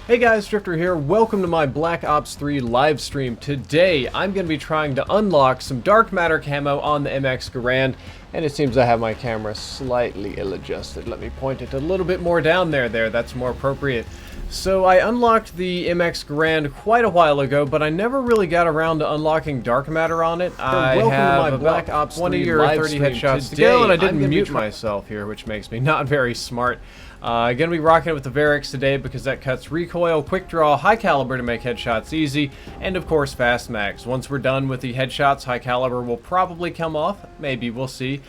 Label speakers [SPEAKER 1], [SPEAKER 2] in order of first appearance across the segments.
[SPEAKER 1] Hey guys, Drifter here. Welcome to my Black Ops 3 live stream. Today, I'm going to be trying to unlock some dark matter camo on the MX Garand, and it seems I have my camera slightly ill-adjusted. Let me point it a little bit more down there. That's more appropriate. So I unlocked the MX Garand quite a while ago, but I never really got around to unlocking dark matter on it. I have about Black Ops 20 or 30 headshots to go, and I didn't mute myself here, which makes me not very smart. Gonna be rocking it with the Varix today because that cuts recoil, quick draw, high caliber to make headshots easy, and of course fast mags. Once we're done with the headshots, high caliber will probably come off, maybe, we'll see.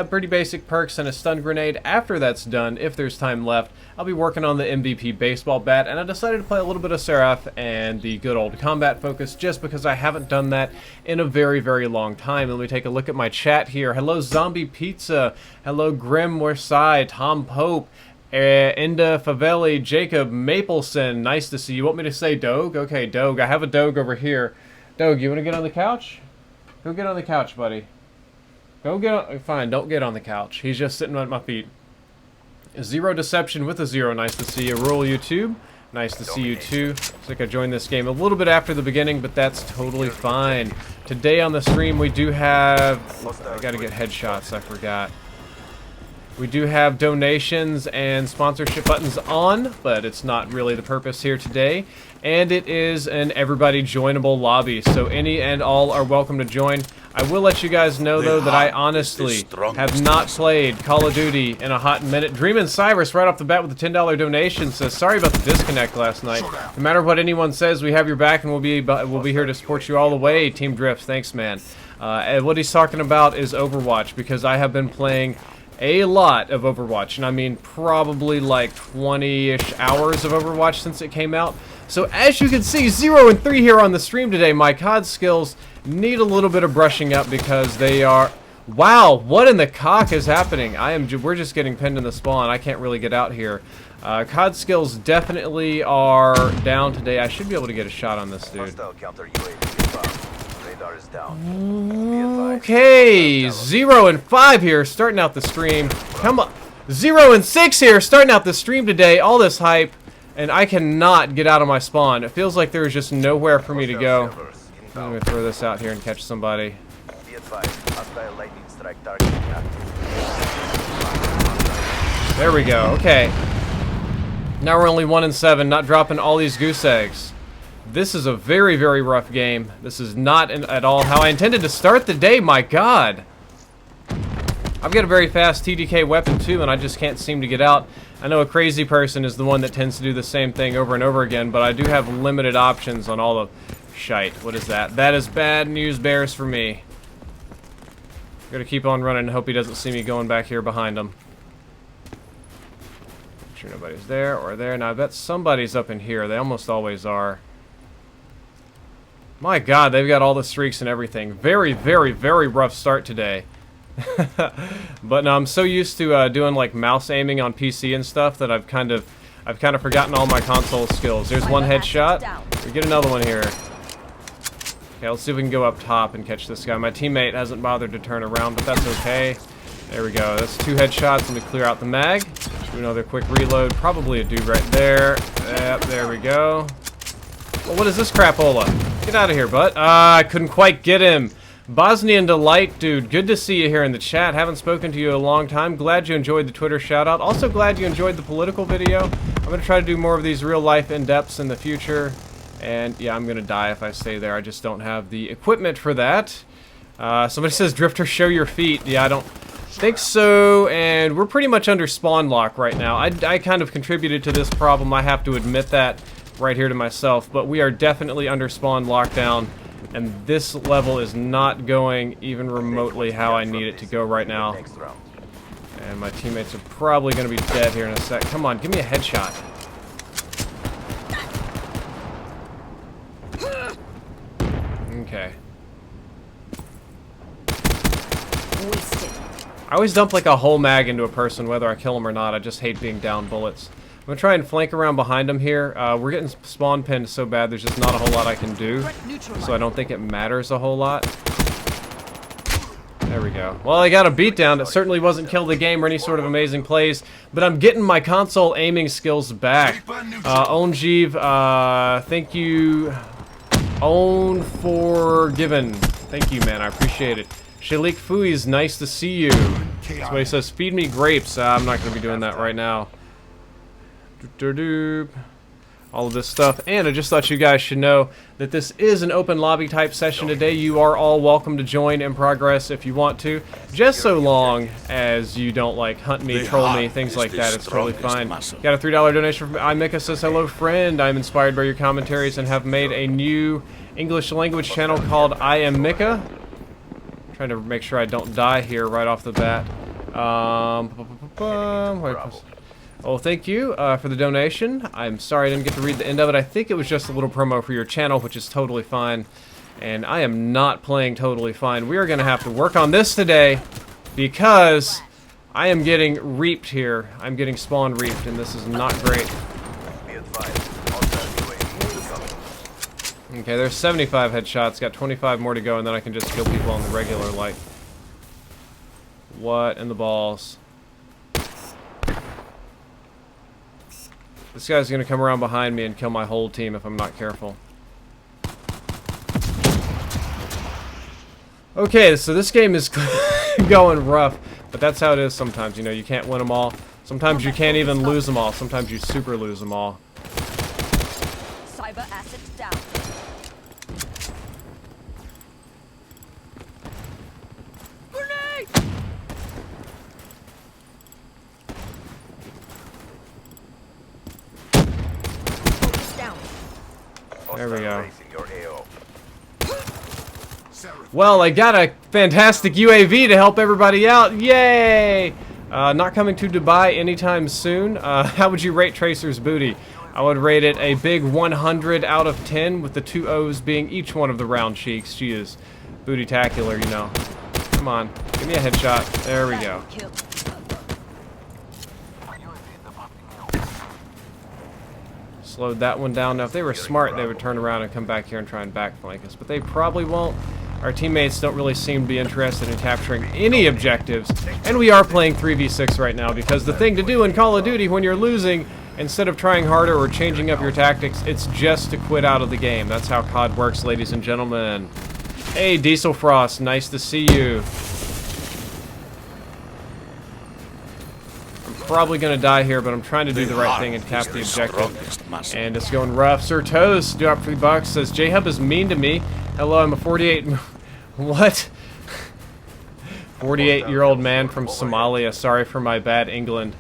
[SPEAKER 1] Pretty basic perks and a stun grenade. After that's done, if there's time left, I'll be working on the MVP baseball bat, and I decided to play a little bit of Seraph and the good old combat focus just because I haven't done that in a very, very long time. Let me take a look at my chat here. Hello Zombie Pizza, hello Grim Warsai, Tom Pope, Inda Favelli, Jacob Mapleson, nice to see you. You want me to say Doge? Okay, Doge. I have a Doge over here. Doge, you want to get on the couch? Go get on the couch, buddy. Go get on. Fine, don't get on the couch. He's just sitting at my feet. Zero Deception with a zero. Nice to see you. Rural YouTube. Nice to see you too. Looks like I joined this game a little bit after the beginning, but that's totally fine. Today on the stream we do have... I gotta get headshots, I forgot. We do have donations and sponsorship buttons on, but it's not really the purpose here today. And it is an everybody joinable lobby, so any and all are welcome to join. I will let you guys know, though, that I honestly have not played Call of Duty in a hot minute. Dreamin' Cyrus right off the bat with a $10 donation says, sorry about the disconnect last night. No matter what anyone says, we have your back and we'll be here to support you all the way. Team Drift, thanks, man. And what he's talking about is Overwatch, because I have been playing a lot of Overwatch, and I mean probably like 20-ish hours of Overwatch since it came out. So as you can see, 0 and 3 here on the stream today. My COD skills need a little bit of brushing up because they are... Wow, what in the cock is happening? We're just getting pinned in the spawn. I can't really get out here. COD skills definitely are down today. I should be able to get a shot on this dude. Okay, 0 and 5 here, starting out the stream. Come on, 0 and 6 here, starting out the stream today. All this hype, and I cannot get out of my spawn. It feels like there's just nowhere for me to go. I'm gonna throw this out here and catch somebody. There we go. Okay. Now we're only 1 and 7, not dropping all these goose eggs. This is a very, very rough game. This is not at all how I intended to start the day, my god. I've got a very fast TDK weapon too, and I just can't seem to get out. I know a crazy person is the one that tends to do the same thing over and over again, but I do have limited options on all the shite. What is that? That is bad news bears for me. Gotta keep on running and hope he doesn't see me going back here behind him. Make sure nobody's there or there. Now I bet somebody's up in here. They almost always are. My god, they've got all the streaks and everything. Very, very, very rough start today. But no, I'm so used to doing like mouse aiming on PC and stuff that I've kind of forgotten all my console skills. There's one headshot. We get another one here. Okay, let's see if we can go up top and catch this guy. My teammate hasn't bothered to turn around, but that's okay. There we go. That's 2 headshots. Let me clear out the mag. Do another quick reload. Probably a dude right there. Yep, there we go. Well, what is this crapola? Get out of here, bud. I couldn't quite get him. Bosnian Delight, dude. Good to see you here in the chat. Haven't spoken to you in a long time. Glad you enjoyed the Twitter shout-out. Also glad you enjoyed the political video. I'm going to try to do more of these real-life in-depths in the future. And, yeah, I'm going to die if I stay there. I just don't have the equipment for that. Somebody says, Drifter, show your feet. Yeah, I don't think so. And we're pretty much under spawn lock right now. I kind of contributed to this problem. I have to admit that right here to myself, but we are definitely under spawn lockdown, and this level is not going even remotely how I need it to go right now. And my teammates are probably going to be dead here in a sec. Come on, give me a headshot. Okay. I always dump like a whole mag into a person, whether I kill them or not. I just hate being down bullets. I'm gonna try and flank around behind him here. We're getting spawn pinned so bad, there's just not a whole lot I can do. So I don't think it matters a whole lot. There There we go. Well, I got a beatdown. It certainly wasn't kill the game or any sort of amazing plays, but I'm getting my console aiming skills back. Onjiv, thank you. Own Forgiven. Thank you, man. I appreciate it. Shalik Fui's nice to see you. That's what he says. Feed me grapes. I'm not going to be doing that right now. All of this stuff. And I just thought you guys should know that this is an open lobby type session today. You are all welcome to join in progress if you want to. Just so long as you don't like hunt me, troll me, things like that. It's totally fine. Got a $3 donation from iMika says, hello friend. I'm inspired by your commentaries and have made a new English language channel called I Am Mika. Trying to make sure I don't die here right off the bat. Oh, thank you for the donation. I'm sorry I didn't get to read the end of it. I think it was just a little promo for your channel, which is totally fine. And I am not playing totally fine. We are going to have to work on this today because I am getting reaped here. I'm getting spawn reaped, and this is not great. Okay, there's 75 headshots. Got 25 more to go, and then I can just kill people on the regular, like... What in the balls? This guy's gonna come around behind me and kill my whole team if I'm not careful. Okay, so this game is going rough, but that's how it is sometimes. You know, you can't win them all. Sometimes you can't even lose them all. Sometimes you super lose them all.
[SPEAKER 2] Cyber assets down. Grenade!
[SPEAKER 1] There we go. Well, I got a fantastic UAV to help everybody out. Yay! Not coming to Dubai anytime soon. How would you rate Tracer's booty? I would rate it a big 100 out of 10, with the 2 O's being each one of the round cheeks. She is booty-tacular, you know. Come on, give me a headshot. There we go. Slowed that one down. Now, if they were smart, they would turn around and come back here and try and backflank us, but they probably won't. Our teammates don't really seem to be interested in capturing any objectives, and we are playing 3v6 right now, because the thing to do in Call of Duty when you're losing, instead of trying harder or changing up your tactics, it's just to quit out of the game. That's how COD works, ladies and gentlemen. Hey, Diesel Frost, nice to see you. I'm probably going to die here, but I'm trying to do the right thing and cap the objective. And it's going rough. Sir Toast, drop $3, says, J-Hub is mean to me. Hello, I'm a 48... What? 48-year-old man from Somalia. Sorry for my bad England.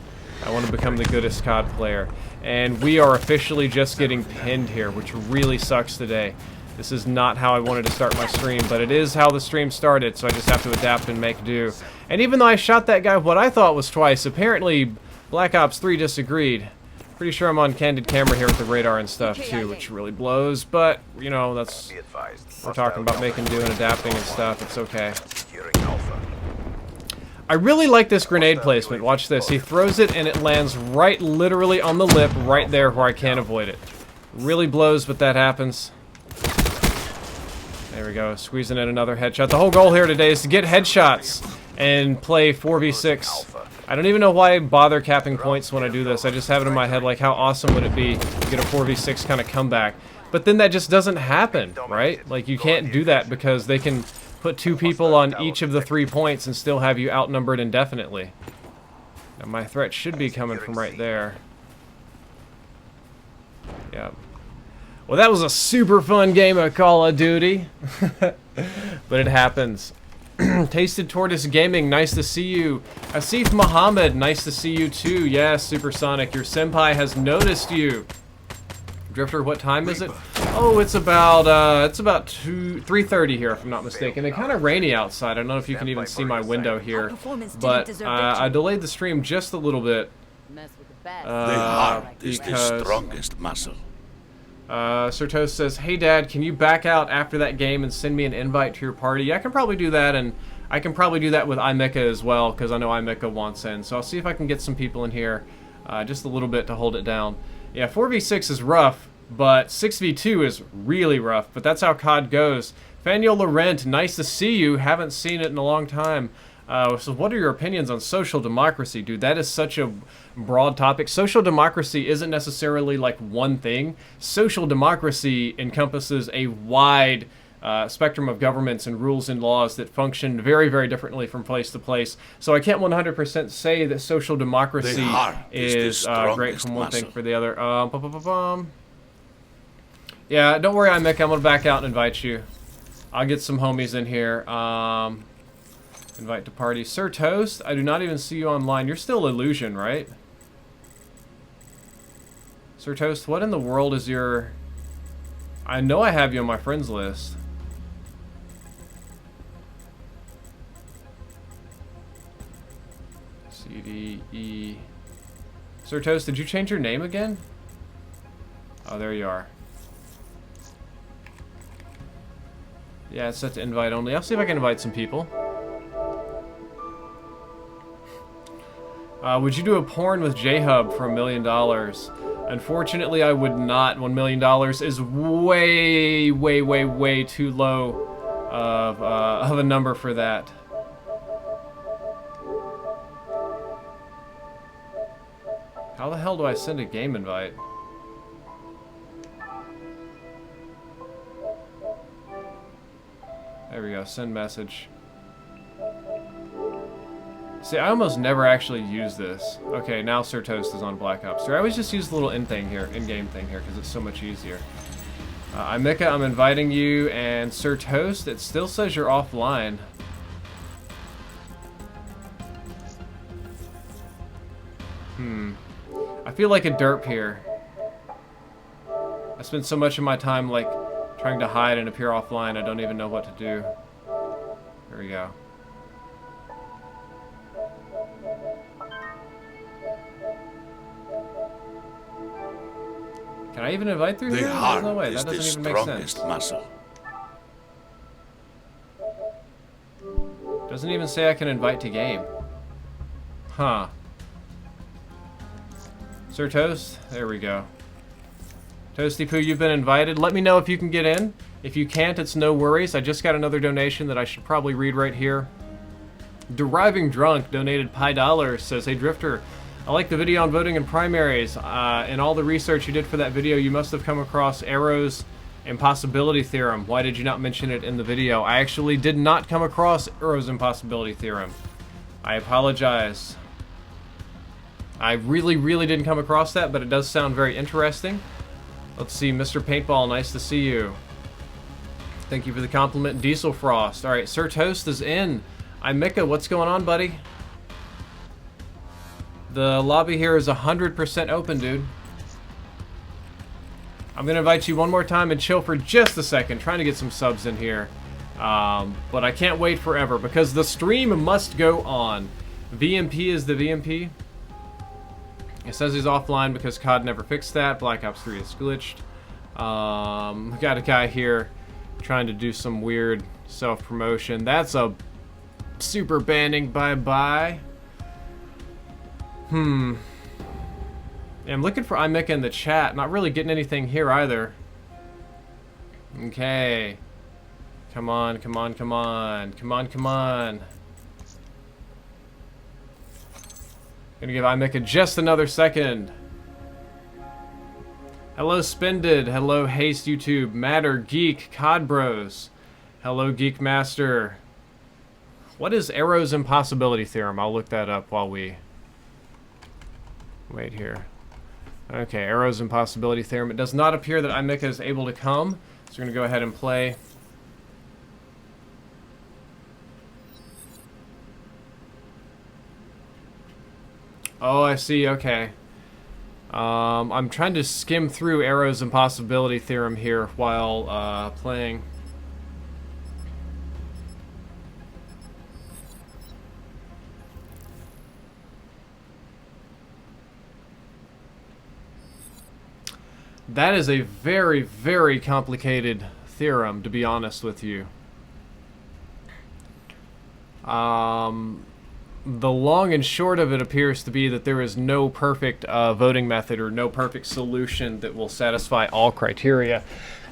[SPEAKER 1] I want to become the goodest COD player. And we are officially just getting pinned here, which really sucks today. This is not how I wanted to start my stream, but it is how the stream started, so I just have to adapt and make do. And even though I shot that guy what I thought was twice, apparently Black Ops 3 disagreed. Pretty sure I'm on candid camera here with the radar and stuff too, which really blows, but, you know, that's... We're talking about making do and adapting and stuff. It's okay. I really like this grenade placement. Watch this. He throws it and it lands right literally on the lip right there where I can't avoid it. Really blows, but that happens. There we go. Squeezing in another headshot. The whole goal here today is to get headshots and play 4v6. I don't even know why I bother capping points when I do this. I just have it in my head like, how awesome would it be to get a 4v6 kind of comeback. But then that just doesn't happen, right? Like, you can't do that because they can put 2 people on each of the 3 points and still have you outnumbered indefinitely. Now, my threat should be coming from right there. Yep. Well, that was a super fun game of Call of Duty. But it happens. Tasted Tortoise Gaming, nice to see you. Asif Muhammad, nice to see you too. Yes, Supersonic, your senpai has noticed you. Drifter, what time is it? Oh, it's about 3:30 here, if I'm not mistaken. It's kind of rainy outside. I don't know if you can even see my window here, but I delayed the stream just a little bit.
[SPEAKER 3] The heart is the strongest muscle.
[SPEAKER 1] Sertos says, hey Dad, can you back out after that game and send me an invite to your party? Yeah, I can probably do that, and I can probably do that with iMecha as well, because I know iMecha wants in. So I'll see if I can get some people in here, just a little bit to hold it down. Yeah, 4v6 is rough, but 6v2 is really rough, but that's how COD goes. Faniel Laurent, nice to see you. Haven't seen it in a long time. So what are your opinions on social democracy? Dude, that is such a broad topic. Social democracy isn't necessarily like one thing. Social democracy encompasses a wide spectrum of governments and rules and laws that function very, very differently from place to place. So I can't 100% say that social democracy is great from one thing for the other. Yeah, don't worry, Mick. I'm going to back out and invite you. I'll get some homies in here. Invite to party. Sir Toast, I do not even see you online. You're still Illusion, right? Sir Toast, what in the world is your... I know I have you on my friends list. CDE. Sir Toast, did you change your name again? Oh, there you are. Yeah, it's set to invite only. I'll see if I can invite some people. Would you do a porn with J-Hub for $1 million? Unfortunately, I would not. $1 million is way, way, way, way too low of a number for that. How the hell do I send a game invite? There we go, send message. See, I almost never actually use this. Okay, now Sir Toast is on Black Ops 3. I always just use the little in-game thing here, because it's so much easier. Imika, I'm inviting you, and Sir Toast, it still says you're offline. I feel like a derp here. I spend so much of my time, like, trying to hide and appear offline, I don't even know what to do. Here we go. Can I even invite through here? There's no way, that doesn't even make sense.
[SPEAKER 3] Muscle.
[SPEAKER 1] Doesn't even say I can invite to game. Huh. Sir Toast, there we go. Toasty Poo, you've been invited. Let me know if you can get in. If you can't, it's no worries. I just got another donation that I should probably read right here. Deriving Drunk donated $Pi, says, hey Drifter, I like the video on voting in primaries. In all the research you did for that video, you must have come across Arrow's impossibility theorem. Why did you not mention it in the video? I actually did not come across Arrow's impossibility theorem. I apologize. I really, really didn't come across that, but it does sound very interesting. Let's see, Mr. Paintball, nice to see you. Thank you for the compliment, Diesel Frost. All right, Sir Toast is in. Imika, what's going on, buddy? The lobby here is 100% open, dude. I'm gonna invite you one more time and chill for just a second, trying to get some subs in here. But I can't wait forever because the stream must go on. VMP is the VMP. It says he's offline because COD never fixed that. Black Ops 3 is glitched. We got a guy here trying to do some weird self-promotion. That's a super banning bye-bye. Yeah, I'm looking for Imika in the chat. Not really getting anything here either. Okay. Come on, come on, come on. Come on, come on. Gonna give Imika just another second. Hello Spended, hello Haste YouTube, Matter, Geek, COD Bros. Hello Geek Master. What is Arrow's impossibility theorem? I'll look that up while we wait here. Okay, Arrow's impossibility theorem. It does not appear that Imika is able to come, so we're gonna go ahead and play. Oh, I see, okay. I'm trying to skim through Arrow's impossibility theorem here while playing. That is a very, very complicated theorem, to be honest with you. the long and short of it appears to be that there is no perfect voting method or no perfect solution that will satisfy all criteria.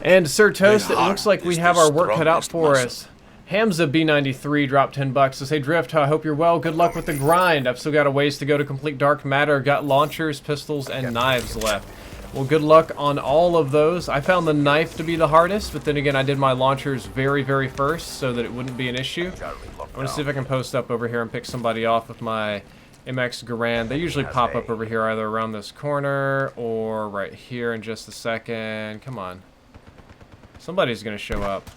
[SPEAKER 1] And Sir Toast, it looks like we have our work cut out for us. Hamza B93 dropped 10 bucks to say, Drift, I hope you're well. Good luck with the grind. I've still got a ways to go to complete dark matter. Got launchers, pistols, and knives left. Well, good luck on all of those. I found the knife to be the hardest, but then again, I did my launchers very, very first so that it wouldn't be an issue. I'm going to see if I can post up over here and pick somebody off with my MX Garand. They usually pop up over here either around this corner or right here in just a second. Come on. Somebody's going to show up.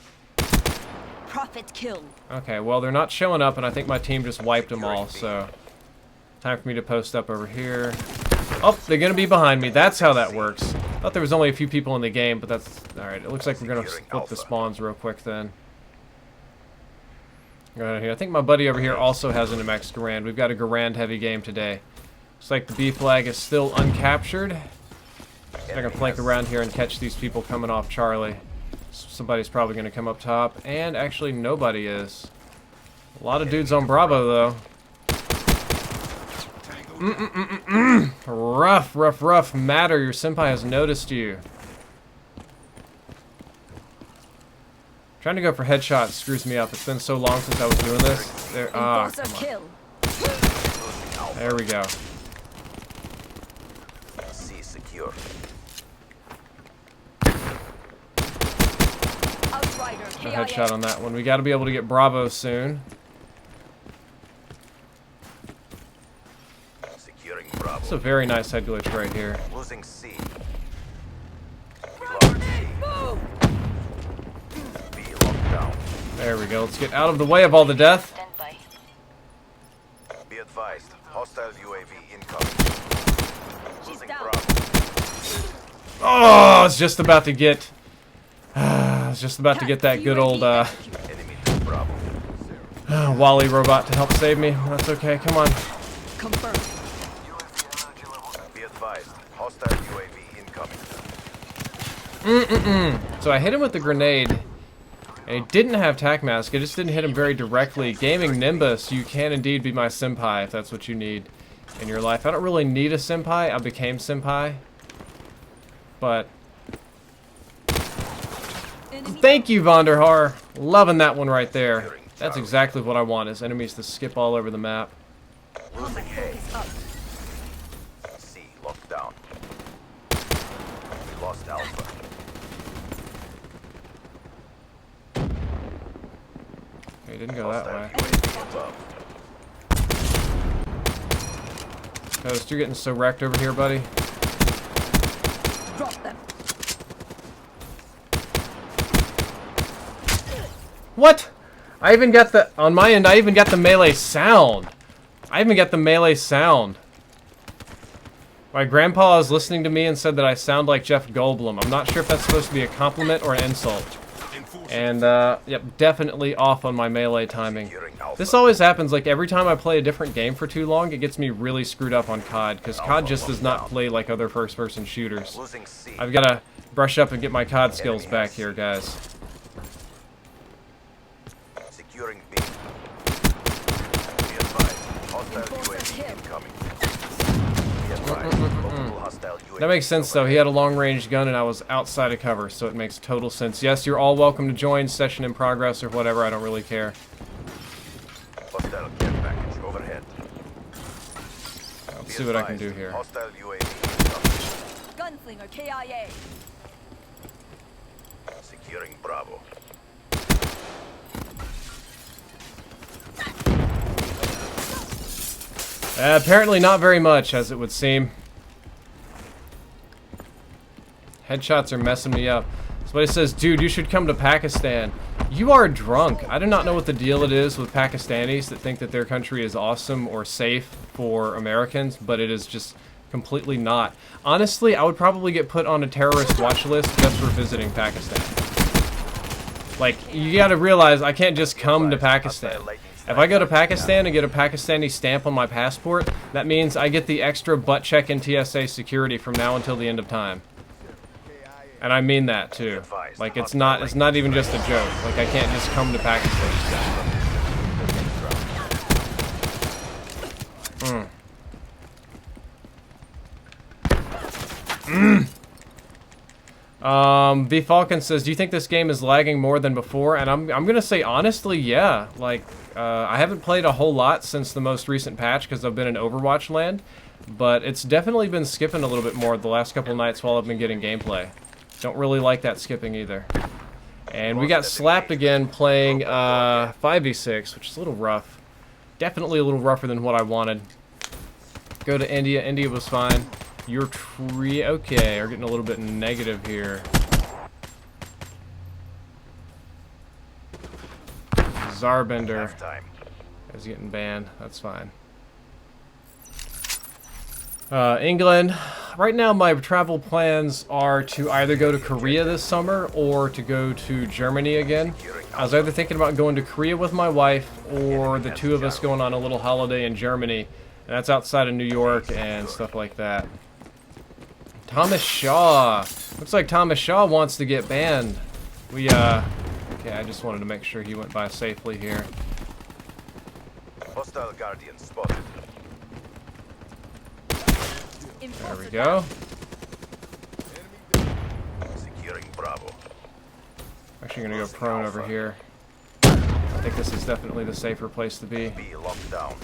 [SPEAKER 2] Prophet kill.
[SPEAKER 1] Okay, well, they're not showing up, and I think my team just wiped them all, so time for me to post up over here. Oh, they're going to be behind me. That's how that works. Thought there was only a few people in the game, but that's... Alright, it looks like we're going to flip the spawns real quick then. Go ahead here. I think my buddy over here also has an MX Garand. We've got a Garand heavy game today. Looks like the B flag is still uncaptured. I can flank around here and catch these people coming off Charlie. Somebody's probably going to come up top, and actually nobody is. A lot of dudes on Bravo, though. Rough, rough, rough. Matter, your senpai has noticed you. Trying to go for headshots screws me up. It's been so long since I was doing this. There, come on. There we go.
[SPEAKER 4] C secure.
[SPEAKER 1] No headshot on that one. We got to be able to get Bravo soon.
[SPEAKER 4] Securing Bravo.
[SPEAKER 1] It's a very nice head glitch right here.
[SPEAKER 4] Losing C. B locked down.
[SPEAKER 1] There we go. Let's get out of the way of all the death.
[SPEAKER 4] Be advised. Hostile UAV incoming. Losing Bravo.
[SPEAKER 1] Oh, I was just about to get... I was just about to get that good old
[SPEAKER 4] Enemy to Bravo.
[SPEAKER 1] Wally robot to help save me. That's okay. Come on.
[SPEAKER 2] Confirmed.
[SPEAKER 4] Be advised. Hostile UAV incoming.
[SPEAKER 1] So I hit him with the grenade, and he didn't have tac mask. I just didn't hit him very directly. Gaming Nimbus, you can indeed be my senpai if that's what you need in your life. I don't really need a senpai. I became senpai. But... Thank you, Vonderhaar. Loving that one right there. That's exactly what I want, is enemies to skip all over the map.
[SPEAKER 4] Losing A. C locked down. We lost Alpha.
[SPEAKER 1] Okay, didn't go that way. Toast, you're getting so wrecked over here, buddy.
[SPEAKER 2] Drop them.
[SPEAKER 1] What? I even got the... On my end, I even got the melee sound. I even got the melee sound. My grandpa is listening to me and said that I sound like Jeff Goldblum. I'm not sure if that's supposed to be a compliment or an insult. And, yep, definitely off on my melee timing. This always happens, like, every time I play a different game for too long, it gets me really screwed up on COD, because COD just does not play like other first-person shooters. I've got to brush up and get my COD skills back here, guys.
[SPEAKER 4] Securing B. Be advised. Hostile UAV incoming. Be advised. Multiple hostile UAV.
[SPEAKER 1] That makes sense, though. He had a long-range gun, and I was outside of cover, so it makes total sense. Yes, you're all welcome to join. Session in progress or whatever. I don't really care.
[SPEAKER 4] Hostile care package overhead.
[SPEAKER 1] Let's see what I can do here.
[SPEAKER 4] Hostile UAV incoming.
[SPEAKER 2] Gunslinger KIA.
[SPEAKER 4] Securing Bravo.
[SPEAKER 1] Apparently not very much, as it would seem. Headshots are messing me up. Somebody says, dude, you should come to Pakistan. You are drunk. I do not know what the deal it is with Pakistanis that think that their country is awesome or safe for Americans, but it is just completely not. Honestly, I would probably get put on a terrorist watch list just for visiting Pakistan. Like, you gotta realize, I can't just come to Pakistan. If I go to Pakistan and get a Pakistani stamp on my passport, that means I get the extra butt check in TSA security from now until the end of time. And I mean that too. Like, it's not even just a joke. Like, I can't just come to Pakistan. V Falcon says, do you think this game is lagging more than before? And I'm gonna say honestly, yeah. Like, I haven't played a whole lot since the most recent patch because I've been in Overwatch land, but it's definitely been skipping a little bit more the last couple nights while I've been getting gameplay. Don't really like that skipping either. And we got slapped again playing 5v6, which is a little rough. Definitely a little rougher than what I wanted. Go to India. India was fine. Your tree, okay, are getting a little bit negative here. Zarbender is getting banned. That's fine. England. Right now, my travel plans are to either go to Korea this summer or to go to Germany again. I was either thinking about going to Korea with my wife or the two of us going on a little holiday in Germany. And that's outside of New York and stuff like that. Thomas Shaw. Looks like Thomas Shaw wants to get banned. Okay, I just wanted to make sure he went by safely here.
[SPEAKER 4] Hostile Guardian spotted.
[SPEAKER 1] There we go.
[SPEAKER 4] Securing Bravo.
[SPEAKER 1] Actually gonna go prone over here. I think this is definitely the safer place to be.
[SPEAKER 4] B locked down.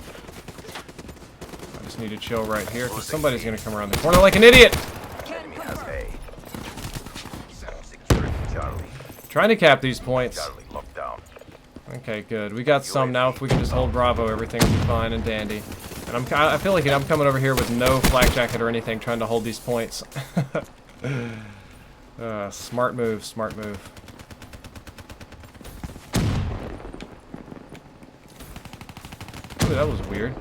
[SPEAKER 1] I just need to chill right here because somebody's gonna come around the corner like an idiot.
[SPEAKER 4] Enemy has A. Securing Charlie.
[SPEAKER 1] Trying to cap these points.
[SPEAKER 4] Charlie locked down.
[SPEAKER 1] Okay, good. We got some now. If we can just hold Bravo, everything will be fine and dandy. And I feel like I'm coming over here with no flak jacket or anything, trying to hold these points. Smart move, smart move. Ooh, that was weird.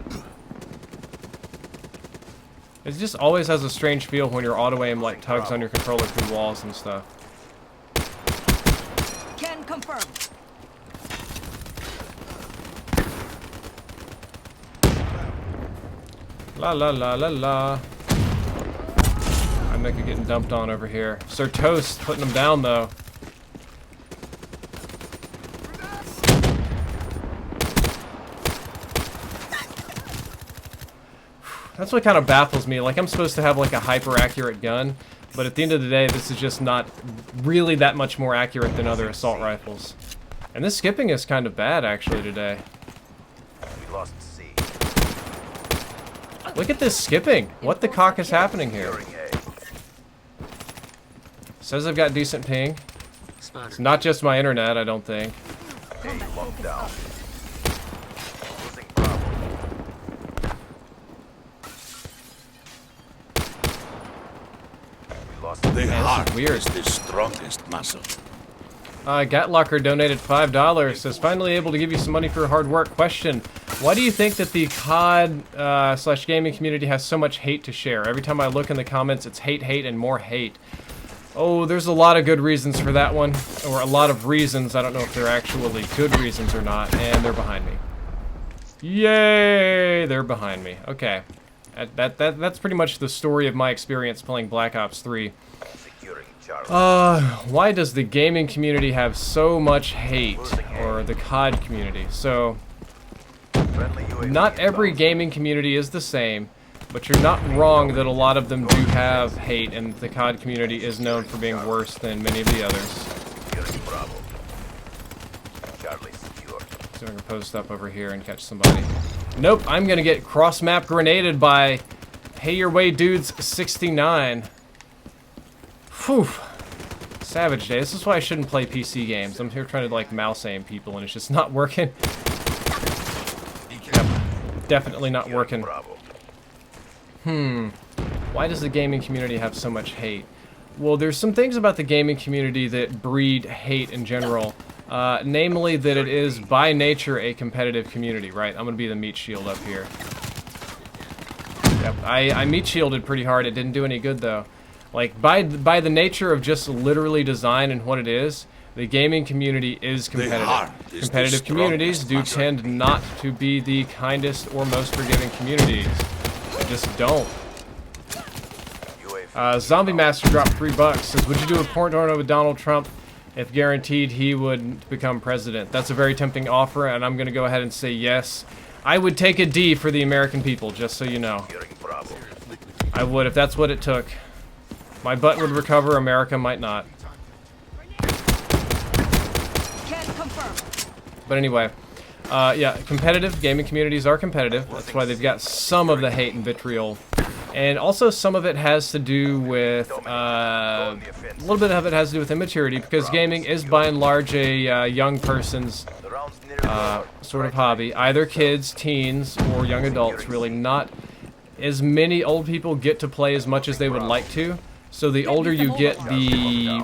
[SPEAKER 1] It just always has a strange feel when your auto aim like tugs on your controller through walls and stuff.
[SPEAKER 2] Can confirm.
[SPEAKER 1] La la la la la. I'm getting dumped on over here. Sir Toast putting him down though. That's what kind of baffles me. Like, I'm supposed to have like a hyper accurate gun, but at the end of the day, this is just not really that much more accurate than other assault rifles. And this skipping is kind of bad actually today.
[SPEAKER 4] We lost C.
[SPEAKER 1] Look at this skipping. What the cock is happening here?
[SPEAKER 4] Securing A.
[SPEAKER 1] Says I've got decent ping. It's not just my internet, I don't think.
[SPEAKER 4] A locked down. Losing Bravo. We lost
[SPEAKER 3] The
[SPEAKER 1] Man,
[SPEAKER 3] heart
[SPEAKER 1] this is weird.
[SPEAKER 3] is the strongest muscle.
[SPEAKER 1] Gatlocker donated $5. Says, finally able to give you some money for your hard work. Question, why do you think that the COD slash gaming community has so much hate to share? Every time I look in the comments, it's hate, hate, and more hate. Oh, there's a lot of good reasons for that one. Or a lot of reasons. I don't know if they're actually good reasons or not. And they're behind me. Yay! They're behind me. Okay. That's pretty much the story of my experience playing Black Ops 3.
[SPEAKER 4] securing Charlie.
[SPEAKER 1] Why does the gaming community have so much hate? Or the COD community? So,
[SPEAKER 4] Friendly UAV
[SPEAKER 1] not every
[SPEAKER 4] inbound.
[SPEAKER 1] gaming community is the same, but you're not wrong that a lot of them do have hate, and the COD community is known for being worse than many of the others.
[SPEAKER 4] Securing Bravo. Charlie secure.
[SPEAKER 1] So I'm gonna post up over here and catch somebody. Nope, I'm gonna get cross-map grenaded by Pay Your Way Dudes 69. Whew. Savage day. This is why I shouldn't play PC games. I'm here trying to like mouse aim people and it's just not working. Yep. Definitely not working.
[SPEAKER 4] Bravo.
[SPEAKER 1] Why does the gaming community have so much hate? Well, there's some things about the gaming community that breed hate in general. Namely that it is by nature a competitive community, right? I'm gonna be the meat shield up here. Yep, I meat shielded pretty hard. It didn't do any good though. Like by the nature of just literally design and what it is, the gaming community is competitive. Competitive communities do tend not to be the kindest or most forgiving communities. They just don't. Zombie Master dropped $3. Says, would you do a porno with Donald Trump if guaranteed he would become president? That's a very tempting offer, and I'm going to go ahead and say yes. I would take a D for the American people, just so you know.
[SPEAKER 4] Securing Bravo.
[SPEAKER 1] I would if that's what it took. My butt would recover, America might not.
[SPEAKER 2] Can confirm.
[SPEAKER 1] But anyway, yeah, competitive. Gaming communities are competitive. That's why they've got some of the hate and vitriol. And also some of it has to do with, a little bit of it has to do with immaturity, because gaming is by and large a young person's sort of hobby. Either kids, teens, or young adults, really. Not as many old people get to play as much as they would like to. So the older you get, the,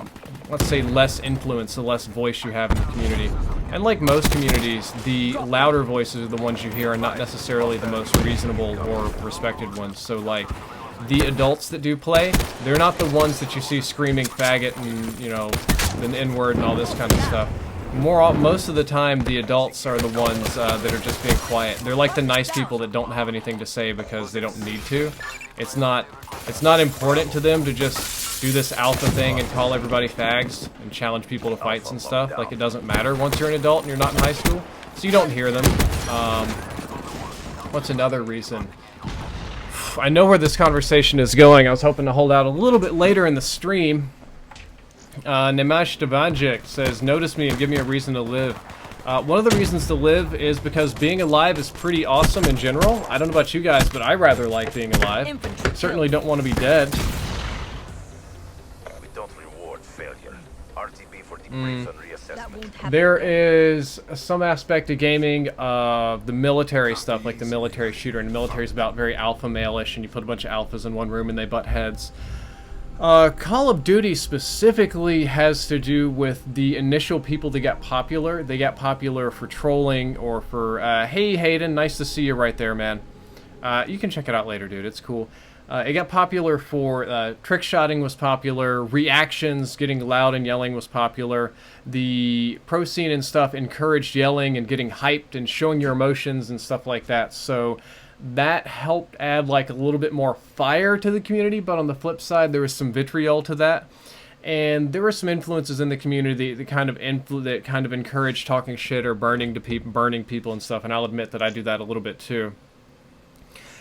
[SPEAKER 1] let's say, less influence, the less voice you have in the community. And like most communities, the louder voices are the ones you hear, and not necessarily the most reasonable or respected ones. So like, the adults that do play, they're not the ones that you see screaming faggot and, you know, the N-word and all this kind of stuff. Most of the time, the adults are the ones that are just being quiet. They're like the nice people that don't have anything to say because they don't need to. It's not important to them to just do this alpha thing and call everybody fags and challenge people to fights and stuff. Like, it doesn't matter once you're an adult and you're not in high school, so you don't hear them. What's another reason? I know where this conversation is going. I was hoping to hold out a little bit later in the stream. Nemash Devanjik says, notice me and give me a reason to live. One of the reasons to live is because being alive is pretty awesome in general. I don't know about you guys, but I rather like being alive. Certainly don't want to be dead.
[SPEAKER 4] We don't reward failure. RTB for debrief and reassessment.
[SPEAKER 1] There is some aspect of gaming of the military stuff, like the military shooter, and the military is about very alpha male-ish, and you put a bunch of alphas in one room and they butt heads. Call of Duty specifically has to do with the initial people that got popular. They got popular for trolling or for, hey Hayden, nice to see you right there, man. You can check it out later, dude, it's cool. It got popular for, trick shotting was popular, reactions, getting loud and yelling was popular. The pro scene and stuff encouraged yelling and getting hyped and showing your emotions and stuff like that, so that helped add like a little bit more fire to the community, but on the flip side, there was some vitriol to that. And there were some influences in the community that kind of encouraged talking shit or burning people and stuff, and I'll admit that I do that a little bit too.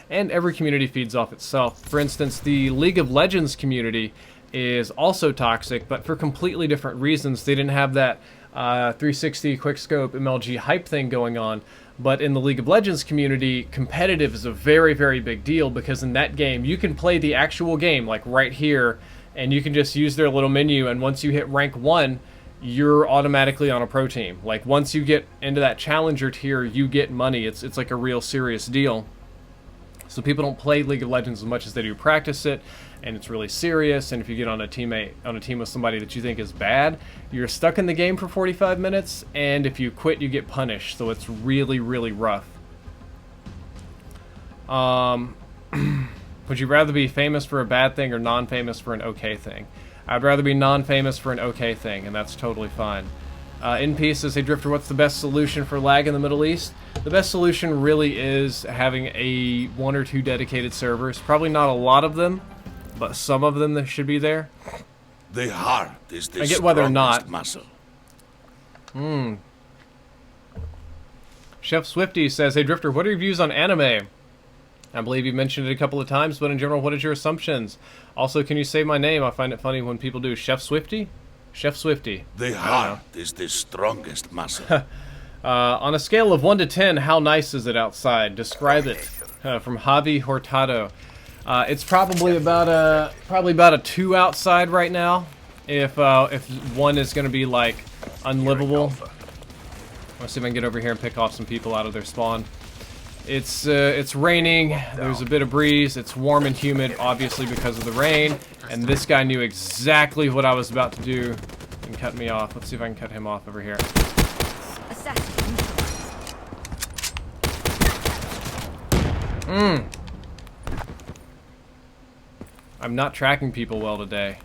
[SPEAKER 1] And every community feeds off itself. For instance, the League of Legends community is also toxic, but for completely different reasons. They didn't have that 360 quickscope MLG hype thing going on. But in the League of Legends community, competitive is a very, very big deal, because in that game, you can play the actual game, like right here, and you can just use their little menu, and once you hit rank 1, you're automatically on a pro team. Like, once you get into that challenger tier, you get money. It's like a real serious deal. So people don't play League of Legends as much as they do practice it, and it's really serious, and if you get on a team with somebody that you think is bad, you're stuck in the game for 45 minutes, and if you quit, you get punished, so it's really, really rough. Would you rather be famous for a bad thing or non-famous for an okay thing? I'd rather be non-famous for an okay thing, and that's totally fine. In Peace says, hey Drifter, what's the best solution for lag in the Middle East? The best solution really is having a 1 or 2 dedicated servers. Probably not a lot of them, but some of them that should be there.
[SPEAKER 3] The heart is the
[SPEAKER 1] I get why they're not.
[SPEAKER 3] muscle.
[SPEAKER 1] Chef Swifty says, hey Drifter, what are your views on anime? I believe you mentioned it a couple of times, but in general, what is your assumptions? Also, can you say my name? I find it funny when people do. Chef Swifty? Chef Swifty.
[SPEAKER 3] The heart is the strongest muscle.
[SPEAKER 1] On a scale of 1 to 10, how nice is it outside? Describe it. From Javi Hurtado. It's probably about a 2 outside right now. If 1 is going to be like unlivable. Let's see if I can get over here and pick off some people out of their spawn. It's raining. There's a bit of breeze. It's warm and humid, obviously because of the rain. And this guy knew exactly what I was about to do and cut me off. Let's see if I can cut him off over here. I'm not tracking people well today.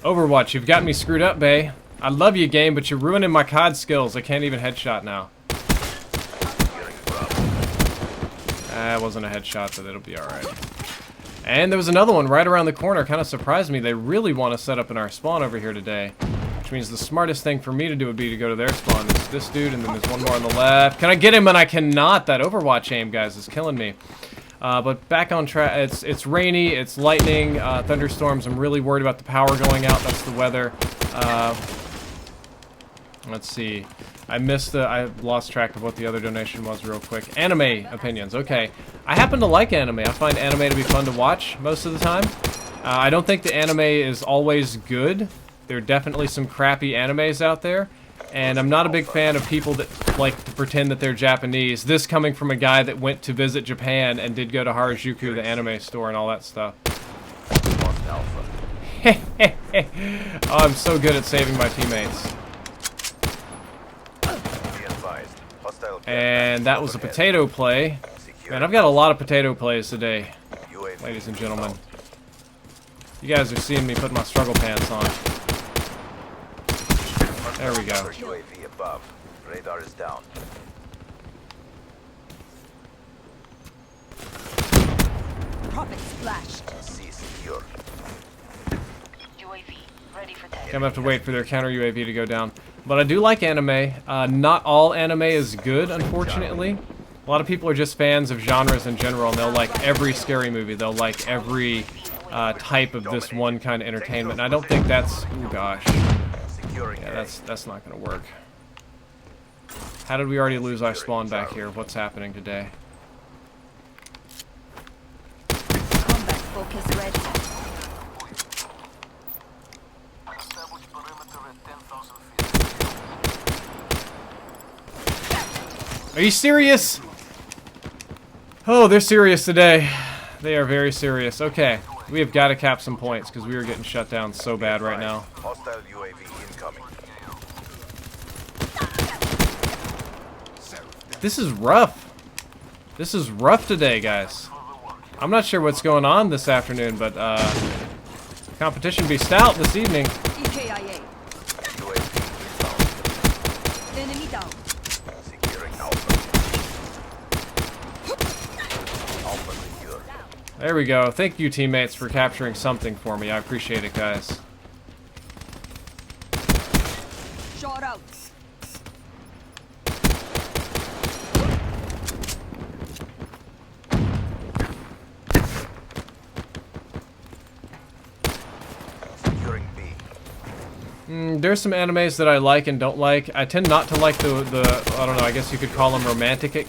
[SPEAKER 1] Overwatch, you've got me screwed up, bae. I love you, game, but you're ruining my COD skills. I can't even headshot now. That wasn't a headshot, but it'll be alright. And there was another one right around the corner. Kind of surprised me. They really want to set up in our spawn over here today. Which means the smartest thing for me to do would be to go to their spawn. There's this dude, and then there's one more on the left. Can I get him? And I cannot. That Overwatch aim, guys, is killing me. But back on track. It's rainy. It's lightning. Thunderstorms. I'm really worried about the power going out. That's the weather. Let's see. I lost track of what the other donation was real quick. Anime opinions. Okay. I happen to like anime. I find anime to be fun to watch most of the time. I don't think the anime is always good. There are definitely some crappy animes out there. And I'm not a big fan of people that like to pretend that they're Japanese. This coming from a guy that went to visit Japan and did go to Harajuku, the anime store, and all that stuff. Oh, I'm so good at saving my teammates. And that was a potato play. Man, I've got a lot of potato plays today, ladies and gentlemen. You guys are seeing me put my struggle pants on. There we go.
[SPEAKER 4] UAV above. Radar is down.
[SPEAKER 2] Profit splashed.
[SPEAKER 4] C secure.
[SPEAKER 2] UAV ready for test.
[SPEAKER 1] I'm gonna have to wait for their counter UAV to go down. But I do like anime. Not all anime is good, unfortunately. A lot of people are just fans of genres in general, and they'll like every scary movie. They'll like every type of this one kind of entertainment. And I don't think that's... Oh, gosh. Yeah, that's not going to work. How did we already lose our spawn back here? What's happening today?
[SPEAKER 2] Combat focus ready.
[SPEAKER 1] Are you serious? Oh, they're serious today. They are very serious. Okay, we have got to cap some points because we are getting shut down so bad right now.
[SPEAKER 4] Hostile UAV incoming.
[SPEAKER 1] This is rough. This is rough today, guys. I'm not sure what's going on this afternoon, but competition be stout this evening.
[SPEAKER 2] EKIA.
[SPEAKER 4] UAV
[SPEAKER 2] Enemy down.
[SPEAKER 4] securing Alpha. Alpha secure.
[SPEAKER 1] There we go. Thank you, teammates, for capturing something for me. I appreciate it, guys.
[SPEAKER 2] Shot out.
[SPEAKER 4] Securing B.
[SPEAKER 1] There's some animes that I like and don't like. I tend not to like the I don't know, I guess you could call them romantic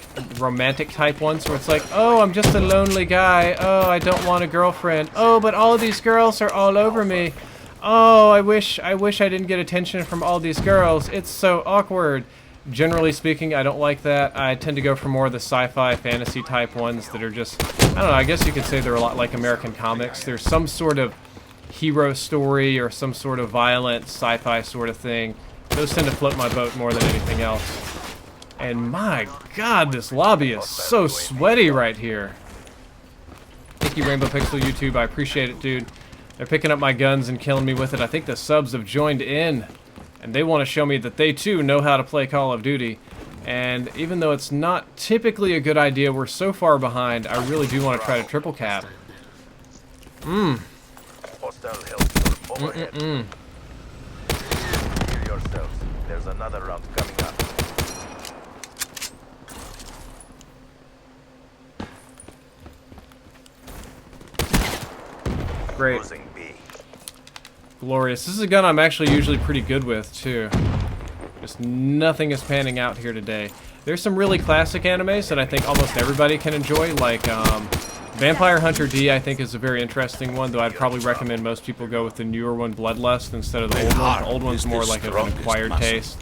[SPEAKER 1] type ones where it's like, oh, I'm just a lonely guy. Oh, I don't want a girlfriend. Oh, but all these girls are all over me. Oh, I wish I didn't get attention from all these girls. It's so awkward. Generally speaking, I don't like that. I tend to go for more of the sci-fi fantasy type ones that are just, I don't know, I guess you could say they're a lot like American comics. There's some sort of hero story or some sort of violent sci-fi sort of thing. Those tend to float my boat more than anything else. And my god, this lobby is so sweaty right here. Thank you, Rainbow Pixel YouTube. I appreciate it, dude. They're picking up my guns and killing me with it. I think the subs have joined in, and they want to show me that they too know how to play Call of Duty. And even though it's not typically a good idea, we're so far behind, I really do want to try to triple cap.
[SPEAKER 4] Hostile help overhead. Heal yourselves. There's another round coming up.
[SPEAKER 1] Great.
[SPEAKER 4] Losing B.
[SPEAKER 1] Glorious. This is a gun I'm actually usually pretty good with, too. Just nothing is panning out here today. There's some really classic animes that I think almost everybody can enjoy, like Vampire Hunter D, I think, is a very interesting one, though I'd probably recommend most people go with the newer one, Bloodlust, instead of the old one. The old one's more like an acquired taste.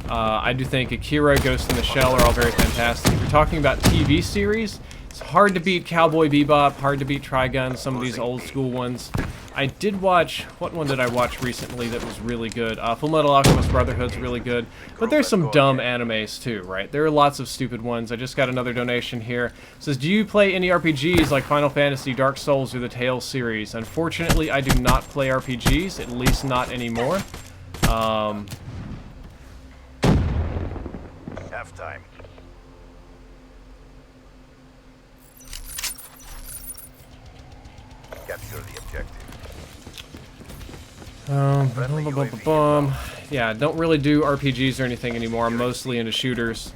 [SPEAKER 1] I do think Akira, Ghost in the Shell are all very fantastic. If you're talking about TV series, it's hard to beat Cowboy Bebop, hard to beat Trigun, some of these old school ones. I did watch, what one did I watch recently that was really good? Fullmetal Alchemist Brotherhood's really good, but there's some dumb animes too, right? There are lots of stupid ones. I just got another donation here. It says, do you play any RPGs like Final Fantasy, Dark Souls, or the Tales series? Unfortunately, I do not play RPGs, at least not anymore.
[SPEAKER 4] Halftime. Capture the objective.
[SPEAKER 1] Yeah, don't really do RPGs or anything anymore. I'm mostly into shooters.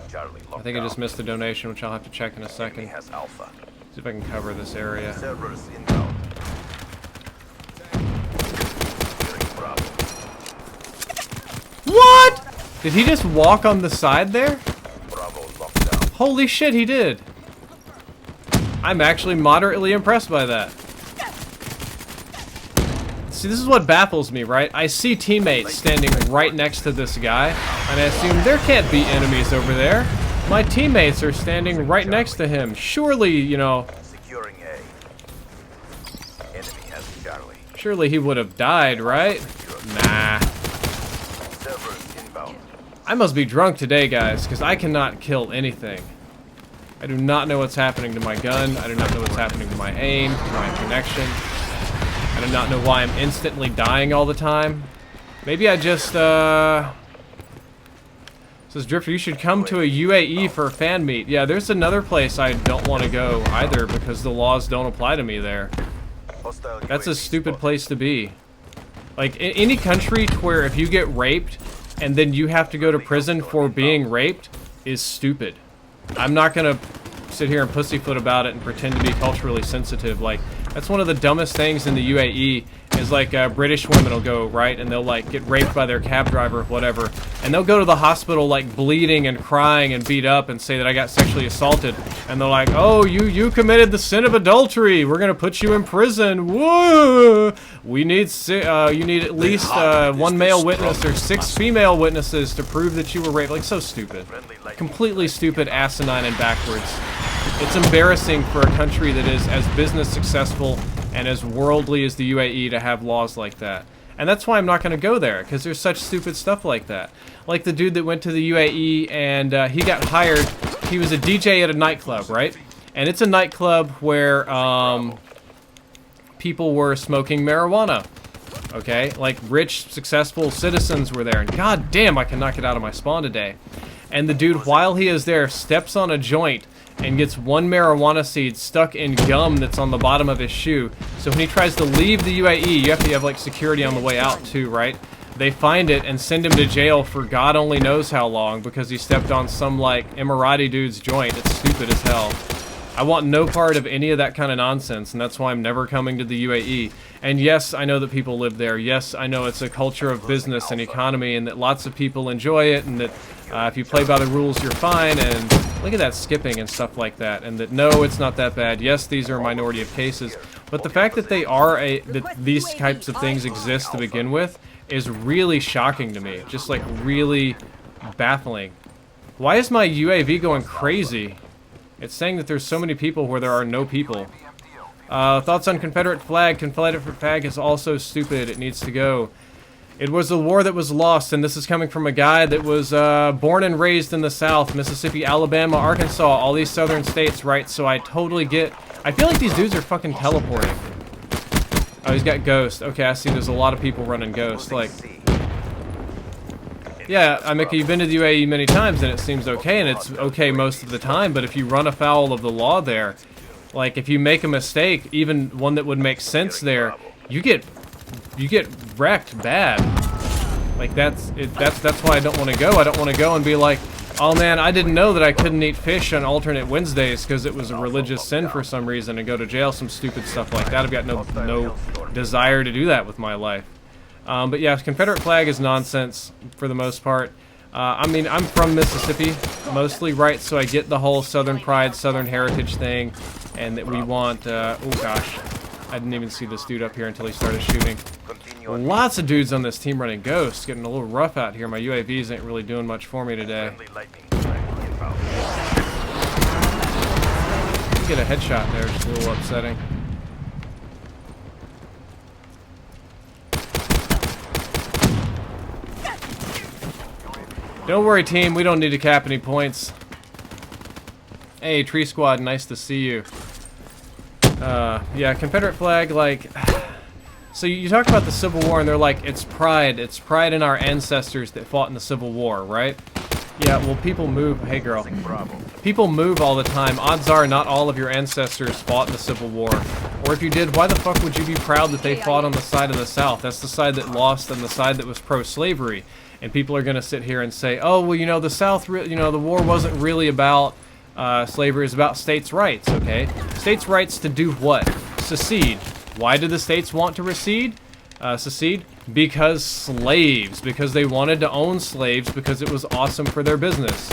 [SPEAKER 4] Charlie,
[SPEAKER 1] I think I just missed the donation, which I'll have to check in a second.
[SPEAKER 4] Enemy has Alpha.
[SPEAKER 1] See if I can cover this area.
[SPEAKER 4] Servers inbound. Securing Bravo.
[SPEAKER 1] What? Did he just walk on the side there?
[SPEAKER 4] Bravo locked down.
[SPEAKER 1] Holy shit, he did. I'm actually moderately impressed by that. See, this is what baffles me, right? I see teammates standing right next to this guy, and I assume there can't be enemies over there. My teammates are standing right next to him. Surely, you know,
[SPEAKER 4] Securing A. Enemy has Charlie.
[SPEAKER 1] surely he would have died, right? Nah.
[SPEAKER 4] Servers inbound.
[SPEAKER 1] I must be drunk today, guys, because I cannot kill anything. I do not know what's happening to my gun. I do not know what's happening to my aim, to my connection. I do not know why I'm instantly dying all the time. Maybe I just, says Drifter, you should come to a UAE for a fan meet. Yeah, there's another place I don't want to go either because the laws don't apply to me there.
[SPEAKER 4] Hostile
[SPEAKER 1] That's a
[SPEAKER 4] UAV
[SPEAKER 1] stupid
[SPEAKER 4] spotted.
[SPEAKER 1] place to be. Like, in any country where if you get raped and then you have to go to prison for being raped is stupid. I'm not gonna sit here and pussyfoot about it and pretend to be culturally sensitive. Like, that's one of the dumbest things in the UAE is like British women will go, right, and they'll like get raped by their cab driver or whatever, and they'll go to the hospital like bleeding and crying and beat up and say that I got sexually assaulted, and they're like, oh, you committed the sin of adultery, we're gonna put you in prison. Whoa! We need you need at least one male witness or 6 female witnesses to prove that you were raped. Like, so stupid, completely stupid, asinine, and backwards. It's embarrassing for a country that is as business successful and as worldly as the UAE to have laws like that. And that's why I'm not going to go there, because there's such stupid stuff like that. Like the dude that went to the UAE and he got hired, he was a DJ at a nightclub, right? And it's a nightclub where people were smoking marijuana, okay? Like rich, successful citizens were there, and god damn, I cannot get out of my spawn today. And the dude, while he is there, steps on a joint and gets one marijuana seed stuck in gum that's on the bottom of his shoe. So when he tries to leave the UAE, you have to have like security on the way out too, right? They find it and send him to jail for God only knows how long because he stepped on some like Emirati dude's joint. It's stupid as hell. I want no part of any of that kind of nonsense, and that's why I'm never coming to the UAE. And yes, I know that people live there. Yes, I know it's a culture of business and economy, and that lots of people enjoy it, and that if you play by the rules, you're fine, and look at that skipping and stuff like that, and that no, it's not that bad. Yes, these are a minority of cases, but the fact that they are that these types of things exist to begin with is really shocking to me. Just like really baffling. Why is my UAV going crazy? It's saying that there's so many people where there are no people. Thoughts on Confederate flag? Confederate flag is also stupid. It needs to go. It was a war that was lost, and this is coming from a guy that was born and raised in the South, Mississippi, Alabama, Arkansas, all these southern states, right? So I totally get... I feel like these dudes are fucking teleporting. Oh, he's got Ghost. Okay, I see there's a lot of people running Ghost. Like, yeah, I mean, you've been to the UAE many times, and it seems okay, and it's okay most of the time, but if you run afoul of the law there, like, if you make a mistake, even one that would make sense there, you get wrecked bad. Like, that's why I don't want to go. I don't want to go and be like, oh man, I didn't know that I couldn't eat fish on alternate Wednesdays because it was a religious sin for some reason, and go to jail, some stupid stuff like that. I've got no desire to do that with my life. But yeah, Confederate flag is nonsense for the most part. I mean, I'm from Mississippi mostly, right? So I get the whole Southern pride, Southern heritage thing, and that we want, oh gosh, I didn't even see this dude up here until he started shooting. Lots of dudes on this team running Ghosts, getting a little rough out here. My UAVs ain't really doing much for me today. Get a headshot there, just a little upsetting. Don't worry, team. We don't need to cap any points. Hey, Tree Squad. Nice to see you. Yeah, Confederate flag, like... So you talk about the Civil War, and they're like, it's pride. It's pride in our ancestors that fought in the Civil War, right? Yeah, well, people move... Hey, girl. People move all the time. Odds are not all of your ancestors fought in the Civil War Or if you did, why the fuck would you be proud that they fought on the side of the South? That's the side that lost and the side that was pro-slavery. And people are going to sit here and say, oh, well, you know, the South, you know, the war wasn't really about slavery, it was about states' rights, okay? States' rights to do what? Secede. Why did the states want to secede? Because slaves. Because they wanted to own slaves because it was awesome for their business.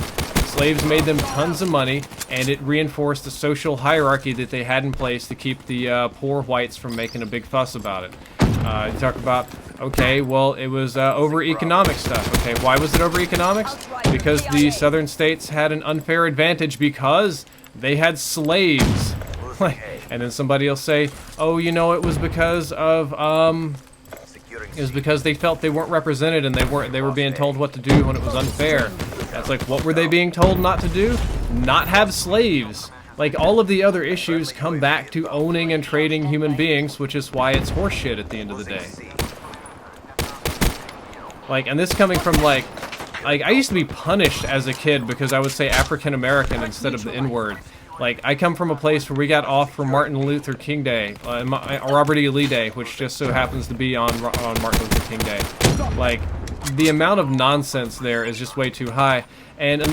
[SPEAKER 1] Slaves made them tons of money, and it reinforced the social hierarchy that they had in place to keep the poor whites from making a big fuss about it. You talk about, okay, well, it was over economic stuff. Okay, why was it over economics? Because the southern states had an unfair advantage because they had slaves. And then somebody will say, oh, you know, it was because of, it was because they felt they weren't represented and they were being told what to do when it was unfair. That's like, what were they being told not to do? Not have slaves. Like, all of the other issues come back to owning and trading human beings, which is why it's horseshit at the end of the day. Like, and this coming from, like, I used to be punished as a kid because I would say African American instead of the N-word. Like, I come from a place where we got off for Martin Luther King Day, Robert E. Lee Day, which just so happens to be on Martin Luther King Day. Like, the amount of nonsense there is just way too high. And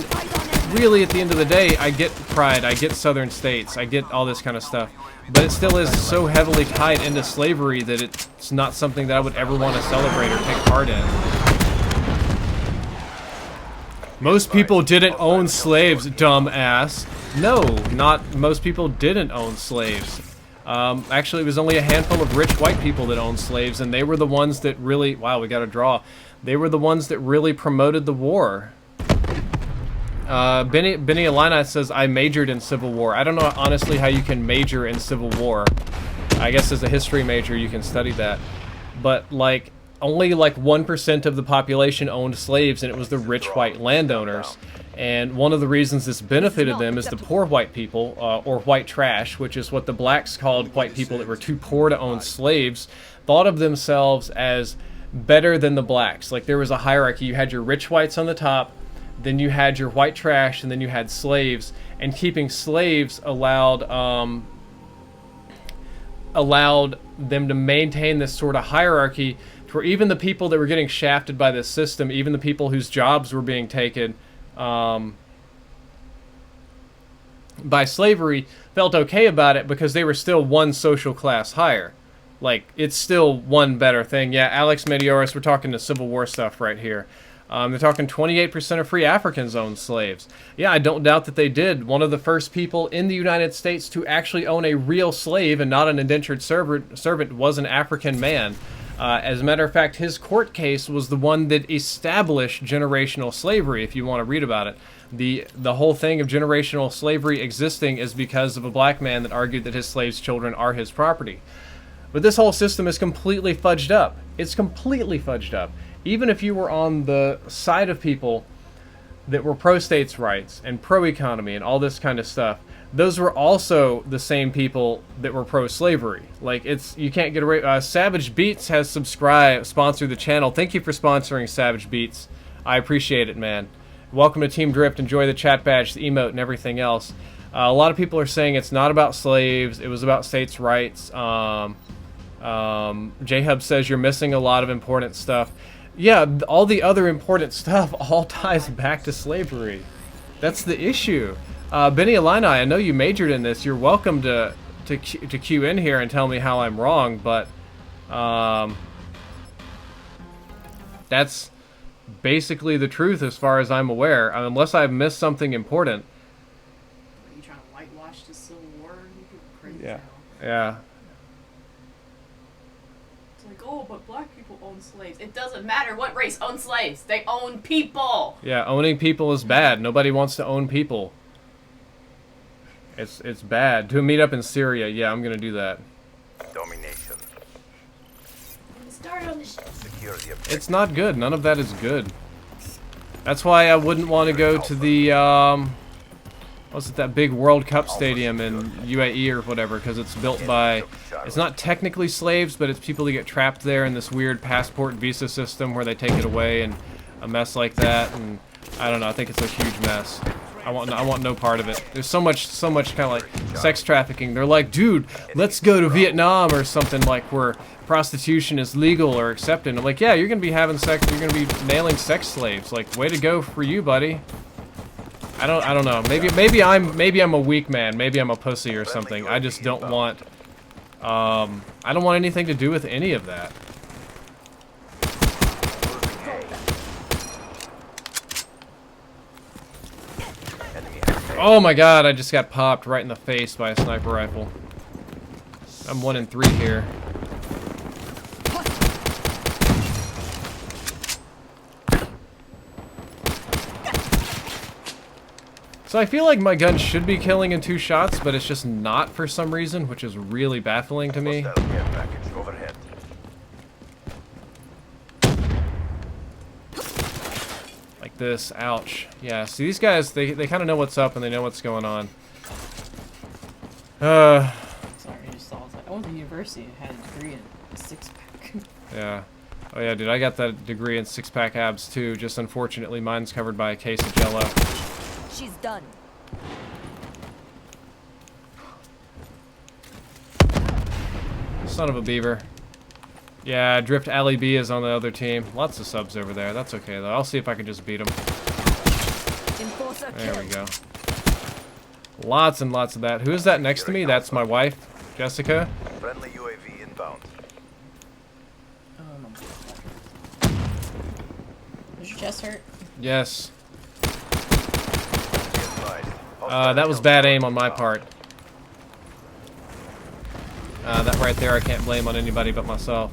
[SPEAKER 1] really, at the end of the day, I get pride, I get southern states, I get all this kind of stuff. But it still is so heavily tied into slavery that it's not something that I would ever want to celebrate or take part in. Most people didn't own slaves, dumbass. No, not most people didn't own slaves. Actually, it was only a handful of rich white people that owned slaves, and they were the ones that really... Wow, we got a draw. They were the ones that really promoted the war. Benny Alina says, I majored in Civil War. I don't know, honestly, how you can major in Civil War. I guess as a history major, you can study that. But, like, only, like, 1% of the population owned slaves, and it was the rich white landowners. And one of the reasons this benefited them is the poor white people, or white trash, which is what the blacks called white people that were too poor to own slaves, thought of themselves as better than the blacks. Like, there was a hierarchy. You had your rich whites on the top, then you had your white trash, and then you had slaves. And keeping slaves allowed them to maintain this sort of hierarchy to where even the people that were getting shafted by this system, even the people whose jobs were being taken by slavery, felt okay about it because they were still one social class higher. Like, it's still one better thing. Yeah, Alex Medioris, we're talking the Civil War stuff right here. They're talking 28% of free Africans owned slaves. Yeah, I don't doubt that they did. One of the first people in the United States to actually own a real slave and not an indentured servant was an African man. As a matter of fact, his court case was the one that established generational slavery, if you want to read about it. The whole thing of generational slavery existing is because of a black man that argued that his slaves' children are his property. But this whole system is completely fudged up. It's completely fudged up. Even if you were on the side of people that were pro-states' rights and pro-economy and all this kind of stuff, those were also the same people that were pro-slavery. Like, it's, you can't get away. Savage Beats has sponsored the channel. Thank you for sponsoring Savage Beats. I appreciate it, man. Welcome to Team Drift. Enjoy the chat badge, the emote, and everything else. A lot of people are saying it's not about slaves. It was about states' rights. J-Hub says you're missing a lot of important stuff. Yeah, all the other important stuff all ties back to slavery. That's the issue. Benny Alini, I know you majored in this. You're welcome to cue in here and tell me how I'm wrong, but that's basically the truth as far as I'm aware, unless I've missed something important.
[SPEAKER 5] Are you trying to whitewash the Civil War? Crazy.
[SPEAKER 1] Yeah. Yeah.
[SPEAKER 5] It's like, oh, but black people own slaves. It doesn't matter what race owns slaves. They own people.
[SPEAKER 1] Yeah, owning people is bad. Nobody wants to own people. It's bad. To meet up in Syria, yeah, I'm gonna do that.
[SPEAKER 4] Domination.
[SPEAKER 5] Start on the ship.
[SPEAKER 4] Secure the objective.
[SPEAKER 1] It's not good. None of that is good. That's why I wouldn't want to go to the what's it, that big World Cup stadium in UAE or whatever, because it's built by, it's not technically slaves, but it's people that get trapped there in this weird passport and visa system where they take it away and a mess like that, and I don't know, I think it's a huge mess. I want no part of it. There's so much kind of like sex trafficking. They're like, dude, let's go to Vietnam or something like where prostitution is legal or accepted. I'm like, yeah, you're gonna be having sex. You're gonna be nailing sex slaves. Like, way to go for you, buddy. I don't know. Maybe I'm a weak man. Maybe I'm a pussy or something. I just don't want. I don't want anything to do with any of that. Oh my god, I just got popped right in the face by a sniper rifle. I'm 1 in 3 here. So I feel like my gun should be killing in 2 shots, but it's just not for some reason, which is really baffling to me. Like this, ouch. Yeah, see these guys, they kind of know what's up and they know what's going on.
[SPEAKER 5] Sorry, I just saw. I was like, I went to university and had a degree in 6-pack.
[SPEAKER 1] Yeah. Oh yeah, dude, I got that degree in 6-pack abs too, just unfortunately mine's covered by a case of Jello.
[SPEAKER 2] She's done.
[SPEAKER 1] Son of a beaver. Yeah, Drift Alley B is on the other team. Lots of subs over there. That's okay, though. I'll see if I can just beat them. There we go. Lots and lots of that. Who is that next to me? That's my wife, Jessica.
[SPEAKER 4] Friendly UAV inbound.
[SPEAKER 5] Was your chest hurt?
[SPEAKER 1] Yes. That was bad aim on my part. That right there I can't blame on anybody but myself.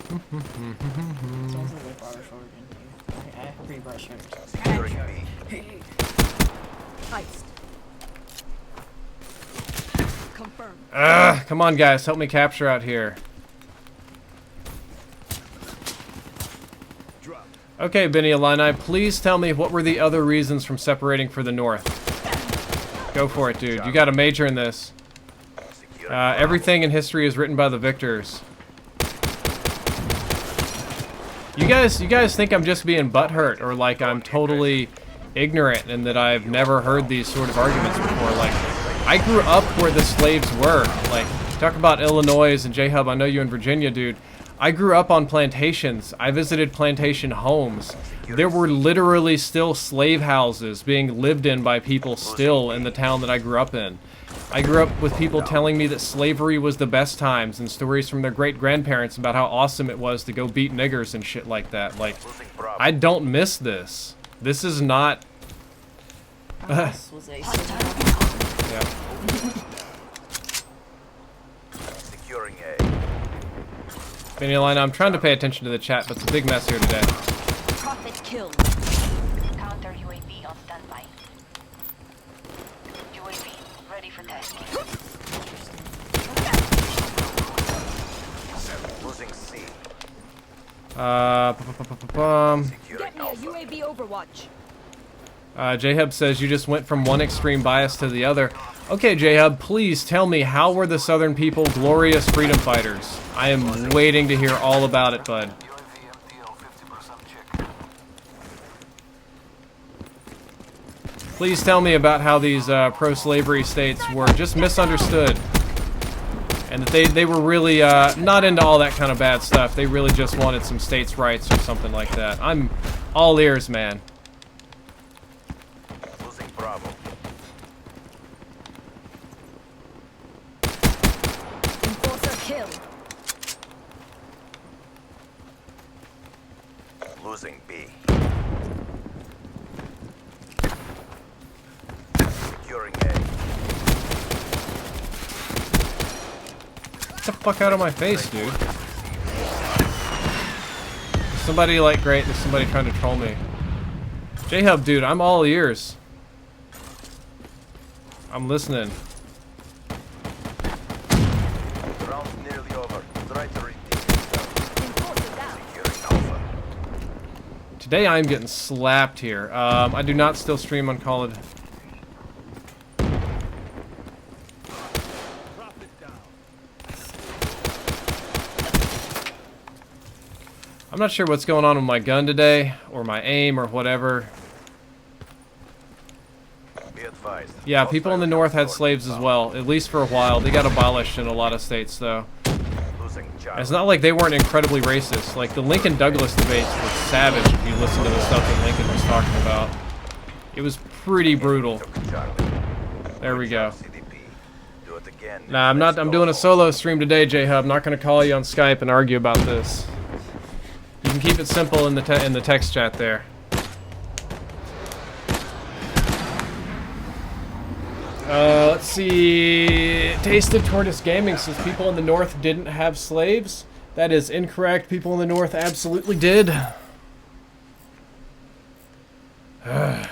[SPEAKER 5] Sounds like a barber short again. I have pretty bright shoulders.
[SPEAKER 2] Heist.
[SPEAKER 1] Confirmed. Come on, guys, help me capture out here. Okay, Benny Illini, please tell me what were the other reasons from separating for the North. Go for it, dude. You got a major in this. Everything in history is written by the victors. You guys think I'm just being butthurt or like I'm totally ignorant and that I've never heard these sort of arguments before. Like, I grew up where the slaves were. Like, talk about Illinois and J-Hub. I know you in Virginia, dude. I grew up on plantations. I visited plantation homes. There were literally still slave houses being lived in by people still in the town that I grew up in. I grew up with people telling me that slavery was the best times and stories from their great-grandparents about how awesome it was to go beat niggers and shit like that. Like, I don't miss this. This is not...
[SPEAKER 5] This was a
[SPEAKER 1] yeah.
[SPEAKER 4] Securing A.
[SPEAKER 1] Benny Line, I'm trying to pay attention to the chat, but it's a big mess here today.
[SPEAKER 2] Prophet killed.
[SPEAKER 6] Counter UAV on standby. UAV ready for tasking.
[SPEAKER 4] Losing C.
[SPEAKER 2] Get me a UAV Overwatch.
[SPEAKER 1] J-Hub says you just went from one extreme bias to the other. Okay, J-Hub, please tell me, how were the Southern people glorious freedom fighters? I am waiting to hear all about it, bud. Please tell me about how these pro-slavery states were just misunderstood. And that they were really not into all that kind of bad stuff. They really just wanted some states' rights or something like that. I'm all ears, man.
[SPEAKER 4] Losing Bravo.
[SPEAKER 2] Enforcer kill.
[SPEAKER 4] Losing B. Securing A.
[SPEAKER 1] Get the fuck out of my face, dude. Somebody like, great, there's somebody trying to troll me. J-Hub, dude, I'm all ears. I'm listening.
[SPEAKER 4] The round's nearly over. Try to redeem yourself. Securing Alpha.
[SPEAKER 1] Today I'm getting slapped here. I do not still stream on Call of... I'm not sure what's going on with my gun today, or my aim, or whatever.
[SPEAKER 4] Be advised.
[SPEAKER 1] Yeah, people in the north had slaves as well, at least for a while. They got abolished in a lot of states, though.
[SPEAKER 4] Losing Charlie.
[SPEAKER 1] It's not like they weren't incredibly racist. Like, the Lincoln-Douglas debates were savage if you listen to the stuff that Lincoln was talking about. It was pretty brutal.
[SPEAKER 4] Took Charlie.
[SPEAKER 1] There we go.
[SPEAKER 4] CDP. Do it again.
[SPEAKER 1] Nah, I'm doing a solo stream today, J-Hub. Not gonna call you on Skype and argue about this. You can keep it simple in the text chat there. Let's see. Tasted Tortoise Gaming says people in the north didn't have slaves. That is incorrect. People in the north absolutely did.
[SPEAKER 4] Capture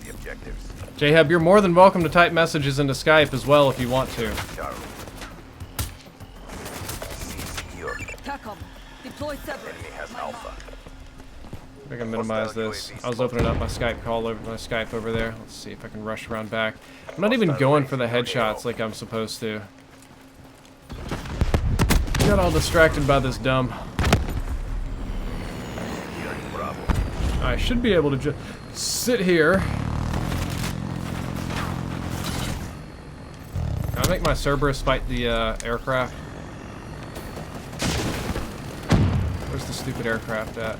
[SPEAKER 4] the objectives.
[SPEAKER 1] J-Hub, you're more than welcome to type messages into Skype as well if you want to.
[SPEAKER 4] Charlie. Secure.
[SPEAKER 2] TACOM. Deploy separate.
[SPEAKER 4] Enemy has Alpha.
[SPEAKER 1] I can minimize this. I was opening up my Skype call over my Skype over there. Let's see if I can rush around back. I'm not even going for the headshots like I'm supposed to. Got all distracted by this dumb. I should be able to just sit here. Can I make my Cerberus fight the aircraft? Where's the stupid aircraft at?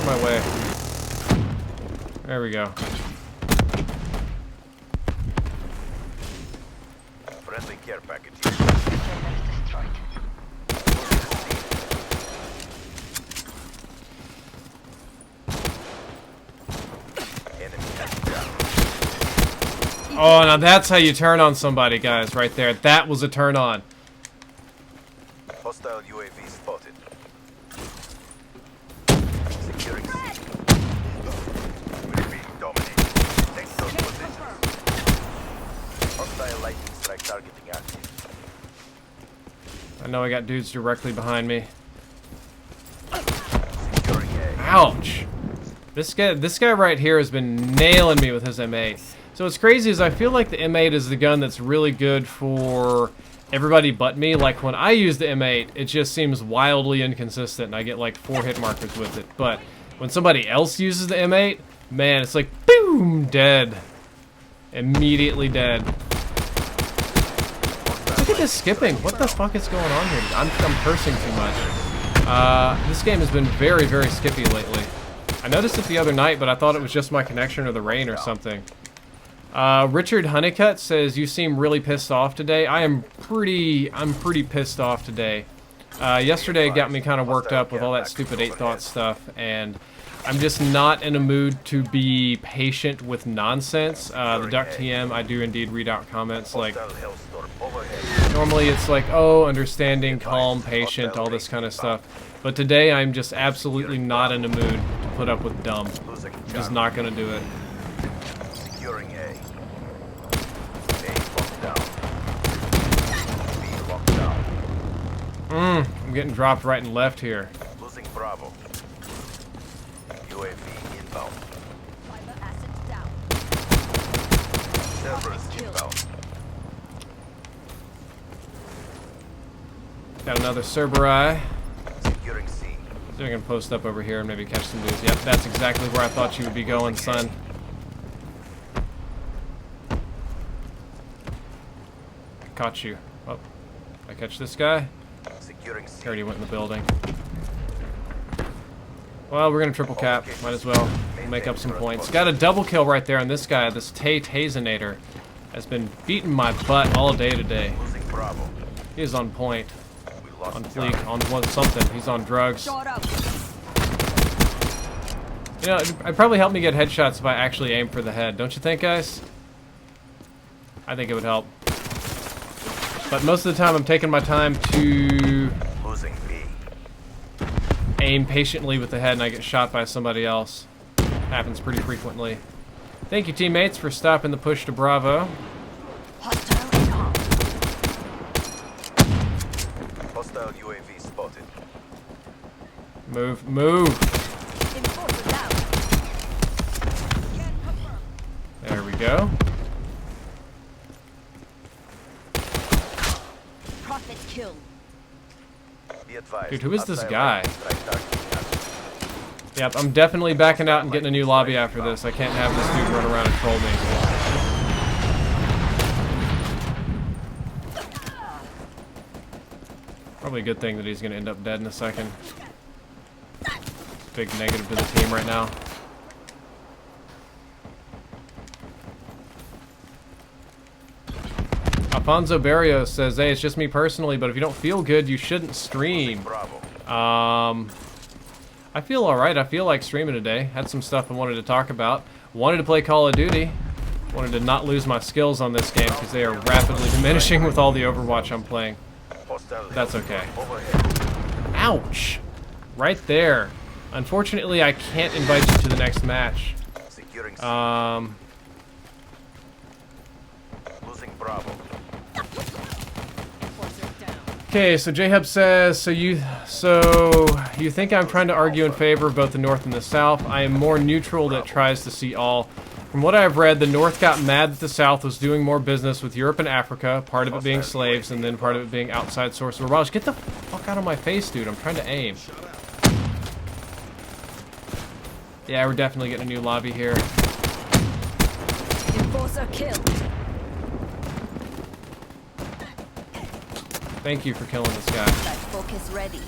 [SPEAKER 1] My way. There we go.
[SPEAKER 4] Friendly care package.
[SPEAKER 6] Server is destroyed.
[SPEAKER 4] Enemy has Charlie.
[SPEAKER 1] Oh, now that's how you turn on somebody, guys, right there. That was a turn on.
[SPEAKER 4] Hostile UAV spotted. Securing C. We're being dominated. Take those positions. Hostile lightning strike targeting active.
[SPEAKER 1] I know I got dudes directly behind me.
[SPEAKER 4] Securing A.
[SPEAKER 1] Ouch. This guy right here has been nailing me with his M8. So what's crazy is I feel like the M8 is the gun that's really good for everybody but me. Like when I use the M8, it just seems wildly inconsistent and I get like 4 hit markers with it. But when somebody else uses the M8, man, it's like boom, dead. Immediately dead. Look at this skipping. What the fuck is going on here? I'm cursing too much. This game has been very, very skippy lately. I noticed it the other night, but I thought it was just my connection or the rain or something. Richard Honeycutt says, you seem really pissed off today. I'm pretty pissed off today. Yesterday got me kind of worked up with all that stupid 8 Thoughts stuff, and I'm just not in a mood to be patient with nonsense. The Duck TM, I do indeed read out comments like,
[SPEAKER 4] Hostile Hellstorm overhead.
[SPEAKER 1] normally it's like, oh, understanding, calm, patient, all this kind of stuff. But today I'm just absolutely not in a mood to put up with dumb.
[SPEAKER 4] Losing
[SPEAKER 1] I'm just
[SPEAKER 4] Charlie.
[SPEAKER 1] not gonna do it.
[SPEAKER 4] Securing A. A locked down. B locked down.
[SPEAKER 1] I'm getting dropped right and left here.
[SPEAKER 4] Losing Bravo. UAV inbound.
[SPEAKER 2] Fiber assets down.
[SPEAKER 4] Cerberus inbound.
[SPEAKER 1] Got another Cerberus.
[SPEAKER 4] Securing C.
[SPEAKER 1] So I can post up over here and maybe catch some dudes. Yep, that's exactly where I thought you would be going, son. Caught you. Oh, I catch this guy?
[SPEAKER 4] Securing C.
[SPEAKER 1] He already went in the building. Well, we're gonna triple cap. Might as well make up some points. Got a double kill right there on this guy. This Tazinator has been beating my butt all day today.
[SPEAKER 4] Losing Bravo.
[SPEAKER 1] He is on point,
[SPEAKER 4] We lost
[SPEAKER 1] on
[SPEAKER 4] Charlie.
[SPEAKER 1] fleek, on one something. He's on drugs.
[SPEAKER 2] Shot up.
[SPEAKER 1] You know, it'd probably help me get headshots if I actually aim for the head. Don't you think, guys? I think it would help. But most of the time, I'm taking my time to
[SPEAKER 4] Losing B.
[SPEAKER 1] aim patiently with the head, and I get shot by somebody else. Happens pretty frequently. Thank you, teammates, for stopping the push to Bravo.
[SPEAKER 2] Hostile income.
[SPEAKER 4] Hostile UAV spotted.
[SPEAKER 1] Move, move.
[SPEAKER 2] Enforcer down. Can confirm.
[SPEAKER 1] There we go.
[SPEAKER 2] Prophet killed.
[SPEAKER 4] Be advised.
[SPEAKER 1] Dude, who is this
[SPEAKER 4] hostile
[SPEAKER 1] guy?
[SPEAKER 4] strike target.
[SPEAKER 1] Yep, I'm definitely backing out and getting a new lobby after this. I can't have this dude run around and troll me. Probably a good thing that he's going to end up dead in a second. Big negative to the team right now. Alfonso Barrios says, hey, it's just me personally, but if you don't feel good, you shouldn't stream.
[SPEAKER 4] Bravo.
[SPEAKER 1] I feel alright. I feel like streaming today. Had some stuff I wanted to talk about. Wanted to play Call of Duty. Wanted to not lose my skills on this game because they are rapidly diminishing with all the Overwatch I'm playing.
[SPEAKER 4] Hostile
[SPEAKER 1] That's okay.
[SPEAKER 4] overhead.
[SPEAKER 1] Ouch! Right there. Unfortunately, I can't invite you to the next match.
[SPEAKER 4] Securing C. Losing Bravo.
[SPEAKER 2] Enforcer down.
[SPEAKER 1] Okay, so J-Hub says, so you think I'm trying to argue in favor of both the North and the South? I am more neutral that tries to see all. From what I've read, the North got mad that the South was doing more business with Europe and Africa, part of it being slaves, and then part of it being outside source of Overwatch. Get the fuck out of my face, dude. I'm trying to aim. Yeah, we're definitely getting a new lobby here.
[SPEAKER 2] Enforcer killed.
[SPEAKER 1] Thank you for killing this guy.
[SPEAKER 2] Light focus ready.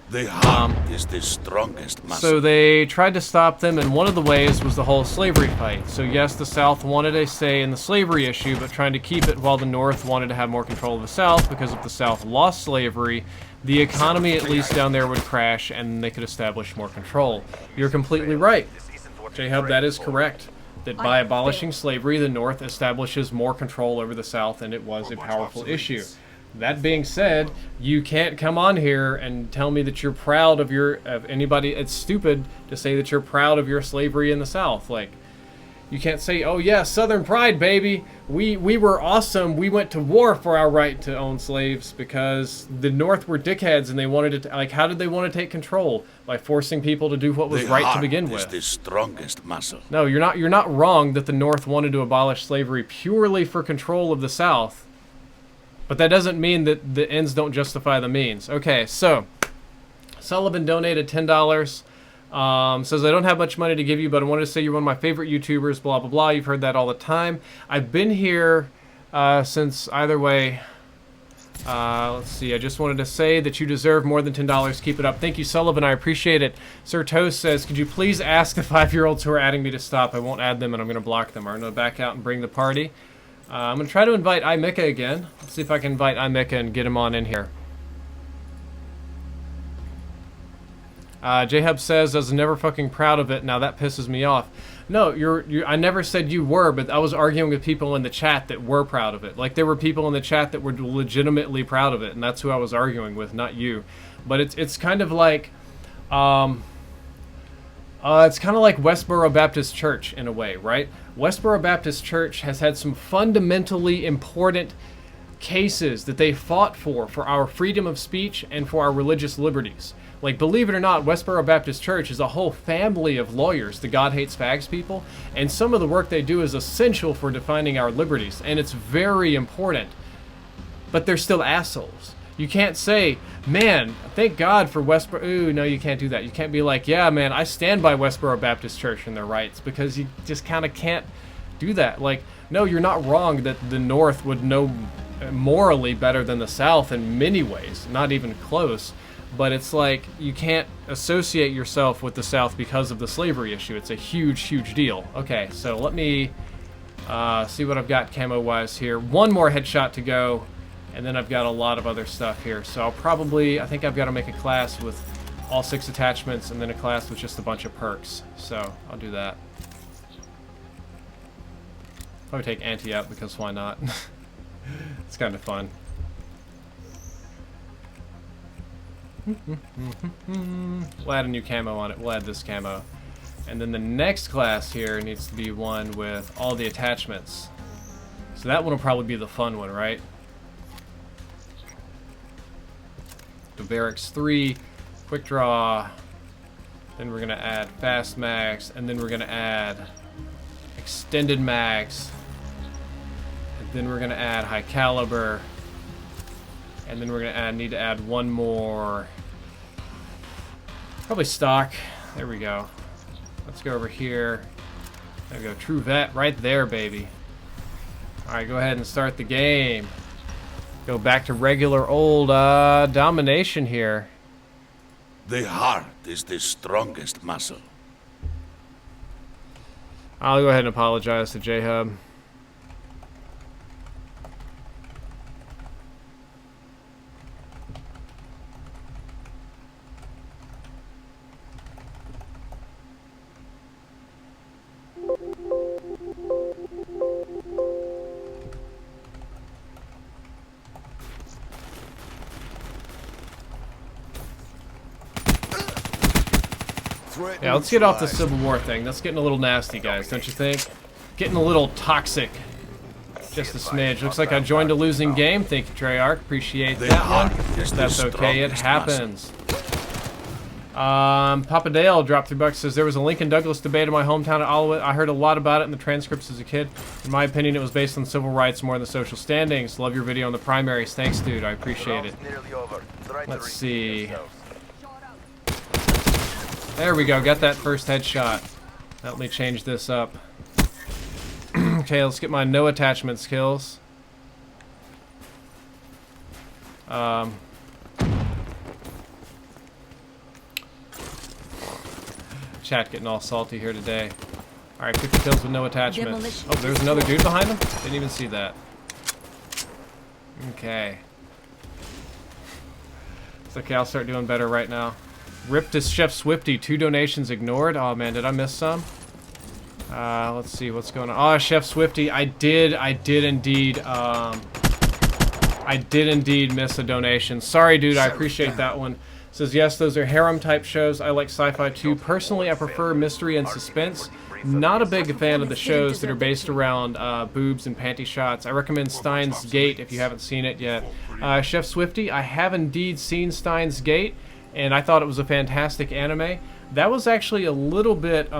[SPEAKER 3] The heart is the strongest muscle.
[SPEAKER 1] So they tried to stop them, and one of the ways was the whole slavery fight. So yes, the South wanted a say in the slavery issue, but trying to keep it while the North wanted to have more control of the South, because if the South lost slavery, the economy at least down there would crash, and they could establish more control. You're completely right, J-Hub, that is correct. That by abolishing slavery, the North establishes more control over the South, and it was a powerful issue. That being said, you can't come on here and tell me that you're proud of anybody. It's stupid to say that you're proud of your slavery in the South. Like, you can't say, oh yeah, Southern pride, baby. We were awesome. We went to war for our right to own slaves because the North were dickheads and they wanted to, like, how did they want to take control? By forcing people to do what was right to begin with.
[SPEAKER 3] The heart is the strongest muscle.
[SPEAKER 1] No, you're not wrong that the North wanted to abolish slavery purely for control of the South. But that doesn't mean that the ends don't justify the means. Okay, so Sullivan donated $10. Says, I don't have much money to give you, but I wanted to say you're one of my favorite YouTubers, blah, blah, blah. You've heard that all the time. I've been here since either way. Let's see. I just wanted to say that you deserve more than $10. Keep it up. Thank you, Sullivan. I appreciate it. Sir Toast says, could you please ask the 5-year-olds who are adding me to stop? I won't add them, and I'm going to block them. I'm going to back out and bring the party. I'm going to try to invite iMika again. Let's see if I can invite iMika and get him on in here. J-Hub says, I was never fucking proud of it. Now that pisses me off. No, I never said you were, but I was arguing with people in the chat that were proud of it. Like, there were people in the chat that were legitimately proud of it, and that's who I was arguing with, not you. But it's kind of like, it's kind of like Westboro Baptist Church in a way, right? Westboro Baptist Church has had some fundamentally important cases that they fought for our freedom of speech and for our religious liberties. Like, believe it or not, Westboro Baptist Church is a whole family of lawyers, the God Hates Fags people, and some of the work they do is essential for defining our liberties, and it's very important. But they're still assholes. You can't say, man, thank God for Westboro. Ooh, no, you can't do that. You can't be like, yeah, man, I stand by Westboro Baptist Church and their rights, because you just kind of can't do that. Like, no, you're not wrong that the North would know morally better than the South in many ways, not even close. But it's like, you can't associate yourself with the South because of the slavery issue. It's a huge, huge deal. Okay, so let me see what I've got camo-wise here. One more headshot to go. And then I've got a lot of other stuff here. So I think I've got to make a class with all 6 attachments and then a class with just a bunch of perks. So I'll do that. Probably take anti out because why not? It's kind of fun. We'll add a new camo on it. We'll add this camo. And then the next class here needs to be one with all the attachments. So that one will probably be the fun one, right? The Barracks 3, Quick Draw. Then we're going to add Fast Mags. And then we're going to add Extended Mags. And then we're going to add High Caliber. And then we're going to need to add one more. Probably stock. There we go. Let's go over here. There we go. True Vet right there, baby. Alright, go ahead and start the game. Go back to regular old domination here.
[SPEAKER 3] The heart is the strongest muscle.
[SPEAKER 1] I'll go ahead and apologize to J-Hub. Yeah, let's get off the Civil War thing. That's getting a little nasty, guys, don't you think? Getting a little toxic. Just a smidge. Looks like I joined a losing game. Thank you, Treyarch. Appreciate that one. If that's okay, it happens. Papa Dale dropped $3. Says there was a Lincoln Douglas debate in my hometown at Olivet. I heard a lot about it in the transcripts as a kid. In my opinion, it was based on civil rights more than social standings. Love your video on the primaries. Thanks, dude. I appreciate it. Let's see. There we go. Got that first headshot. Let me change this up. Okay, let's get my no attachment skills. Chat getting all salty here today. Alright, 50 kills with no attachments. Oh, there's another dude behind him? Didn't even see that. Okay. It's okay, I'll start doing better right now. Rip to Chef Swifty, 2 donations ignored. Oh man, did I miss some? Let's see what's going on. Oh, Chef Swifty, I did indeed miss a donation. Sorry, dude, I appreciate that one. Says, yes, those are harem-type shows. I like sci-fi, too. Personally, I prefer mystery and suspense. Not a big fan of the shows that are based around boobs and panty shots. I recommend Steins Gate if you haven't seen it yet. Chef Swifty, I have indeed seen Steins Gate, and I thought it was a fantastic anime. That was actually a little bit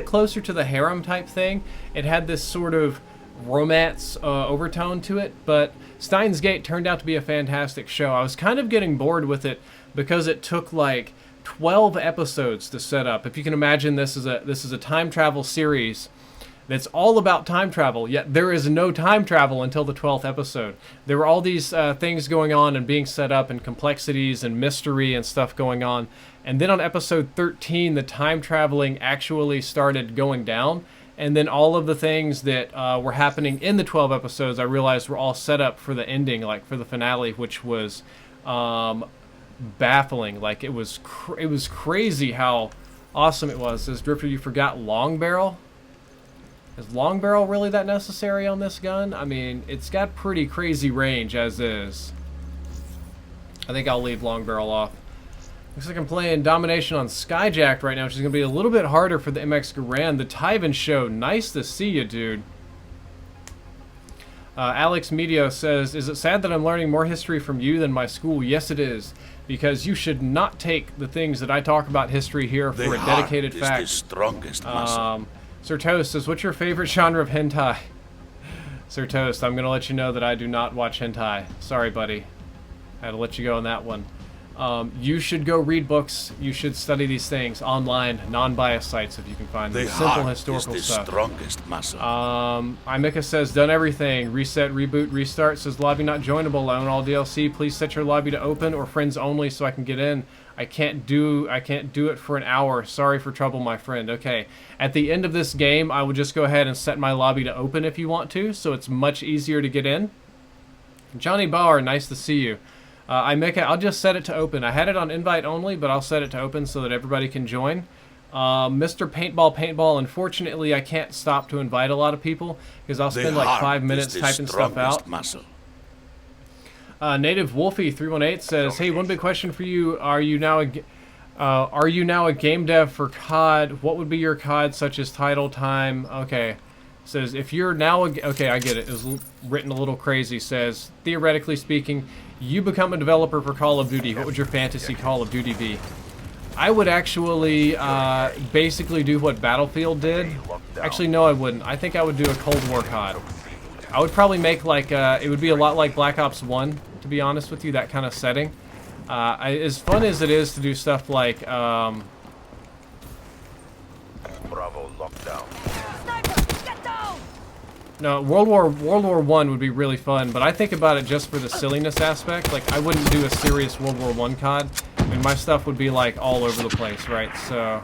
[SPEAKER 1] closer to the harem-type thing. It had this sort of romance overtone to it, but Steins Gate turned out to be a fantastic show. I was kind of getting bored with it because it took like 12 episodes to set up. If you can imagine, this is a time travel series that's all about time travel, yet there is no time travel until the 12th episode. There were all these things going on and being set up, and complexities and mystery and stuff going on. And then on episode 13, the time traveling actually started going down. And then all of the things that were happening in the 12 episodes, I realized were all set up for the ending, like for the finale, which was baffling. Like it was crazy how awesome it was. Says Drifter, you forgot long barrel. Is long barrel really that necessary on this gun? I mean, it's got pretty crazy range as is. I think I'll leave long barrel off. Looks like I'm playing Domination on Skyjacked right now, which is going to be a little bit harder for the MX Garand. The Tyven Show, nice to see you, dude. Alex Medio says, is it sad that I'm learning more history from you than my school? Yes, it is. Because you should not take the things that I talk about history here for a dedicated fact.
[SPEAKER 3] The strongest muscle.
[SPEAKER 1] Sir Toast says, what's your favorite genre of hentai? Sir Toast, I'm going to let you know that I do not watch hentai. Sorry, buddy. I had to let you go on that one. You should go read books. You should study these things online, non-biased sites if you can find them. Simple historical stuff.
[SPEAKER 3] Strongest muscle.
[SPEAKER 1] Imika says, done everything. Reset, reboot, restart. Says, lobby not joinable. I own all DLC. Please set your lobby to open or friends only so I can get in. I can't do it for an hour. Sorry for trouble, my friend. Okay. At the end of this game, I will just go ahead and set my lobby to open if you want to, so it's much easier to get in. Johnny Bauer, nice to see you. I'll just set it to open. I had it on invite only, but I'll set it to open so that everybody can join. Mr. Paintball, unfortunately, I can't stop to invite a lot of people because I'll spend like 5 minutes typing stuff out.
[SPEAKER 3] Muscle.
[SPEAKER 1] Native Wolfie 318 says, hey, one big question for you. Are you now Are you now a game dev for COD? What would be your COD, such as title time? Okay. Says, if you're now okay, I get it. It was written a little crazy. Says, theoretically speaking, you become a developer for Call of Duty. What would your fantasy Call of Duty be? I would actually basically do what Battlefield did. Actually, no, I wouldn't. I think I would do a Cold War COD. I would probably make like, it would be a lot like Black Ops 1, to be honest with you, that kind of setting. As fun as it is to do stuff like,
[SPEAKER 4] Bravo lockdown.
[SPEAKER 2] Sniper, get down!
[SPEAKER 1] no, World War I would be really fun, but I think about it just for the silliness aspect. Like, I wouldn't do a serious World War I COD. I mean, my stuff would be like all over the place, right? So,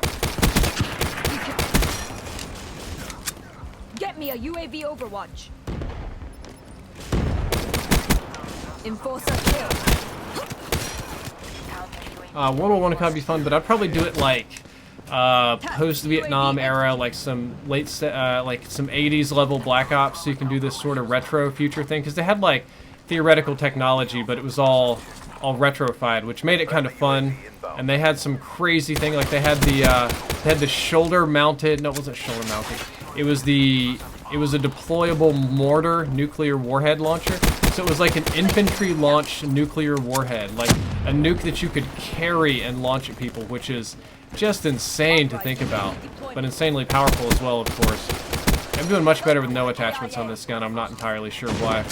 [SPEAKER 2] Get me a UAV Overwatch. Enforcer kill.
[SPEAKER 1] World War I COD would be fun, but I'd probably do it like post-Vietnam era, like some like some 80s level Black Ops, so you can do this sort of retro future thing, because they had like theoretical technology, but it was all retrofied, which made it kind of fun. And they had some crazy thing, like they had the shoulder-mounted. No, it wasn't shoulder-mounted. It was a deployable mortar nuclear warhead launcher. So it was like an infantry-launched nuclear warhead, like a nuke that you could carry and launch at people, which is just insane to think about, but insanely powerful as well, of course. I'm doing much better with no attachments on this gun. I'm not entirely sure why.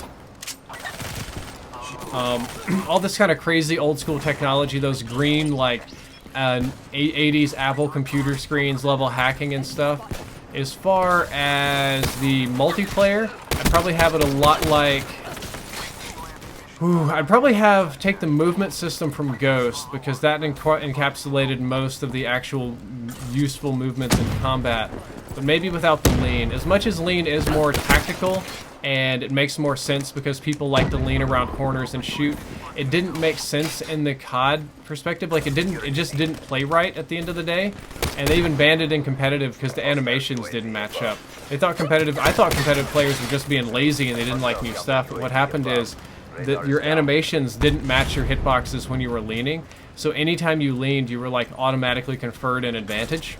[SPEAKER 1] All this kind of crazy old-school technology, those green, like, 80s Apple computer screens level hacking and stuff. As far as the multiplayer, I'd probably have it a lot like... I'd probably take the movement system from Ghost, because that encapsulated most of the actual useful movements in combat, but maybe without the lean. As much as lean is more tactical, and it makes more sense because people like to lean around corners and shoot, it didn't make sense in the COD perspective. Like, it just didn't play right at the end of the day, and they even banned it in competitive because the animations didn't match up. I thought competitive players were just being lazy and they didn't like new stuff, but what happened is that your animations didn't match your hitboxes when you were leaning, so anytime you leaned, you were like automatically conferred an advantage.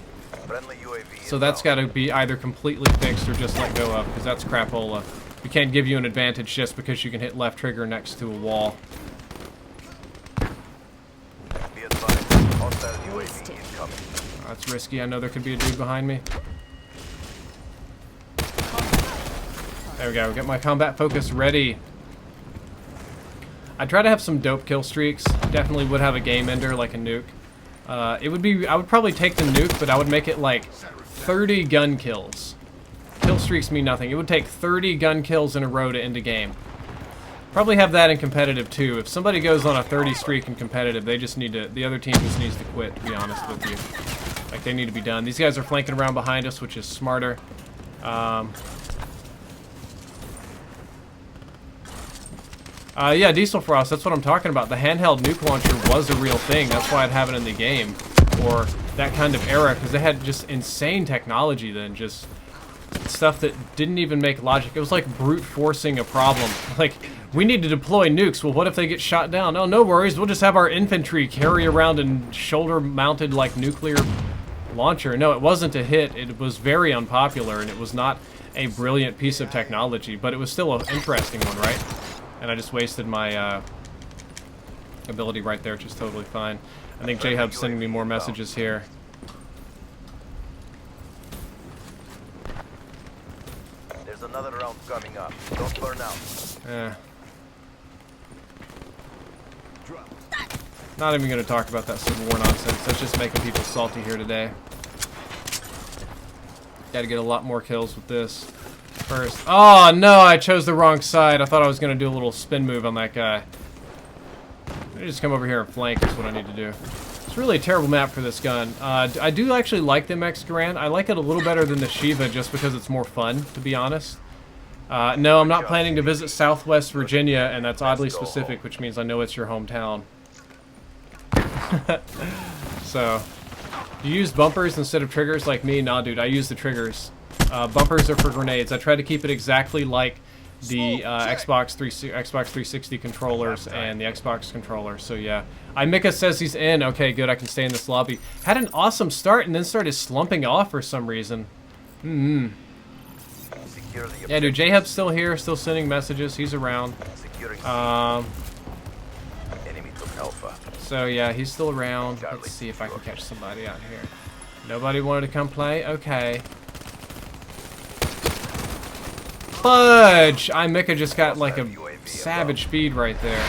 [SPEAKER 1] So that's got to be either completely fixed or just let go of, because that's crapola. We can't give you an advantage just because you can hit left trigger next to a wall. That's risky. I know there could be a dude behind me. There we go. Get my combat focus ready. I try to have some dope kill streaks. Definitely would have a game ender like a nuke. I would probably take the nuke, but I would make it like 30 gun kills. Kill streaks mean nothing. It would take 30 gun kills in a row to end a game. Probably have that in competitive too. If somebody goes on a 30 streak in competitive, they just need to, the other team just needs to quit, to be honest with you. Like, they need to be done. These guys are flanking around behind us, which is smarter. Yeah, Diesel Frost, that's what I'm talking about. The handheld nuke launcher was a real thing. That's why I'd have it in the game. Or that kind of era, because they had just insane technology then. Just stuff that didn't even make logic. It was like brute forcing a problem. Like, we need to deploy nukes. Well, what if they get shot down? Oh, no worries. We'll just have our infantry carry around a shoulder-mounted, like, nuclear launcher. No, it wasn't a hit. It was very unpopular, and it was not a brilliant piece of technology, but it was still an interesting one, right? And I just wasted my ability right there, which is totally fine. I think J-Hub's sending me more messages here.
[SPEAKER 4] There's another round coming up. Don't burn out.
[SPEAKER 1] Not even going to talk about that Civil War nonsense. That's just making people salty here today. Got to get a lot more kills with this. First. Oh, no, I chose the wrong side. I thought I was going to do a little spin move on that guy. Let me just come over here and flank is what I need to do. It's really a terrible map for this gun. I do actually like the MX Garand. I like it a little better than the Shiva just because it's more fun, to be honest. No, I'm not planning to visit Southwest Virginia, and that's oddly specific, which means I know it's your hometown. So, you use bumpers instead of triggers like me? Nah, dude, I use the triggers. Bumpers are for grenades. I try to keep it exactly like the Xbox 360 controllers and the Xbox controller. So yeah, Mika says he's in. Okay, good. I can stay in this lobby. Had an awesome start and then started slumping off for some reason. Yeah, dude. J-Hub's still here, still sending messages. He's around. So yeah, he's still around. Let's see if I can catch somebody out here. Nobody wanted to come play? Okay. Fudge! Mika just got like a savage speed right there.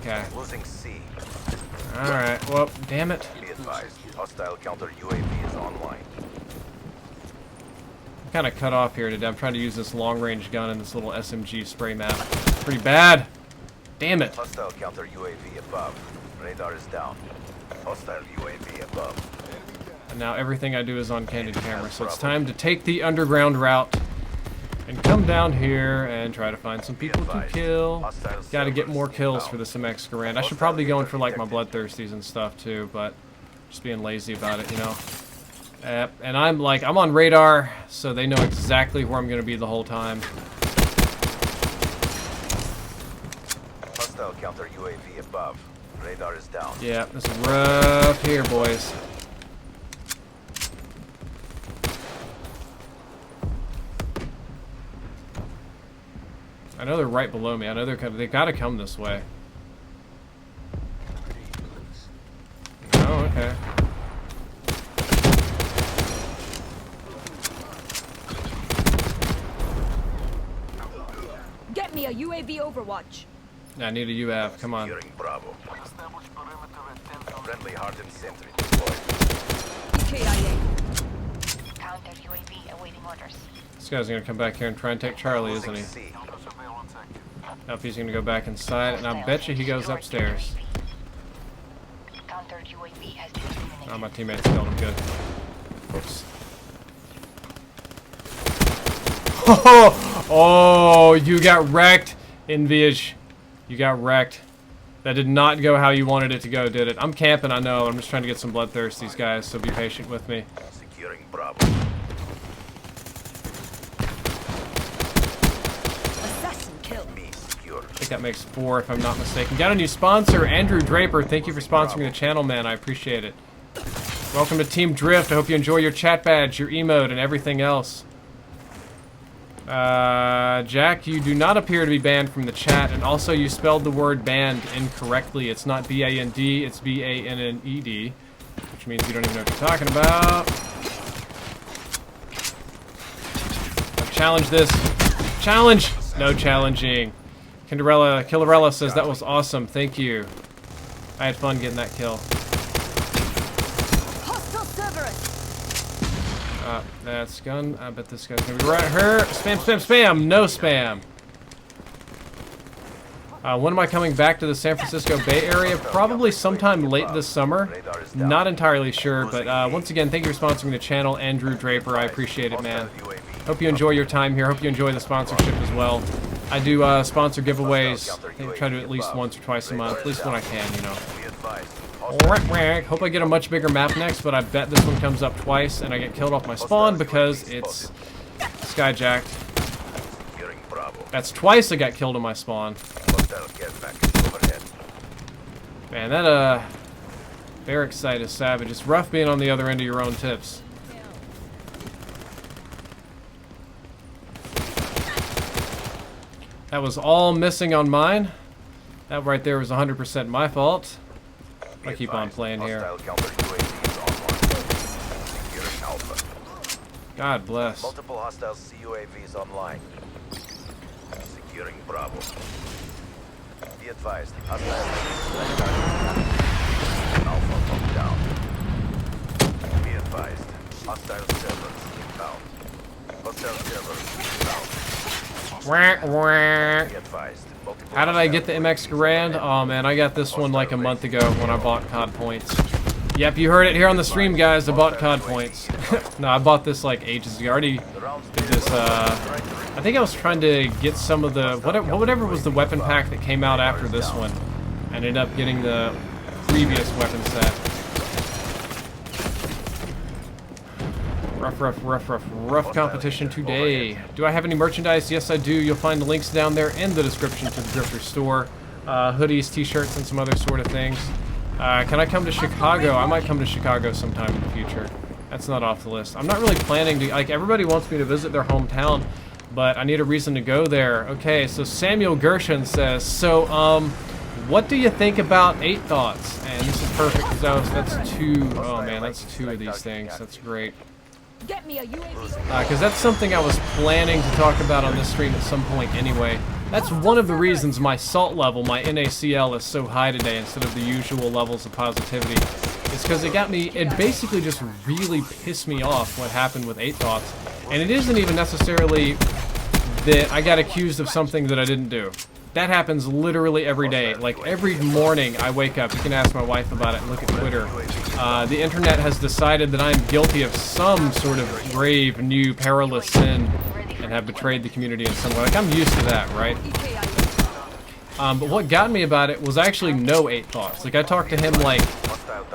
[SPEAKER 1] Okay. Alright, well, damn it.
[SPEAKER 4] Hostile counter UAV is online.
[SPEAKER 1] I'm kind of cut off here today. I'm trying to use this long-range gun and this little SMG spray map. Pretty bad. Damn it.
[SPEAKER 4] Hostile counter UAV above. Radar is down. Hostile UAV above.
[SPEAKER 1] And now everything I do is on candid camera, so it's time to take the underground route and come down here and try to find some people to kill. Gotta get more kills for this MX Garand. I should probably go in for like my bloodthirsties and stuff too, but just being lazy about it, you know. And I'm on radar, so they know exactly where I'm gonna be the whole time.
[SPEAKER 4] Hostile counter UAV above. Radar is down.
[SPEAKER 1] Yeah, this is rough here, boys. I know they're right below me. I know they gotta come this way. Oh, okay.
[SPEAKER 2] Get me a UAV Overwatch.
[SPEAKER 1] Yeah, I need a UAV. Come on.
[SPEAKER 4] Securing Bravo. Friendly hardened sentry deployed.
[SPEAKER 2] KIA.
[SPEAKER 6] Counter UAV awaiting orders.
[SPEAKER 1] This guy's gonna come back here and try and take Charlie, isn't he?
[SPEAKER 4] C.
[SPEAKER 1] Nope, he's gonna go back inside, and I bet you he goes upstairs.
[SPEAKER 6] Counter UAV has been eliminated.
[SPEAKER 1] Oh, my teammates killed him. Good. Oops. Oh, you got wrecked, Enviage. You got wrecked. That did not go how you wanted it to go, did it? I'm camping, I know. I'm just trying to get some bloodthirst, these guys, so be patient with me.
[SPEAKER 4] Securing Bravo.
[SPEAKER 2] Assassin kill.
[SPEAKER 4] Me secure.
[SPEAKER 1] I think that makes 4 if I'm not mistaken. Got a new sponsor, Andrew Draper. Thank you for sponsoring the channel, man. I appreciate it. Welcome to Team Drift. I hope you enjoy your chat badge, your emote, and everything else. Jack, you do not appear to be banned from the chat, and also you spelled the word banned incorrectly. It's not B-A-N-D, it's B-A-N-N-E-D, which means you don't even know what you're talking about. Challenge this. Challenge! No challenging. Killerella says that was awesome. Thank you. I had fun getting that kill.
[SPEAKER 2] Hostile Cerberus.
[SPEAKER 1] That's gun. I bet this guy's gonna be right here. Spam, spam, spam! No spam! When am I coming back to the San Francisco Bay Area? Probably sometime late this summer. Not entirely sure, but once again, thank you for sponsoring the channel, Andrew Draper. I appreciate it, man. Hope you enjoy your time here. Hope you enjoy the sponsorship as well. I do sponsor giveaways. I try to do at least once or twice a month, at least when I can, you know. Hope I get a much bigger map next, but I bet this one comes up twice and I get killed off my spawn because it's skyjacked. That's twice I got killed on my spawn. Man, that barrack site is savage. It's rough being on the other end of your own tips. That was all missing on mine. That right there was 100% my fault. I keep on playing here. God bless.
[SPEAKER 4] Multiple hostile CUAVs online. Securing Bravo. Be advised. Hostile Alpha locked down. Be advised. Hostile servers inbound. Hostile servers inbound. Be advised.
[SPEAKER 1] How did I get the MX Garand? Oh man, I got this one like a month ago when I bought COD points. Yep, you heard it here on the stream, guys. I bought COD points. No, I bought this like ages ago. I already did this. I think I was trying to get some of the whatever was the weapon pack that came out after this one. I ended up getting the previous weapon set. Rough competition today. Do I have any merchandise? Yes, I do. You'll find the links down there in the description to the Drifter store. Hoodies, t-shirts, and some other sort of things. Can I come to Chicago? I might come to Chicago sometime in the future. That's not off the list. I'm not really planning to, like, everybody wants me to visit their hometown, but I need a reason to go there. Okay, so Samuel Gershon says, so, what do you think about 8 Thoughts? And this is perfect because that's 2, oh man, that's 2 of these things. That's great.
[SPEAKER 2] Get me a UAV.
[SPEAKER 1] Because that's something I was planning to talk about on this stream at some point anyway. That's one of the reasons my salt level, my NaCl, is so high today instead of the usual levels of positivity. It's because it basically just really pissed me off what happened with 8 Thoughts. And it isn't even necessarily that I got accused of something that I didn't do. That happens literally every day. Like, every morning I wake up, you can ask my wife about it and look at Twitter. The internet has decided that I'm guilty of some sort of grave, new, perilous sin and have betrayed the community in some way. Like, I'm used to that, right? But what got me about it was I actually know 8 Thoughts. Like, I talk to him, like,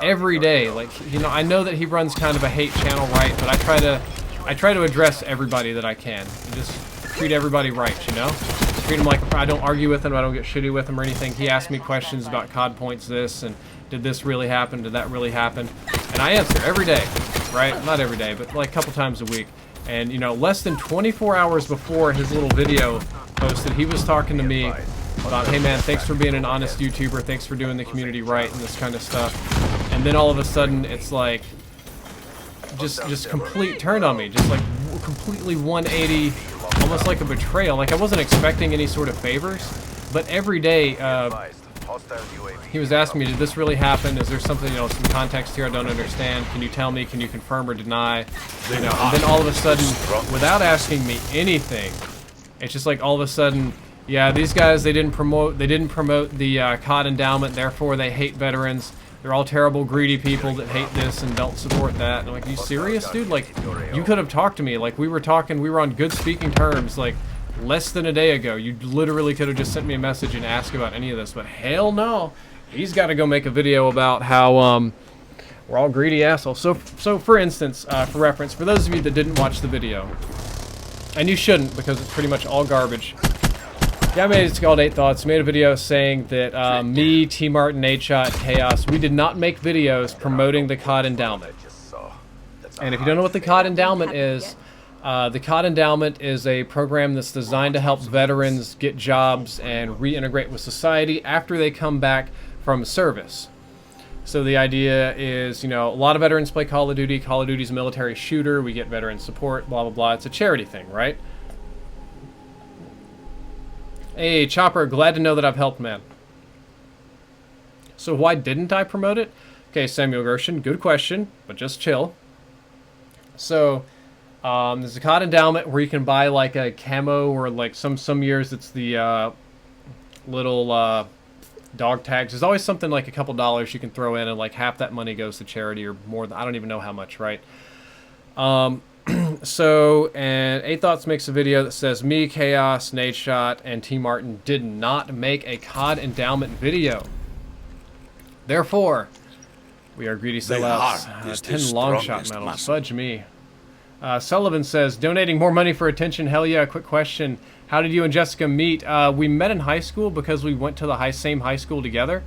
[SPEAKER 1] every day. Like, you know, I know that he runs kind of a hate channel, right? But I try to address everybody that I can. And just treat everybody right, you know? Treat him like, I don't argue with him, I don't get shitty with him or anything. He asks me questions about COD points this, and did this really happen, did that really happen? And I answer every day, right? Not every day, but like a couple times a week. And, you know, less than 24 hours before his little video posted, he was talking to me about, hey man, thanks for being an honest YouTuber, thanks for doing the community right and this kind of stuff. And then all of a sudden, it's like, just complete turned on me, just like completely 180, almost like a betrayal. Like, I wasn't expecting any sort of favors, but every day he was asking me, did this really happen? Is there something, you know, some context here I don't understand? Can you tell me? Can you confirm or deny? You know, and then all of a sudden, without asking me anything, it's just like all of a sudden, yeah, these guys, they didn't promote the COD endowment, therefore they hate veterans. They're all terrible, greedy people that hate this and don't support that. And I'm like, are you serious, dude? Like, you could have talked to me. Like, we were on good speaking terms, like, less than a day ago. You literally could have just sent me a message and asked about any of this. But hell no. He's got to go make a video about how, we're all greedy assholes. So for instance, for reference, for those of you that didn't watch the video, and you shouldn't because it's pretty much all garbage. Yeah, it's called 8 Thoughts. Made a video saying that me, T Martin, 8shot, Chaos, we did not make videos promoting the COD endowment. And if you don't know what the COD endowment is, the COD endowment is a program that's designed to help veterans get jobs and reintegrate with society after they come back from service. So the idea is, you know, a lot of veterans play Call of Duty. Call of Duty's a military shooter. We get veteran support, blah, blah, blah. It's a charity thing, right? Hey, Chopper, glad to know that I've helped, man. So why didn't I promote it? Okay, Samuel Gershon, good question, but just chill. So, there's a COD endowment where you can buy like a camo, or like some years it's the little dog tags. There's always something like a couple dollars you can throw in, and like half that money goes to charity or more. I don't even know how much, right? So, and 8 Thoughts makes a video that says, me, Chaos, Nadeshot, and T Martin did not make a COD endowment video. Therefore, we are greedy sellouts. 10 longshot medals. Fudge me. Sullivan says, donating more money for attention. Hell yeah. Quick question. How did you and Jessica meet? We met in high school because we went to the same high school together.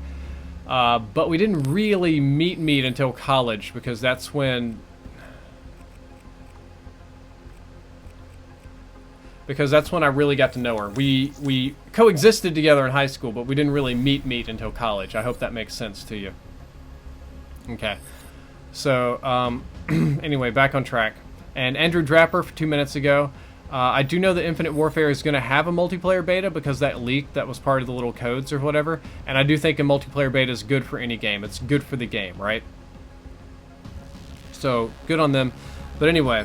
[SPEAKER 1] But we didn't really meet until college, because that's when... I really got to know her. We coexisted together in high school, but we didn't really meet until college. I hope that makes sense to you. Okay. So, anyway, back on track. And Andrew Draper, 2 minutes ago, I do know that Infinite Warfare is going to have a multiplayer beta because that leaked. That was part of the little codes or whatever. And I do think a multiplayer beta is good for any game. It's good for the game, right? So, good on them. But anyway...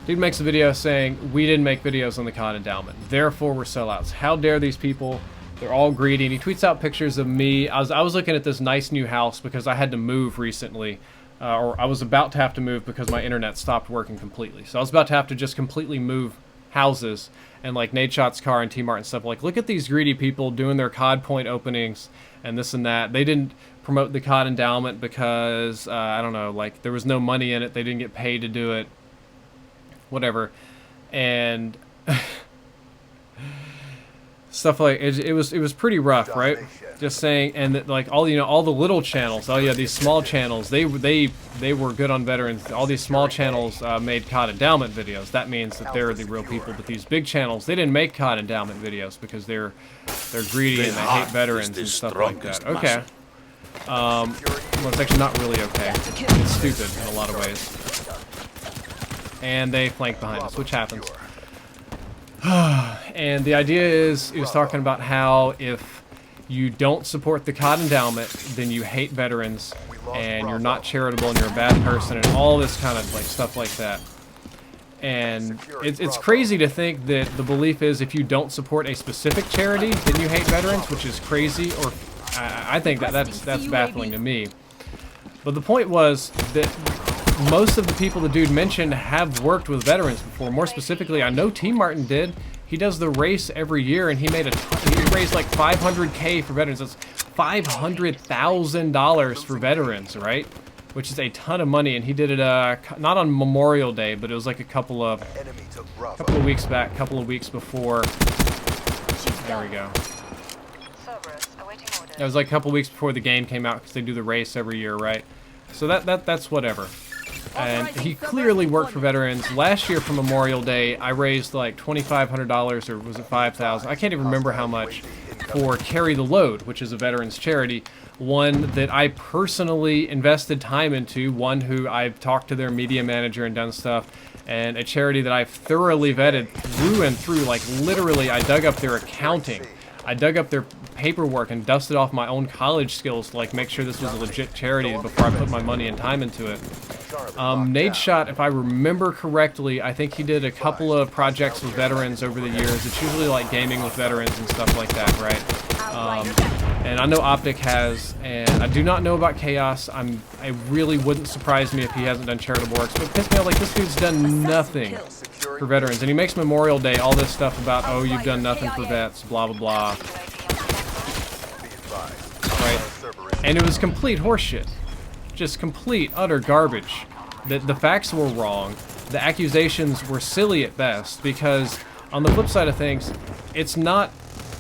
[SPEAKER 1] Dude makes a video saying, we didn't make videos on the COD endowment, therefore we're sellouts. How dare these people? They're all greedy. And he tweets out pictures of me. I was looking at this nice new house because I had to move recently. Or I was about to have to move because my internet stopped working completely. So I was about to have to just completely move houses and like Nadeshot's car and T-Mart and stuff. Like, look at these greedy people doing their COD point openings and this and that. They didn't promote the COD endowment because I don't know, like there was no money in it. They didn't get paid to do it. Whatever. And stuff like it was pretty rough, right? Just saying, and that, like all all the little channels. Oh yeah, these small channels. They were good on veterans. All these small channels made COD endowment videos. That means that they're the real people. But these big channels, they didn't make COD endowment videos because they're greedy and they hate veterans and stuff like that. Okay. Well, it's actually not really okay. It's stupid in a lot of ways. And they flank behind us, which happens. And the idea is, he was talking about how if you don't support the COD endowment, then you hate veterans, and you're not charitable, and you're a bad person, and all this kind of like stuff like that. And it's crazy to think that the belief is if you don't support a specific charity, then you hate veterans, which is crazy, or I think that's baffling to me. But the point was that most of the people the dude mentioned have worked with veterans before. More specifically, I know T. Martin did. He does the race every year, and he raised like $500K for veterans. That's $500,000 for veterans, right? Which is a ton of money. And he did it not on Memorial Day, but it was like a couple of weeks back, couple of weeks before. There we go. It was like a couple weeks before the game came out because they do the race every year, right? So that's whatever. And he clearly worked for veterans. Last year for Memorial Day, I raised like $2,500, or was it $5,000? I can't even remember how much, for Carry the Load, which is a veterans charity. One that I personally invested time into, one who I've talked to their media manager and done stuff, and a charity that I've thoroughly vetted through and through. Like literally, I dug up their accounting. I dug up their paperwork and dusted off my own college skills to like make sure this was a legit charity before I put my money and time into it. Nadeshot, if I remember correctly, I think he did a couple of projects with veterans over the years. It's usually like gaming with veterans and stuff like that, right? And I know Optic has, and I do not know about Chaos. It really wouldn't surprise me if he hasn't done charitable works, but it pissed me off, like this dude's done nothing for veterans, and he makes Memorial Day all this stuff about, oh, you've done nothing for vets, blah blah blah, right? And it was complete horseshit, just complete utter garbage. The facts were wrong, the accusations were silly at best, because on the flip side of things,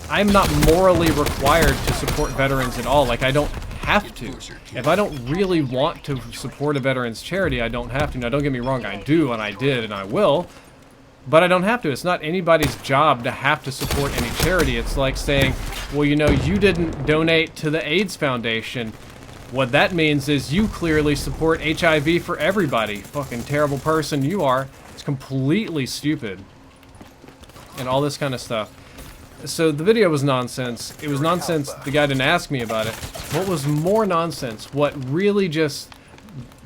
[SPEAKER 1] I'm not morally required to support veterans at all. Like, I don't have to. If I don't really want to support a veterans charity, I don't have to. Now, don't get me wrong, I do, and I did, and I will, but I don't have to. It's not anybody's job to have to support any charity. It's like saying, well, you know, you didn't donate to the AIDS Foundation. What that means is you clearly support HIV for everybody. Fucking terrible person you are. It's completely stupid. And all this kind of stuff. So the video was nonsense. It was nonsense. The guy didn't ask me about it. What was more nonsense, what really just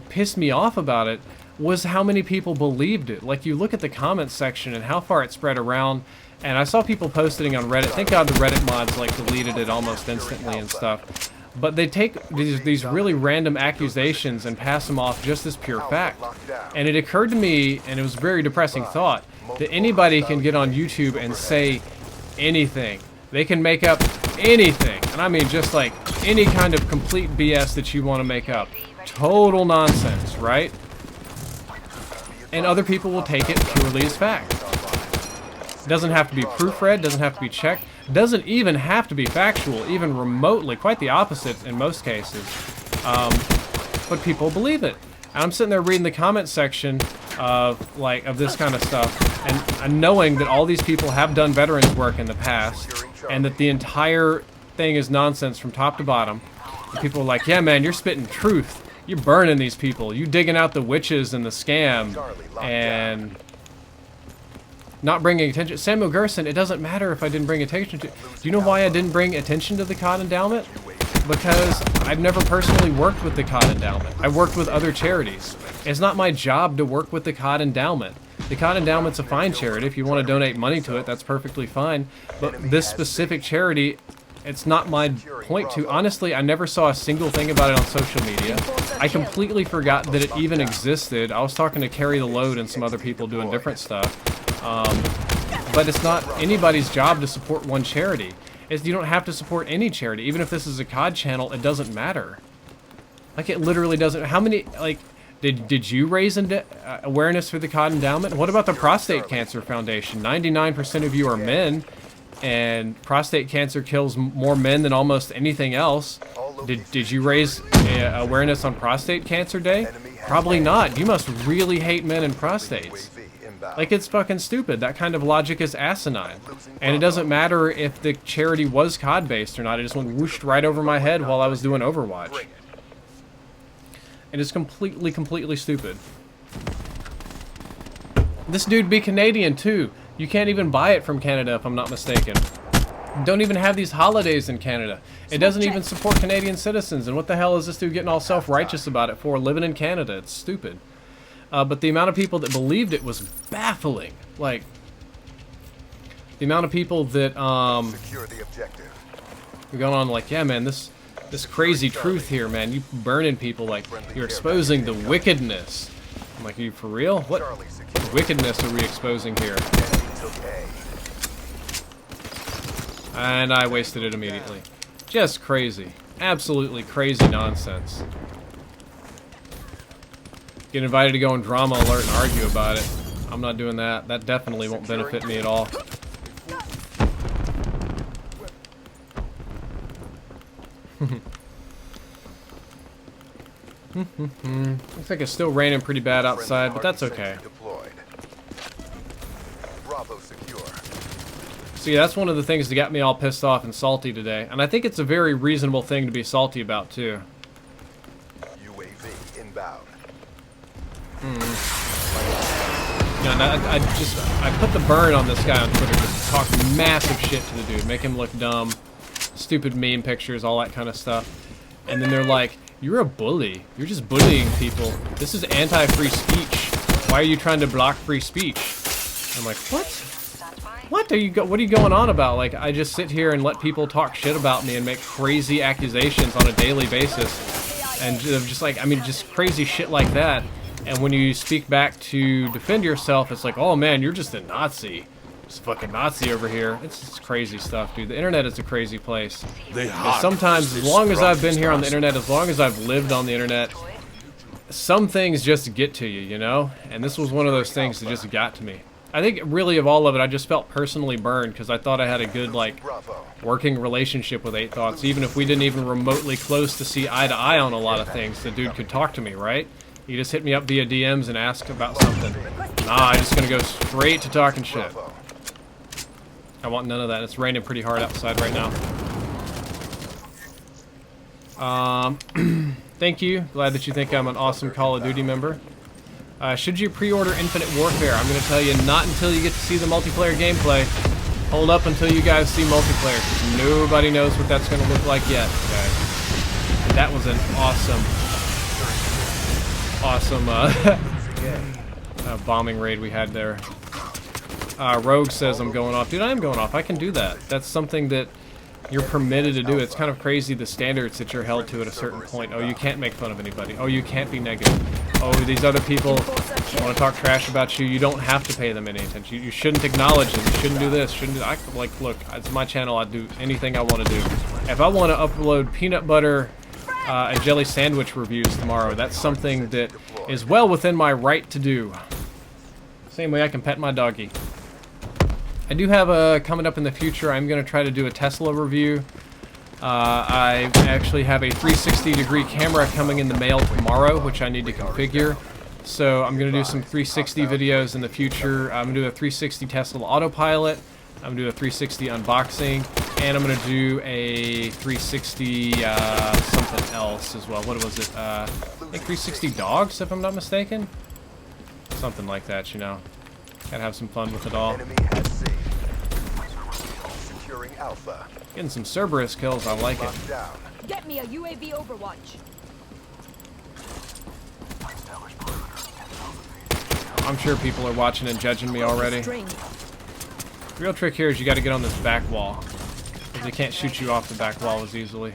[SPEAKER 1] pissed me off about it, was how many people believed it. Like, you look at the comments section and how far it spread around, and I saw people posting on Reddit. Thank God the Reddit mods like deleted it almost instantly and stuff. But they take these really random accusations and pass them off just as pure fact. And it occurred to me, and it was a very depressing thought, that anybody can get on YouTube and say anything. They can make up anything. And I mean just like any kind of complete BS that you want to make up. Total nonsense, right? And other people will take it purely as fact. It doesn't have to be proofread, doesn't have to be checked, doesn't even have to be factual, even remotely, quite the opposite in most cases. But people believe it. And I'm sitting there reading the comment section of this kind of stuff, and knowing that all these people have done veterans work in the past, and that the entire thing is nonsense from top to bottom. And people are like, yeah man, you're spitting truth. You're burning these people. You digging out the witches and the scam, and not bringing attention. Samuel Gerson, it doesn't matter if I didn't bring attention to. Do you know why I didn't bring attention to the COD endowment? Because I've never personally worked with the COD endowment. I worked with other charities. It's not my job to work with the COD endowment. The COD endowment's a fine charity. If you want to donate money to it, that's perfectly fine. But this specific charity, it's not my point to. Honestly, I never saw a single thing about it on social media. I completely forgot that it even existed. I was talking to Carry the Load and some other people doing different stuff. But it's not anybody's job to support one charity. You don't have to support any charity. Even if this is a COD channel, it doesn't matter. Like, it literally doesn't. How many, like, did you raise awareness for the COD endowment? What about the Prostate Cancer Foundation? 99% of you are men, and prostate cancer kills more men than almost anything else. Did you raise awareness on Prostate Cancer Day? Probably not. You must really hate men and prostates. Like, it's fucking stupid. That kind of logic is asinine. And it doesn't matter if the charity was COD-based or not. It just went whooshed right over my head while I was doing Overwatch. It is completely stupid. This dude be Canadian, too. You can't even buy it from Canada, if I'm not mistaken. Don't even have these holidays in Canada. It doesn't even support Canadian citizens. And what the hell is this dude getting all self-righteous about it for, living in Canada? It's stupid. But the amount of people that believed it was baffling. Like, the amount of people that
[SPEAKER 4] Secure the objective.
[SPEAKER 1] were going on like, yeah, man, this crazy truth here, man. You burning people, like, you're exposing the wickedness. I'm like, are you for real? What wickedness are we exposing here? And I wasted it immediately. Just crazy. Absolutely crazy nonsense. Get invited to go on Drama Alert and argue about it. I'm not doing that. That definitely won't benefit me at all. Looks like it's still raining pretty bad outside, but that's okay. See, that's one of the things that got me all pissed off and salty today. And I think it's a very reasonable thing to be salty about, too.
[SPEAKER 4] UAV inbound.
[SPEAKER 1] Yeah, and I put the burn on this guy on Twitter just to talk massive shit to the dude, make him look dumb, stupid meme pictures, all that kind of stuff. And then they're like, you're a bully. You're just bullying people. This is anti-free speech. Why are you trying to block free speech? I'm like, what? What are you going on about? Like, I just sit here and let people talk shit about me and make crazy accusations on a daily basis. And just like, I mean, just crazy shit like that. And when you speak back to defend yourself, it's like, oh man, you're just a Nazi. Just a fucking Nazi over here. It's just crazy stuff, dude. The internet is a crazy place. Sometimes, as long as I've been here on the internet, as long as I've lived on the internet, some things just get to you, you know? And this was one of those things that just got to me. I think really of all of it, I just felt personally burned because I thought I had a good, like, working relationship with 8 Thoughts. Even if we didn't even remotely close to see eye to eye on a lot of things, the dude could talk to me, right? He just hit me up via DMs and asked about something. Nah, I'm just gonna go straight to talking shit. I want none of that. It's raining pretty hard outside right now. Thank you. Glad that you think I'm an awesome Call of Duty member. Should you pre-order Infinite Warfare? I'm going to tell you, not until you get to see the multiplayer gameplay. Hold up until you guys see multiplayer, because nobody knows what that's going to look like yet, guys. And that was an awesome bombing raid we had there. Rogue says I'm going off. Dude, I am going off. I can do that. That's something that you're permitted to do. It's kind of crazy the standards that you're held to at a certain point. Oh, you can't make fun of anybody. Oh, you can't be negative. Oh, these other people want to talk trash about you. You don't have to pay them any attention. You shouldn't acknowledge them. You shouldn't do this. Shouldn't do. Like, look, it's my channel. I do anything I want to do. If I want to upload peanut butter and jelly sandwich reviews tomorrow, that's something that is well within my right to do. Same way I can pet my doggy. I do have coming up in the future, I'm going to try to do a Tesla review. I actually have a 360-degree camera coming in the mail tomorrow, which I need to configure. So I'm going to do some 360 videos in the future. I'm going to do a 360 Tesla autopilot. I'm going to do a 360 unboxing. And I'm going to do a 360 something else as well. What was it? I think 360 dogs, if I'm not mistaken. Something like that, you know. Gotta have some fun with it all. Alpha. Getting some Cerberus kills, I like it.
[SPEAKER 2] Get me a UAV Overwatch.
[SPEAKER 1] I'm sure people are watching and judging me already. The real trick here is you gotta get on this back wall. Because they can't shoot you off the back wall as easily.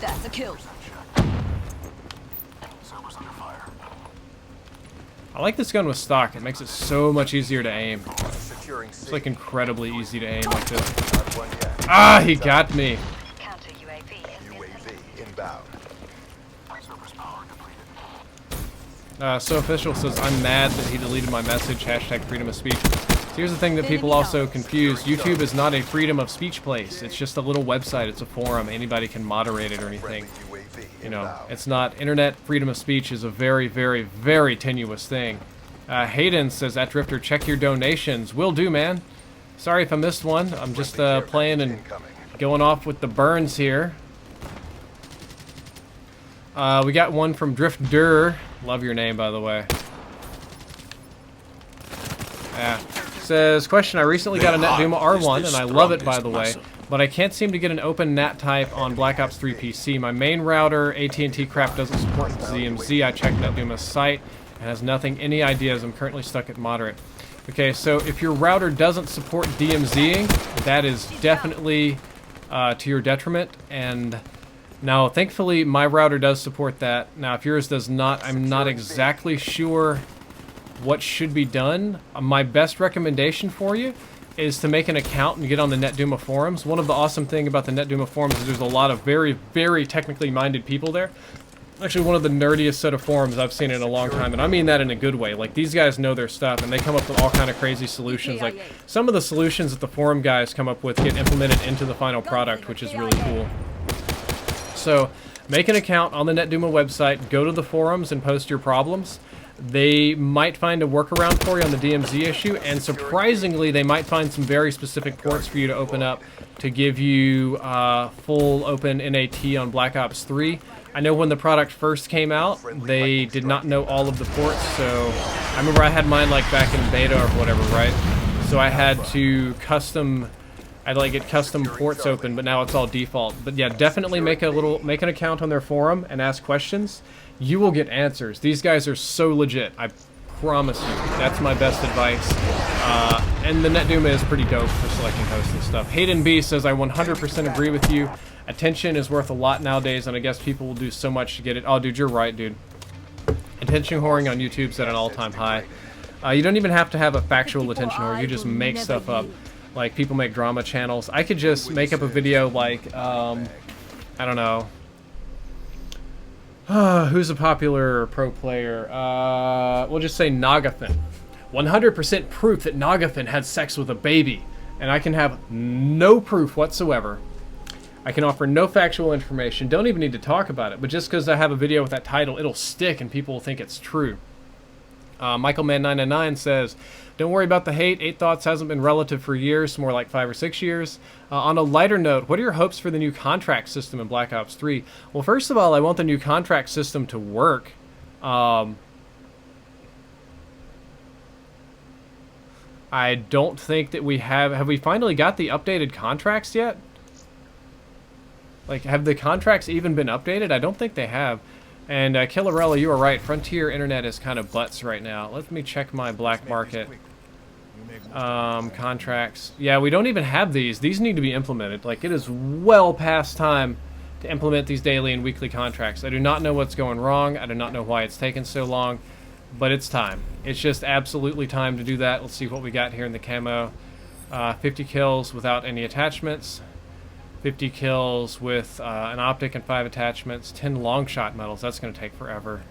[SPEAKER 2] That's a kill.
[SPEAKER 1] I like this gun with stock. It makes it so much easier to aim.
[SPEAKER 4] Securing
[SPEAKER 1] It's like incredibly easy to aim like this.
[SPEAKER 4] Not one yet.
[SPEAKER 1] Ah, he got me.
[SPEAKER 6] Counter UAV has been
[SPEAKER 4] UAV inbound.
[SPEAKER 1] So Official says, I'm mad that he deleted my message, hashtag freedom of speech. So here's the thing that people also confuse. YouTube is not a freedom of speech place. It's just a little website. It's a forum. Anybody can moderate it or anything.
[SPEAKER 4] UAV
[SPEAKER 1] You know,
[SPEAKER 4] inbound.
[SPEAKER 1] it's not. Internet freedom of speech is a very, very, very tenuous thing. Hayden says, at Drifter, check your donations. Will do, man. Sorry if I missed one. I'm just playing and going off with the burns here. We got one from Drifter. Love your name, by the way. Yeah. Says, question, I recently got a Netduma R1, and I love it, by the way, but I can't seem to get an open NAT type on Black Ops 3 PC. My main router, AT&T crap, doesn't support DMZ. I checked Netduma's site and has nothing. Any ideas? I'm currently stuck at moderate. Okay, so if your router doesn't support DMZing, that is definitely to your detriment, and now thankfully my router does support that. Now if yours does not, I'm not exactly sure what should be done. My best recommendation for you is to make an account and get on the Netduma forums. One of the awesome things about the Netduma forums is there's a lot of very, very technically minded people there. Actually, one of the nerdiest set of forums I've seen in a long time, and I mean that in a good way. Like, these guys know their stuff, and they come up with all kind of crazy solutions. Like, some of the solutions that the forum guys come up with get implemented into the final product, which is really cool. So, make an account on the Netduma website, go to the forums, and post your problems. They might find a workaround for you on the DMZ issue, and surprisingly, they might find some very specific ports for you to open up to give you full open NAT on Black Ops 3. I know when the product first came out, they did not know all of the ports, so I remember I had mine like back in beta or whatever, right? So I had to I'd like get custom ports open, but now it's all default. But yeah, definitely make an account on their forum and ask questions. You will get answers. These guys are so legit. I promise you. That's my best advice. And the Netduma is pretty dope for selecting hosts and stuff. Hayden B says, I 100% agree with you. Attention is worth a lot nowadays, and I guess people will do so much to get it. Oh, dude, you're right, dude. Attention whoring on YouTube's at an all-time high. You don't even have to have a factual attention whore. You just make stuff up. Like, people make drama channels. I could just make up a video like, I don't know. Who's a popular pro player? We'll just say Nagathon. 100% proof that Nagathon had sex with a baby. And I can have no proof whatsoever. I can offer no factual information. Don't even need to talk about it. But just because I have a video with that title, it'll stick and people will think it's true. MichaelMan999 says, don't worry about the hate. 8 Thoughts hasn't been relative for years, more like 5 or 6 years. On a lighter note, what are your hopes for the new contract system in Black Ops 3? Well, first of all, I want the new contract system to work. I don't think that we have we finally got the updated contracts yet? Like, have the contracts even been updated? I don't think they have. And Killarella, you are right. Frontier Internet is kind of butts right now. Let me check my black market. Contracts. Yeah, we don't even have these. These need to be implemented. Like, it is well past time to implement these daily and weekly contracts. I do not know what's going wrong. I do not know why it's taken so long. But it's time. It's just absolutely time to do that. Let's see what we got here in the camo. 50 kills without any attachments. 50 kills with an optic and 5 attachments. 10 longshot medals. That's going to take forever.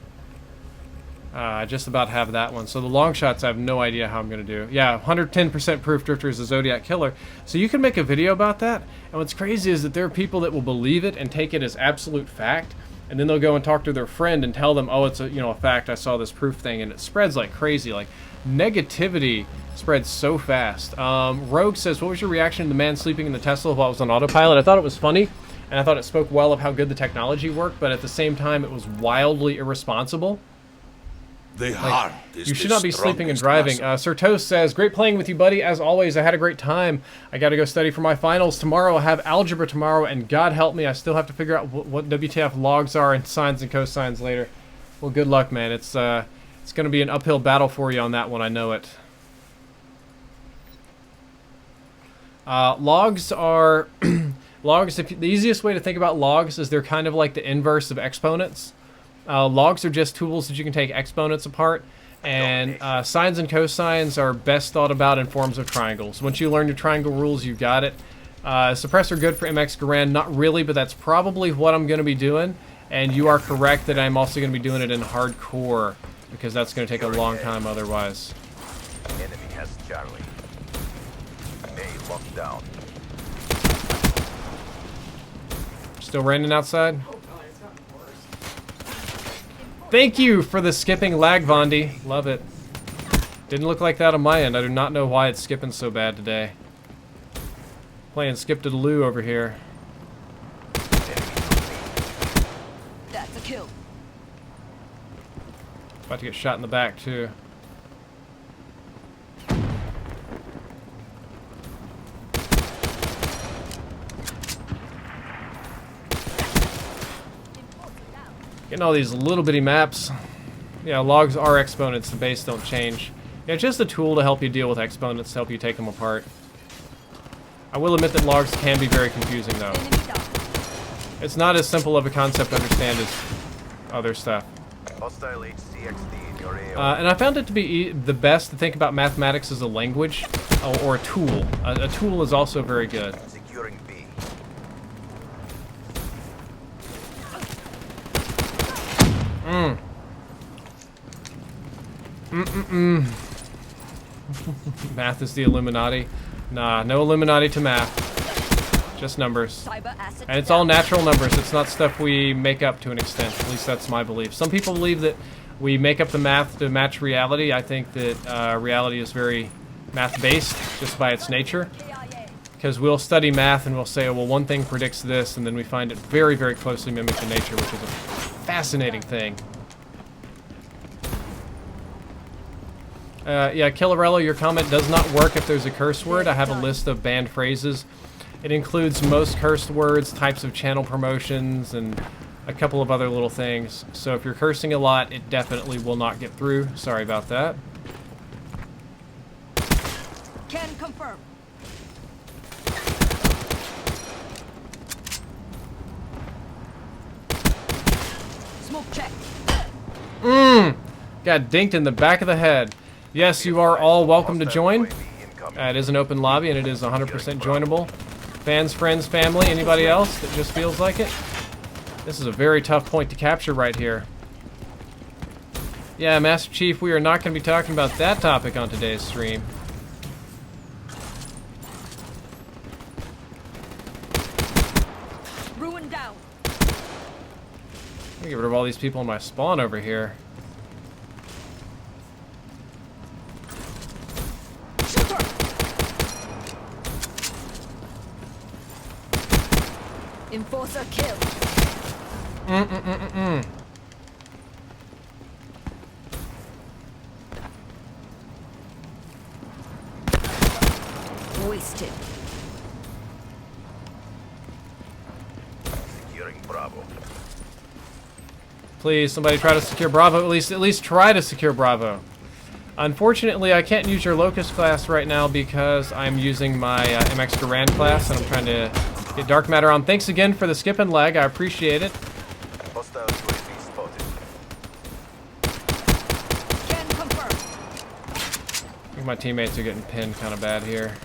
[SPEAKER 1] Just about have that one. So the long shots, I have no idea how I'm going to do. Yeah, 110% proof Drifter is a Zodiac killer. So you can make a video about that. And what's crazy is that there are people that will believe it and take it as absolute fact. And then they'll go and talk to their friend and tell them, oh, it's a fact. I saw this proof thing, and it spreads like crazy. Like, negativity spreads so fast. Rogue says, what was your reaction to the man sleeping in the Tesla while it was on autopilot? I thought it was funny, and I thought it spoke well of how good the technology worked, but at the same time, it was wildly irresponsible. You should not be sleeping and driving. Sir Toast says, great playing with you, buddy. As always, I had a great time. I got to go study for my finals tomorrow. I have algebra tomorrow, and God help me, I still have to figure out what WTF logs are and sines and cosines later. Well, good luck, man. It's going to be an uphill battle for you on that one. I know it. Logs are... logs, the easiest way to think about logs is they're kind of like the inverse of exponents. Logs are just tools that you can take exponents apart And sines and cosines are best thought about in forms of triangles. Once you learn your triangle rules, you've got it. Suppressor good for MX Garand? Not really, but that's probably what I'm going to be doing. And you are correct that I'm also going to be doing it in hardcore, because that's going to take a long time otherwise.
[SPEAKER 4] Enemy has Charlie. A locked down.
[SPEAKER 1] Still raining outside?
[SPEAKER 5] Oh god, it's gotten worse.
[SPEAKER 1] Thank you for the skipping lag, Vondi. Love it. Didn't look like that on my end. I do not know why it's skipping so bad today. Playing skip to the loo over here.
[SPEAKER 2] That's a kill.
[SPEAKER 1] About to get shot in the back, too. Getting all these little bitty maps. Yeah, logs are exponents, the base don't change. Yeah, it's just a tool to help you deal with exponents, to help you take them apart. I will admit that logs can be very confusing, though.
[SPEAKER 2] Enemy down.
[SPEAKER 1] It's not as simple of a concept to understand as other stuff.
[SPEAKER 4] Hostile HCXD in your AO.
[SPEAKER 1] And I found it to be the best to think about mathematics as a language or a tool. A tool is also very good.
[SPEAKER 4] Securing B.
[SPEAKER 1] Math is the Illuminati. Nah, no Illuminati to math. Just numbers.
[SPEAKER 2] Cyber asset
[SPEAKER 1] And it's all natural numbers. It's not stuff we make up to an extent. At least that's my belief. Some people believe that we make up the math to match reality. I think that reality is very math-based, just by its nature. Because we'll study math and we'll say, oh, well, one thing predicts this, and then we find it very, very closely mimicked in nature, which is a fascinating thing. Yeah, Killarello, your comment does not work if there's a curse word. I have a list of banned phrases. It includes most cursed words, types of channel promotions, and a couple of other little things. So if you're cursing a lot, it definitely will not get through. Sorry about that.
[SPEAKER 2] Can confirm. Smoke check.
[SPEAKER 1] Got dinked in the back of the head. Yes, you are all welcome to join. It is an open lobby and it is 100% joinable. Fans, friends, family, anybody else that just feels like it. This is a very tough point to capture right here. Yeah, Master Chief, we are not going to be talking about that topic on today's stream.
[SPEAKER 2] Ruin down.
[SPEAKER 1] Let me get rid of all these people in my spawn over here.
[SPEAKER 2] Shooter. Enforcer kill. Wasted.
[SPEAKER 4] Securing Bravo.
[SPEAKER 1] Please, somebody try to secure Bravo. At least try to secure Bravo. Unfortunately, I can't use your Locust class right now because I'm using my MX Garand class, and I'm trying to get Dark Matter on. Thanks again for the skip and lag. I appreciate it.
[SPEAKER 4] Hostile UAV spotted.
[SPEAKER 2] Can confirm.
[SPEAKER 1] I think my teammates are getting pinned kind of bad here.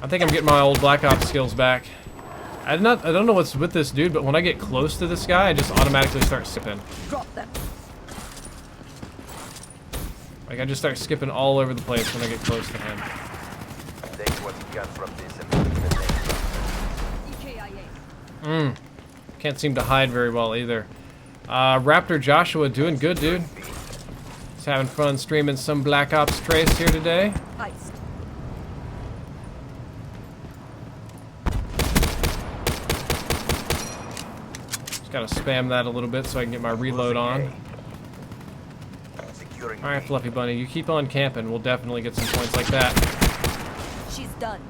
[SPEAKER 1] I think I'm getting my old Black Ops skills back. I don't know what's with this dude, but when I get close to this guy, I just automatically start skipping.
[SPEAKER 2] Drop them.
[SPEAKER 1] Like, I just start skipping all over the place when I get close to him.
[SPEAKER 4] Take what you got from this and put it in the next.
[SPEAKER 2] EKIA.
[SPEAKER 1] Can't seem to hide very well either. Raptor Joshua doing good, dude. He's having fun streaming some Black Ops Trace here today.
[SPEAKER 2] Iced.
[SPEAKER 1] Just gotta spam that a little bit so I can get my reload on.
[SPEAKER 4] Securing
[SPEAKER 1] Alright,
[SPEAKER 4] B.
[SPEAKER 1] Fluffy Bunny, you keep on camping. We'll definitely get some points like that.
[SPEAKER 2] She's done.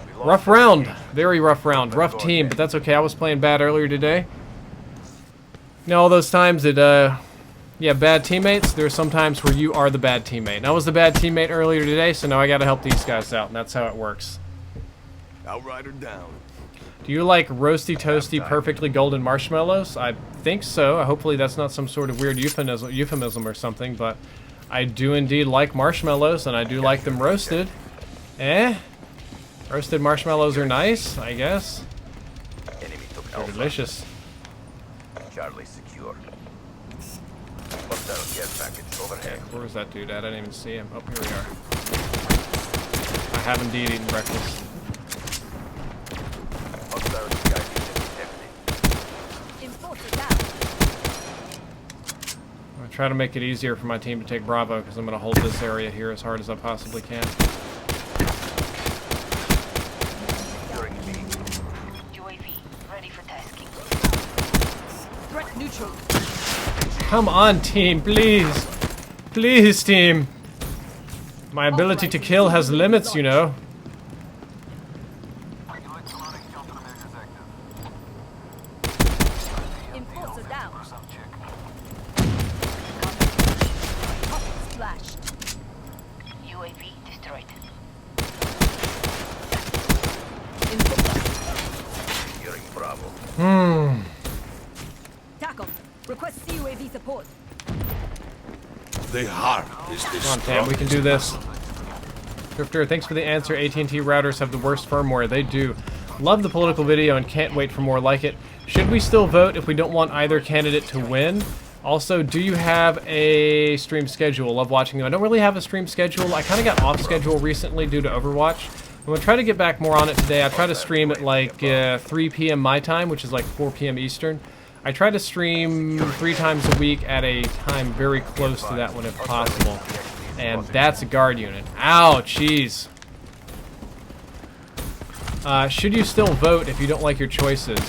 [SPEAKER 4] We lost
[SPEAKER 1] Rough
[SPEAKER 4] the
[SPEAKER 1] round.
[SPEAKER 4] lead.
[SPEAKER 1] Very rough round. Rough team, but that's okay. I was playing bad earlier today. You know, all those times that, yeah, bad teammates, there are some times where you are the bad teammate. And I was the bad teammate earlier today, so now I gotta help these guys out, and that's how it works.
[SPEAKER 3] Outrider down.
[SPEAKER 1] Do you like roasty, toasty, perfectly golden marshmallows? I think so. Hopefully that's not some sort of weird euphemism or something, but I do indeed like marshmallows, and I do like them roasted. Roasted marshmallows are nice, I guess.
[SPEAKER 4] Enemy took
[SPEAKER 1] They're
[SPEAKER 4] Alpha.
[SPEAKER 1] delicious.
[SPEAKER 4] Charlie secure. Hostile care package overhead.
[SPEAKER 1] Where was that dude at? I didn't even see him. Oh, here we are. I have indeed eaten breakfast.
[SPEAKER 4] Hostile sky detected.
[SPEAKER 2] Enforcer down.
[SPEAKER 1] I'm gonna try to make it easier for my team to take Bravo, because I'm gonna hold this area here as hard as I possibly can.
[SPEAKER 4] Securing B.
[SPEAKER 6] UAV ready for tasking.
[SPEAKER 2] Threat neutral.
[SPEAKER 1] Come on, team, please. Please, team. My ability to kill has limits, you know.
[SPEAKER 2] Enforcer down. Splashed.
[SPEAKER 6] UAV destroyed.
[SPEAKER 2] Enforcer.
[SPEAKER 4] Securing Bravo.
[SPEAKER 2] TACOM. Request CUAV support.
[SPEAKER 3] The heart is the
[SPEAKER 1] Come on, Tam, we can do this. Drifter, thanks for the answer. AT&T routers have the worst firmware. They do. Love the political video and can't wait for more like it. Should we still vote if we don't want either candidate to win? Also, do you have a stream schedule? Love watching them. I don't really have a stream schedule. I kind of got off schedule recently due to Overwatch. I'm going to try to get back more on it today. I try to stream at like 3 p.m. my time, which is like 4 p.m. Eastern. I try to stream 3 times a week at a time very close to that one if possible. And that's a guard unit. Ow, jeez. Should you still vote if you don't like your choices?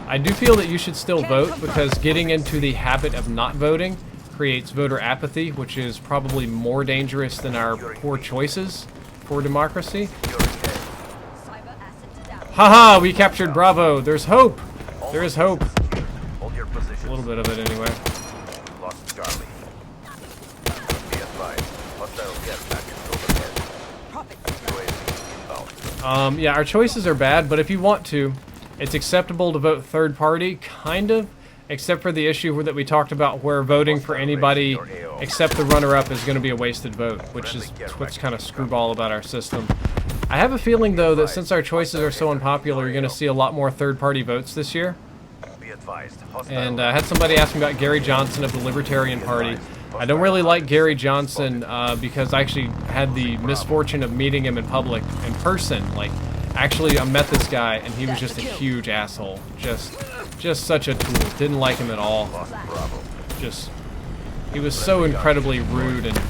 [SPEAKER 1] I do feel that you should still vote, because getting into the habit of not voting creates voter apathy, which is probably more dangerous than our poor choices for democracy.
[SPEAKER 2] Cyber asset down.
[SPEAKER 1] Haha, we captured Bravo. There's hope. There is hope.
[SPEAKER 4] Hold your position.
[SPEAKER 1] A little bit of it anyway.
[SPEAKER 4] Lost Charlie. Be advised. Hostile care package overhead. UAV inbound.
[SPEAKER 1] Yeah, our choices are bad, but if you want to, it's acceptable to vote third party, kind of, except for the issue that we talked about where voting for anybody except the runner-up is going to be a wasted vote, which is what's kind of screwball about our system. I have a feeling, though, that since our choices are so unpopular, you're going to see a lot more third-party votes this year.
[SPEAKER 4] Be advised. Hostile
[SPEAKER 1] And I had somebody ask me about Gary Johnson of the Libertarian Party. I don't really like Gary Johnson because I actually had the misfortune of meeting him in public, in person. Like, actually, I met this guy, and he was just a huge asshole. Just such a tool. Didn't like him at all. Just, he was so incredibly rude and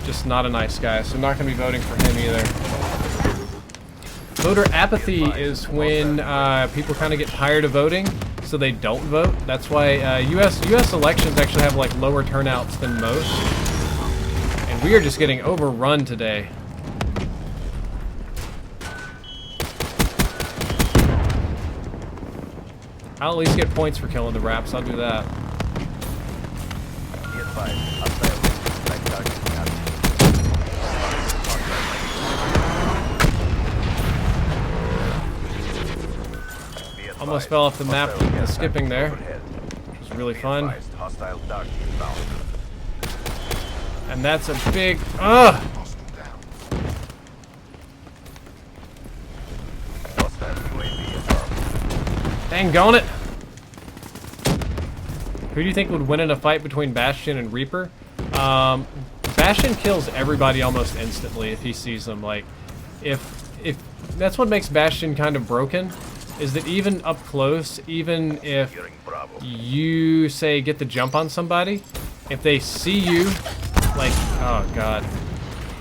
[SPEAKER 1] just not a nice guy. So I'm not going to be voting for him either. Voter apathy is when people kind of get tired of voting, so they don't vote. That's why U.S. elections actually have like lower turnouts than most. And we are just getting overrun today. I'll at least get points for killing the raps. I'll do that.
[SPEAKER 4] Be advised. Hostile strike target captured. Be advised.
[SPEAKER 1] Almost fell off the map
[SPEAKER 4] Hostile
[SPEAKER 1] with
[SPEAKER 4] care
[SPEAKER 1] the skipping
[SPEAKER 4] package
[SPEAKER 1] there.
[SPEAKER 4] overhead.
[SPEAKER 1] It was really
[SPEAKER 4] Be
[SPEAKER 1] fun.
[SPEAKER 4] advised. Hostile dark inbound.
[SPEAKER 1] And that's a big... Ugh!
[SPEAKER 4] Hostile UAV inbound.
[SPEAKER 1] Dang on it! Who do you think would win in a fight between Bastion and Reaper? Bastion kills everybody almost instantly if he sees them. Like, if that's what makes Bastion kind of broken, is that even up close, even if
[SPEAKER 4] Securing Bravo.
[SPEAKER 1] you say get the jump on somebody, if they see you, like, oh god.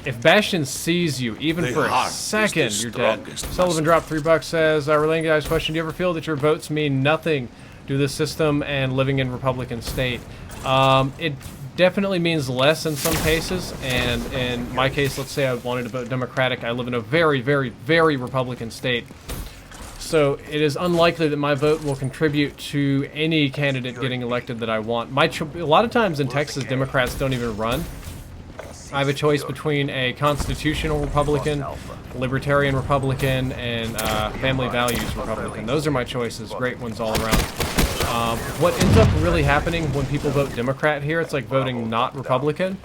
[SPEAKER 1] If Bastion sees you, even
[SPEAKER 3] The
[SPEAKER 1] for a
[SPEAKER 3] heart is the
[SPEAKER 1] second, you're dead.
[SPEAKER 3] strongest
[SPEAKER 1] Sullivan dropped $3, says, relating guys question, do you ever feel that your votes mean nothing to the system and living in Republican state? It definitely means less in some cases, and in my case, let's say I wanted to vote Democratic, I live in a very, very, very Republican state. So it is unlikely that my vote will contribute to any candidate getting elected that I want. A lot of times in Texas, Democrats don't even run. I have a choice between a constitutional Republican, libertarian Republican, and family values Republican. Those are my choices. Great ones all around. What ends up really happening when people vote Democrat here, it's like voting not Republican,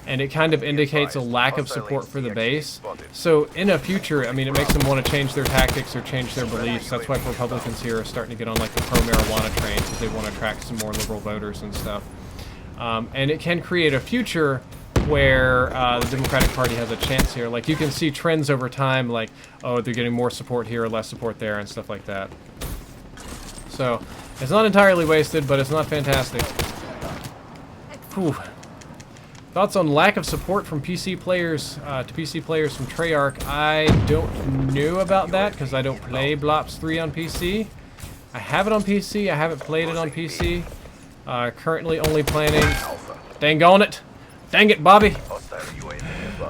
[SPEAKER 1] and it kind of indicates a lack of support for the base. So in a future, I mean, it makes them want to change their tactics or change their beliefs. That's why Republicans here are starting to get on like the pro-marijuana train, because they want to attract some more liberal voters and stuff. And it can create a future where the Democratic Party has a chance here. Like, you can see trends over time, like, oh, they're getting more support here or less support there and stuff like that. So, it's not entirely wasted, but it's not fantastic. Whew. Thoughts on lack of support from PC players to PC players from Treyarch? I don't know about that, because I don't play Blops 3 on PC. I have it on PC, I haven't played it on PC. Currently only planning... Dang on it! Dang it, Bobby!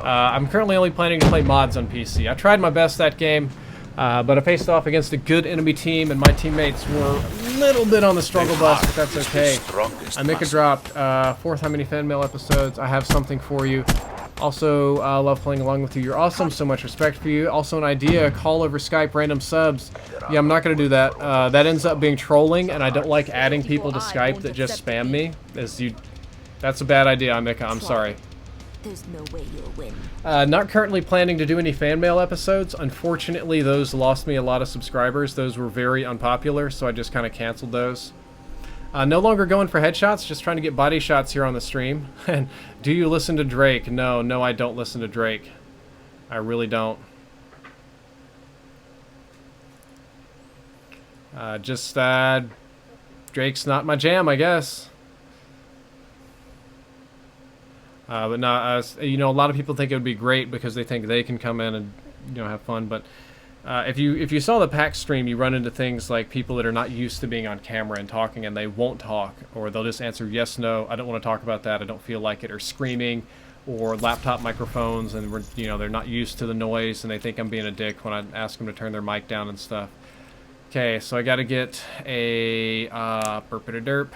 [SPEAKER 1] I'm currently only planning to play mods on PC. I tried my best that game, but I faced off against a good enemy team, and my teammates were a little bit on the struggle bus, but that's okay. I make a drop. Fourth, how many fan mail episodes? I have something for you. Also, love playing along with you. You're awesome. So much respect for you. Also, an idea: call over Skype, random subs. Yeah, I'm not gonna do that. That ends up being trolling, and I don't like adding people to Skype that just spam me. That's a bad idea, Mika. I'm sorry.
[SPEAKER 2] There's no way you'll win.
[SPEAKER 1] Not currently planning to do any fan mail episodes. Unfortunately, those lost me a lot of subscribers. Those were very unpopular, so I just kind of canceled those. No longer going for headshots, just trying to get body shots here on the stream. And do you listen to Drake? No, I don't listen to Drake. I really don't. Drake's not my jam, I guess. But no, you know, a lot of people think it would be great because they think they can come in and, you know, have fun. But if you saw the PAX stream, you run into things like people that are not used to being on camera and talking, and they won't talk, or they'll just answer yes, no, I don't want to talk about that, I don't feel like it, or screaming, or laptop microphones, and you know, they're not used to the noise, and they think I'm being a dick when I ask them to turn their mic down and stuff. Okay, so I got to get a burp-a-derp.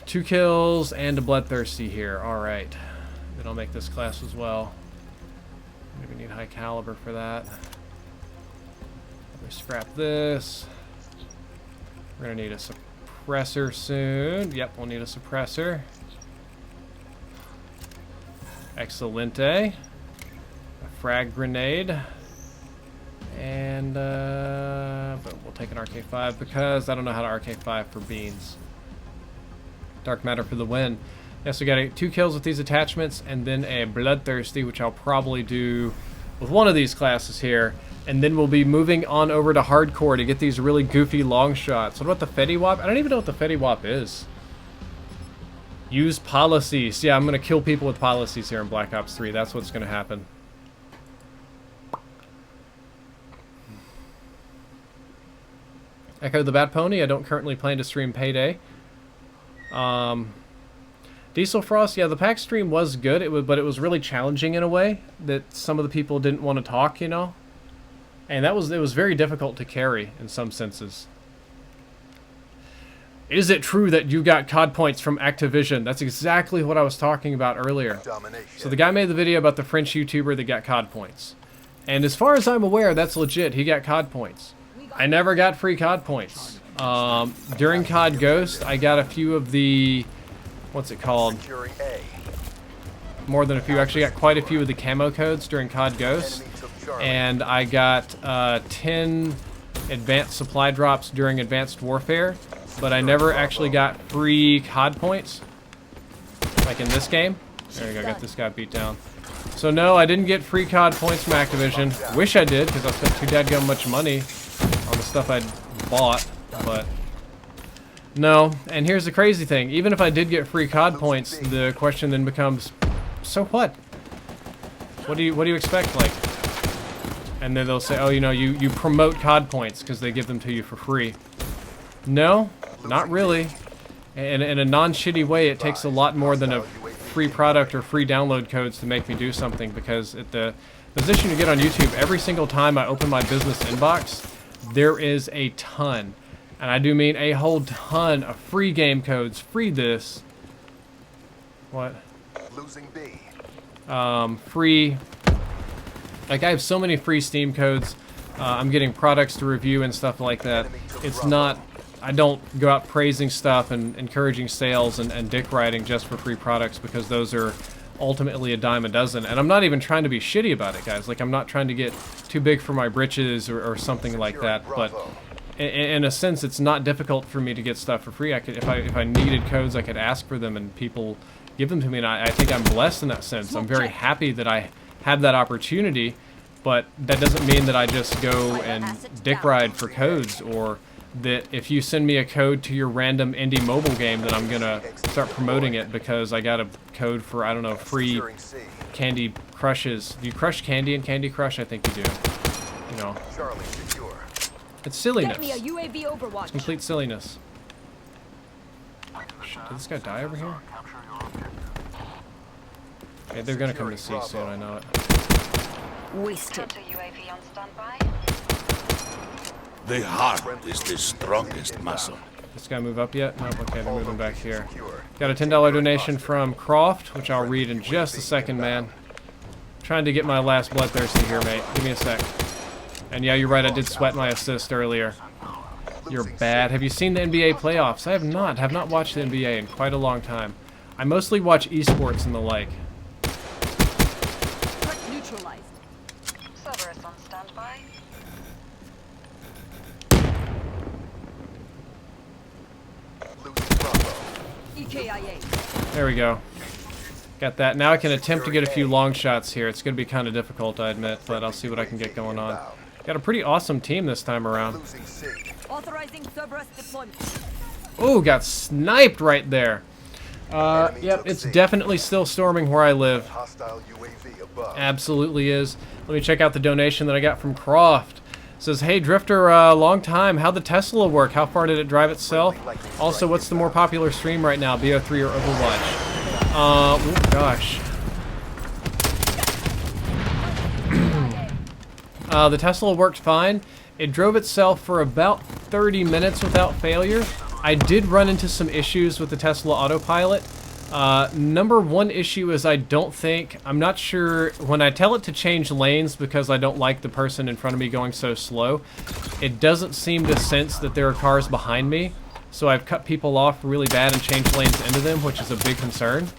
[SPEAKER 1] 2 kills and a bloodthirsty here. Alright. Then I'll make this class as well. Maybe need high caliber for that. Let me scrap this. We're gonna need a suppressor soon. Yep, we'll need a suppressor. Excelente. A frag grenade. And but we'll take an RK5 because I don't know how to RK5 for beans. Dark matter for the win. Yes, we got 2 kills with these attachments, and then a bloodthirsty, which I'll probably do with one of these classes here, and then we'll be moving on over to hardcore to get these really goofy long shots. What about the Fetty Wap? I don't even know what the Fetty Wap is. Use policies. Yeah, I'm gonna kill people with policies here in Black Ops 3. That's what's gonna happen. Echo the Bat Pony. I don't currently plan to stream Payday. Diesel Frost, yeah, the PAX stream was good, but it was really challenging in a way that some of the people didn't want to talk, you know? And it was very difficult to carry in some senses. Is it true that you got COD points from Activision? That's exactly what I was talking about earlier. So the guy made the video about the French YouTuber that got COD points. And as far as I'm aware, that's legit. He got COD points. I never got free COD points. During COD Ghost, I got a few of the, what's it called? More than a few, actually got quite a few of the camo codes during COD Ghost. And I got 10 advanced supply drops during Advanced Warfare, but I never actually got free COD points, like in this game. There you go, got this guy beat down. So no, I didn't get free COD points from Activision. Wish I did, because I spent too dadgum much money on the stuff I bought. But no, and here's the crazy thing. Even if I did get free COD points, the question then becomes, so what? What do you expect, like? And then they'll say, oh, you know, you promote COD points because they give them to you for free. No, not really. And in a non-shitty way, it takes a lot more than a free product or free download codes to make me do something, because at the position you get on YouTube, every single time I open my business inbox, there is a ton. And I do mean a whole ton of free game codes, free this, What?
[SPEAKER 4] Losing B.
[SPEAKER 1] Free. Like, I have so many free Steam codes. I'm getting products to review and stuff like that. It's not... I don't go out praising stuff and encouraging sales and dick riding just for free products, because those are ultimately a dime a dozen. And I'm not even trying to be shitty about it, guys. Like, I'm not trying to get too big for my britches or something like that. But in a sense, it's not difficult for me to get stuff for free. I could, if I needed codes, I could ask for them and people give them to me. And I think I'm blessed in that sense. I'm very happy that I have that opportunity. But that doesn't mean that I just go and dick ride for codes, or that if you send me a code to your random indie mobile game, that I'm gonna start promoting it because I got a code for, I don't know, free Candy Crushes. Do you crush candy in Candy Crush? I think you do. You know. It's silliness. It's complete silliness. Did this guy die over here? Okay, they're gonna come to C soon, I know it.
[SPEAKER 2] Wasted.
[SPEAKER 6] UAV on standby.
[SPEAKER 3] The heart is the strongest muscle.
[SPEAKER 1] This guy move up yet? Nope, okay, they're moving back here. Got a $10 donation from Croft, which I'll read in just a second, man. Trying to get my last bloodthirsty here, mate. Give me a sec. And yeah, you're right, I did sweat my assist earlier. You're bad. Have you seen the NBA playoffs? I have not. Have not watched the NBA in quite a long time. I mostly watch esports and the like.
[SPEAKER 2] Neutralized.
[SPEAKER 6] Cerberus on standby.
[SPEAKER 2] EKIA.
[SPEAKER 1] There we go. Got that. Now I can attempt to get a few long shots here. It's going to be kind of difficult, I admit, but I'll see what I can get going on. Got a pretty awesome team this time around.
[SPEAKER 2] Authorizing Cerberus deployment.
[SPEAKER 1] Ooh, got sniped right there. Yep, it's definitely still storming where I live. Absolutely is. Let me check out the donation that I got from Croft. It says, hey Drifter, long time. How'd the Tesla work? How far did it drive itself? Also, what's the more popular stream right now, BO3 or Overwatch? Oh gosh. The Tesla worked fine. It drove itself for about 30 minutes without failure. I did run into some issues with the Tesla autopilot. Number one issue is I'm not sure, when I tell it to change lanes because I don't like the person in front of me going so slow, it doesn't seem to sense that there are cars behind me. So I've cut people off really bad and changed lanes into them, which is a big concern.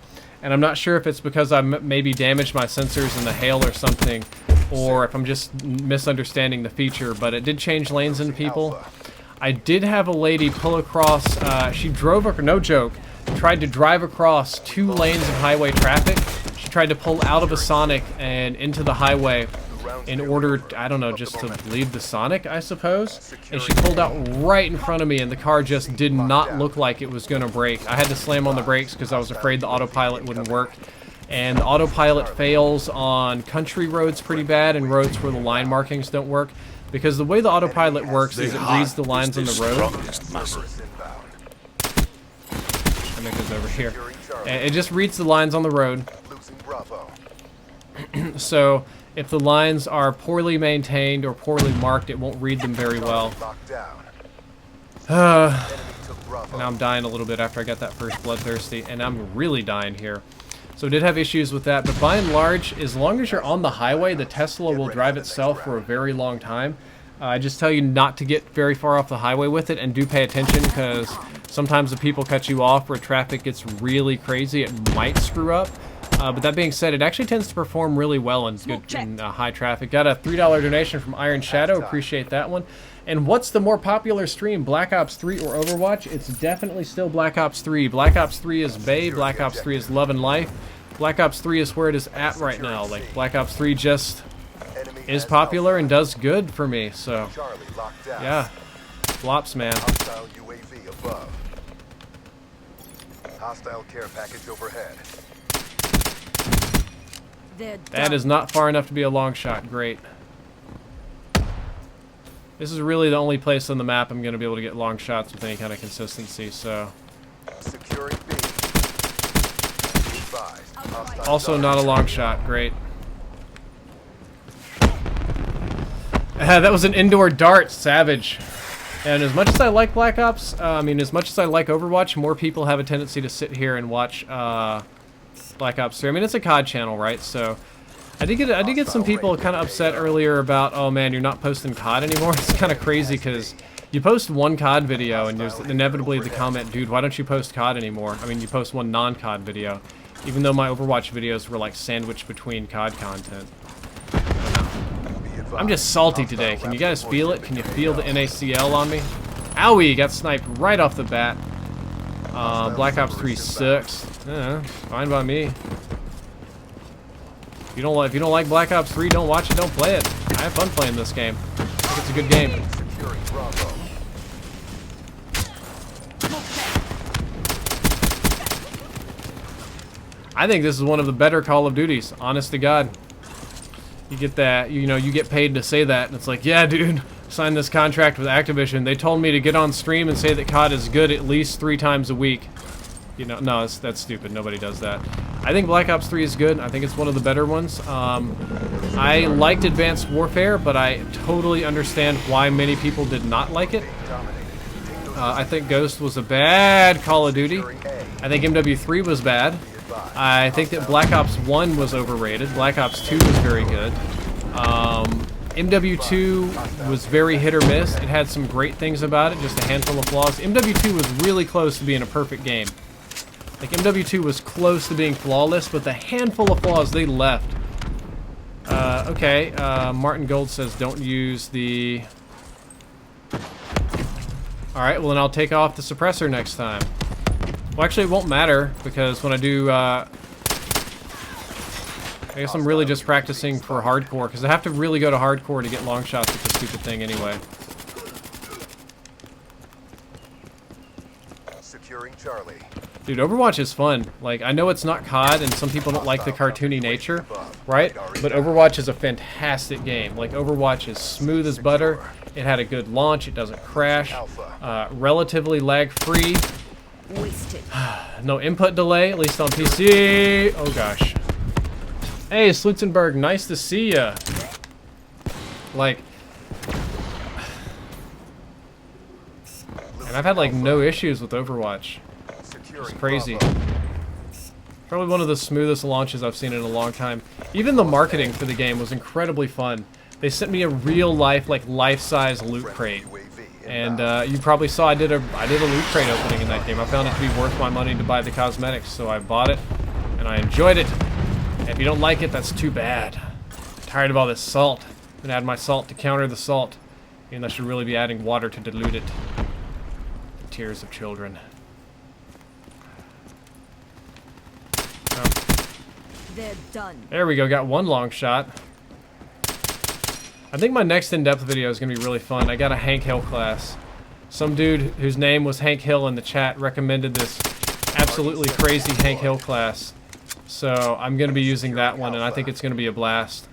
[SPEAKER 1] And I'm not sure if it's because I maybe damaged my sensors in the hail or something, or if I'm just misunderstanding the feature, but it did change lanes into people. I did have a lady pull across, she drove, no joke, tried to drive across 2 lanes of highway traffic. She tried to pull out of a Sonic and into the highway in order, I don't know, just to leave the Sonic, I suppose. And she pulled out right in front of me, and the car just did not look like it was going to brake. I had to slam on the brakes because I was afraid the autopilot wouldn't work. And the autopilot fails on country roads pretty bad and roads where the line markings don't work. Because the way the autopilot works is it reads the lines on the road. I make this over here. And it just reads the lines on the road. So if the lines are poorly maintained or poorly marked, it won't read them very well. Now I'm dying a little bit after I got that first bloodthirsty, and I'm really dying here. So I did have issues with that, but by and large, as long as you're on the highway, the Tesla will drive itself for a very long time. I just tell you not to get very far off the highway with it, and do pay attention, because sometimes if people cut you off or traffic gets really crazy, it might screw up. But that being said, it actually tends to perform really well in high traffic. Got a $3 donation from Iron Shadow. Appreciate that one. And what's the more popular stream, Black Ops 3 or Overwatch? It's definitely still Black Ops 3. Black Ops 3 is Bay. Black Ops 3 is Love and Life. Black Ops 3 is where it is at right now. Like, Black Ops 3 just is popular and does good for me. So, yeah. Flops, man.
[SPEAKER 4] Hostile care package overhead.
[SPEAKER 1] That is not far enough to be a long shot. Great. This is really the only place on the map I'm going to be able to get long shots with any kind of consistency, so. Also not a long shot. Great. That was an indoor dart. Savage. And as much as I like Black Ops, as much as I like Overwatch, more people have a tendency to sit here and watch Black Ops 3. I mean, it's a COD channel, right? So I did get some people kind of upset earlier about, oh man, you're not posting COD anymore. It's kind of crazy because you post one COD video and there's inevitably the comment, dude, why don't you post COD anymore? I mean, you post one non-COD video, even though my Overwatch videos were like sandwiched between COD content. I'm just salty today. Can you guys feel it? Can you feel the NaCl on me? Owie, got sniped right off the bat. Black Ops 3 sucks. Fine by me. If you don't like Black Ops 3, don't watch it, don't play it. I have fun playing this game. I think it's a good game. I think this is one of the better Call of Duties, honest to God. You get that, you know, you get paid to say that, and it's like, yeah, dude, signed this contract with Activision. They told me to get on stream and say that COD is good at least 3 times a week. You know, no, that's stupid. Nobody does that. I think Black Ops 3 is good. I think it's one of the better ones. I liked Advanced Warfare, but I totally understand why many people did not like it. I think Ghost was a bad Call of Duty. I think MW3 was bad. I think that Black Ops 1 was overrated. Black Ops 2 was very good. MW2 was very hit or miss. It had some great things about it, just a handful of flaws. MW2 was really close to being a perfect game. Like, MW2 was close to being flawless, but the handful of flaws they left. Okay, Martin Gold says don't use the... Alright, well then I'll take off the suppressor next time. Well, actually it won't matter, because when I do, I guess I'm really just practicing for hardcore, because I have to really go to hardcore to get long shots with this stupid thing anyway.
[SPEAKER 4] Securing Charlie.
[SPEAKER 1] Dude, Overwatch is fun. Like, I know it's not COD, and some people don't like the cartoony nature, right? But Overwatch is a fantastic game. Like, Overwatch is smooth as butter. It had a good launch. It doesn't crash. Relatively lag-free.
[SPEAKER 2] Wasted.
[SPEAKER 1] No input delay, at least on PC. Oh, gosh. Hey, Slutzenberg, nice to see ya. Like... And I've had, like, no issues with Overwatch. It's crazy. Probably one of the smoothest launches I've seen in a long time. Even the marketing for the game was incredibly fun. They sent me a real-life, like, life-size loot crate. And you probably saw I did a loot crate opening in that game. I found it to be worth my money to buy the cosmetics, so I bought it, and I enjoyed it. And if you don't like it, that's too bad. I'm tired of all this salt. I'm gonna add my salt to counter the salt. And I should really be adding water to dilute it. The tears of children.
[SPEAKER 2] They're done.
[SPEAKER 1] There we go, got one long shot. I think my next in-depth video is going to be really fun. I got a Hank Hill class. Some dude whose name was Hank Hill in the chat recommended this absolutely crazy Hank Hill class. So I'm going to be using that one, and I think it's going to be a blast.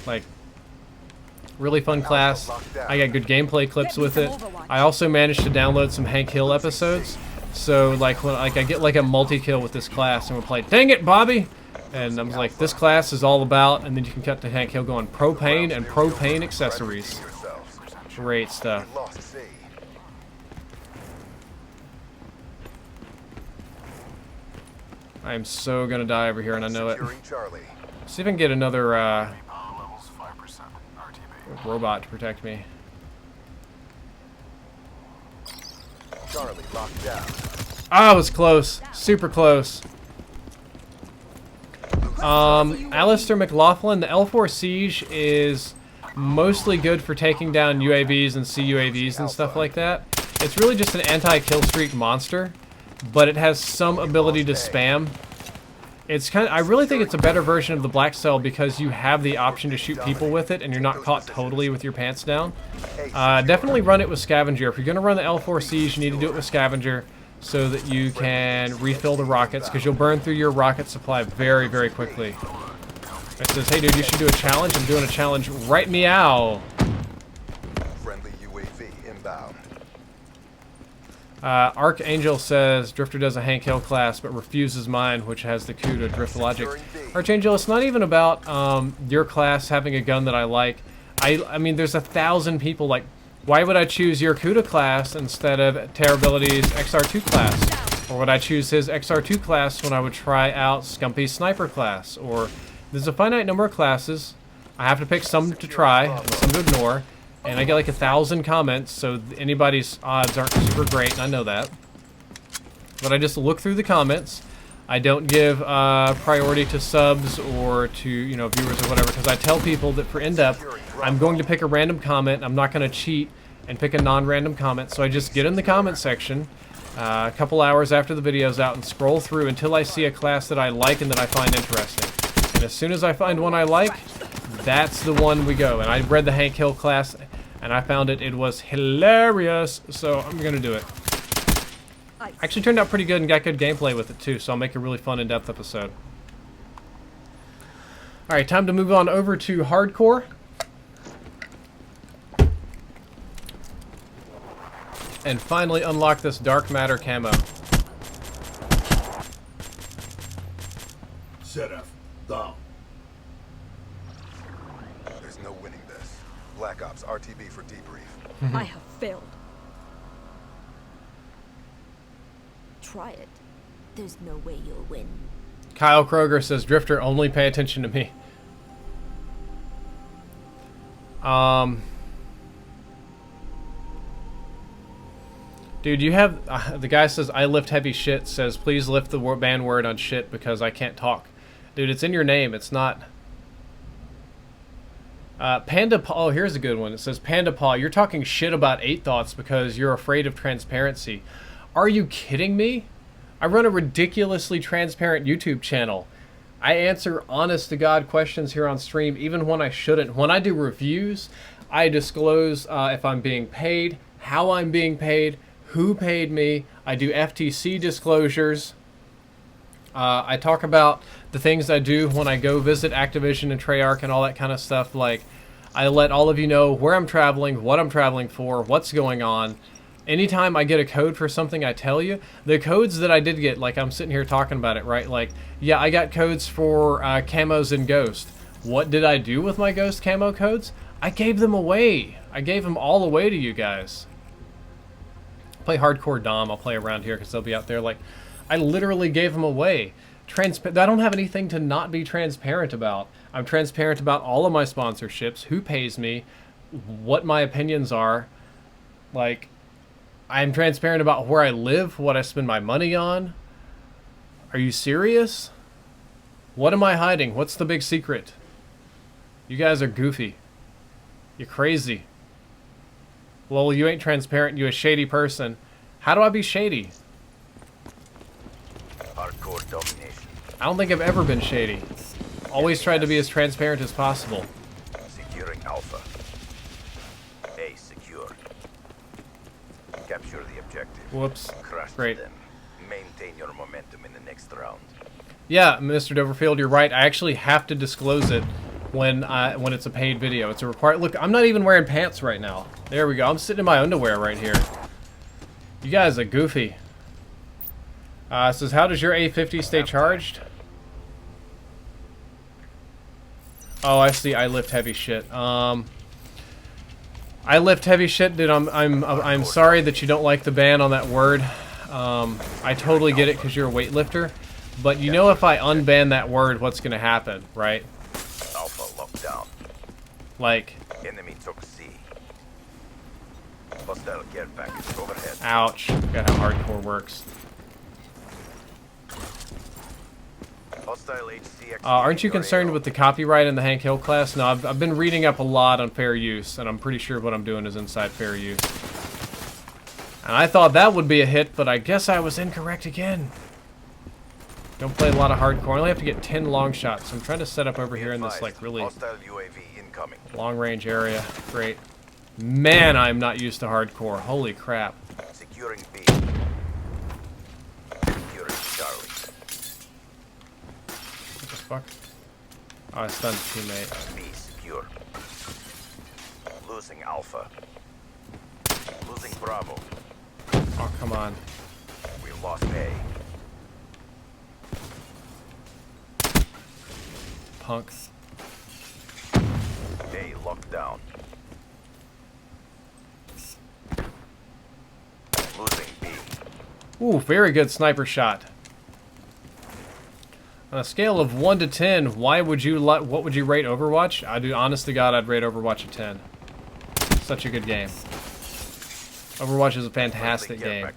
[SPEAKER 1] Like, really fun class. I got good gameplay clips with it. I also managed to download some Hank Hill episodes. So like when I get like a multi-kill with this class, and we'll play, dang it, Bobby! And I was like, this class is all about, and then you can cut to Hank Hill going propane and propane accessories. Great stuff. I am so gonna die over here, and I know it. See if I can get another robot to protect me.
[SPEAKER 4] Charlie locked down.
[SPEAKER 1] Ah, it was close. Super close. Alistair McLaughlin, the L4 Siege is mostly good for taking down UAVs and CUAVs and stuff like that. It's really just an anti-kill streak monster, but it has some ability to spam. It's kind of, I really think it's a better version of the Black Cell because you have the option to shoot people with it and you're not caught totally with your pants down. Definitely run it with Scavenger. If you're going to run the L4 Siege, you need to do it with Scavenger so that you can refill the rockets, because you'll burn through your rocket supply very, very quickly. It says, hey dude, you should do a challenge. I'm doing a challenge right meow.
[SPEAKER 4] Friendly UAV inbound.
[SPEAKER 1] Archangel says Drifter does a Hank Hill class but refuses mine, which has the coup to drift logic. Archangel, it's not even about your class having a gun that I like. I mean, there's 1,000 people like, why would I choose your CUDA class instead of Terrability's XR2 class? Or would I choose his XR2 class when I would try out Scumpy's sniper class? Or there's a finite number of classes. I have to pick some to try and some to ignore. And I get like 1,000 comments, so anybody's odds aren't super great, and I know that. But I just look through the comments. I don't give priority to subs or to, you know, viewers or whatever, because I tell people that for in-depth, I'm going to pick a random comment. I'm not going to cheat and pick a non-random comment. So I just get in the comment section a couple hours after the video's out and scroll through until I see a class that I like and that I find interesting. And as soon as I find one I like, that's the one we go. And I read the Hank Hill class, and I found it was hilarious, so I'm going to do it. Actually turned out pretty good and got good gameplay with it too, so I'll make a really fun in-depth episode. Alright, time to move on over to hardcore. And finally unlock this dark matter camo.
[SPEAKER 3] Set F. Down.
[SPEAKER 7] There's no winning this. Black Ops, RTB for debrief.
[SPEAKER 2] I have failed. Try it. There's no way you'll win.
[SPEAKER 1] Kyle Kroger says, Drifter, only pay attention to me. Dude, you have... the guy says, I lift heavy shit, says, please lift the ban word on shit because I can't talk. Dude, it's in your name. It's not... Panda Paw... Oh, here's a good one. It says, Panda Paw, you're talking shit about 8 Thoughts because you're afraid of transparency. Are you kidding me? I run a ridiculously transparent YouTube channel. I answer honest-to-God questions here on stream, even when I shouldn't. When I do reviews, I disclose if I'm being paid, how I'm being paid, who paid me. I do FTC disclosures. I talk about the things I do when I go visit Activision and Treyarch and all that kind of stuff. Like, I let all of you know where I'm traveling, what I'm traveling for, what's going on. Anytime I get a code for something, I tell you. The codes that I did get, like I'm sitting here talking about it, right? Like, yeah, I got codes for camos and Ghost. What did I do with my Ghost camo codes? I gave them away. I gave them all away to you guys. Play Hardcore Dom. I'll play around here because they'll be out there. Like, I literally gave them away. I don't have anything to not be transparent about. I'm transparent about all of my sponsorships, who pays me, what my opinions are. Like, I'm transparent about where I live, what I spend my money on. Are you serious? What am I hiding? What's the big secret? You guys are goofy. You're crazy. Well, you ain't transparent. You a shady person. How do I be shady?
[SPEAKER 4] Hardcore domination.
[SPEAKER 1] I don't think I've ever been shady. Always tried to be as transparent as possible.
[SPEAKER 4] Securing Alpha. A secure. Capture the objective.
[SPEAKER 1] Whoops.
[SPEAKER 4] Crush
[SPEAKER 1] Great.
[SPEAKER 4] them. Maintain your momentum in the next round.
[SPEAKER 1] Yeah, Mr. Doverfield, you're right. I actually have to disclose it when it's a paid video. It's a required... Look, I'm not even wearing pants right now. There we go. I'm sitting in my underwear right here. You guys are goofy. It says, how does your A50 stay charged? Oh, I see. I lift heavy shit. I lift heavy shit, dude. I'm sorry that you don't like the ban on that word. I totally get it because you're a weightlifter. But you know if I unban that word, what's going to happen, right?
[SPEAKER 4] Alpha locked down.
[SPEAKER 1] Like...
[SPEAKER 4] Enemy took C. Hostile care package overhead.
[SPEAKER 1] Ouch. Forgot how hardcore works.
[SPEAKER 4] Hostile HCX.
[SPEAKER 1] Aren't you concerned with the copyright in the Hank Hill class? No, I've been reading up a lot on fair use, and I'm pretty sure what I'm doing is inside fair use. And I thought that would be a hit, but I guess I was incorrect again. Don't play a lot of hardcore. I only have to get 10 long shots. So I'm trying to set up over here in this like really
[SPEAKER 4] Hostile UAV incoming.
[SPEAKER 1] long range area. Great. Man, I'm not used to hardcore. Holy crap.
[SPEAKER 4] Securing B. Securing Charlie.
[SPEAKER 1] What the fuck? Oh, I stunned a teammate.
[SPEAKER 4] B secure. Losing Alpha. Losing Bravo.
[SPEAKER 1] Oh, come on.
[SPEAKER 4] We lost A.
[SPEAKER 1] Punk.
[SPEAKER 4] A locked down. Losing B.
[SPEAKER 1] Ooh, very good sniper shot. On a scale of 1 to 10, what would you rate Overwatch? Honest to God, I'd rate Overwatch a 10. Such a good game. Overwatch is a fantastic game.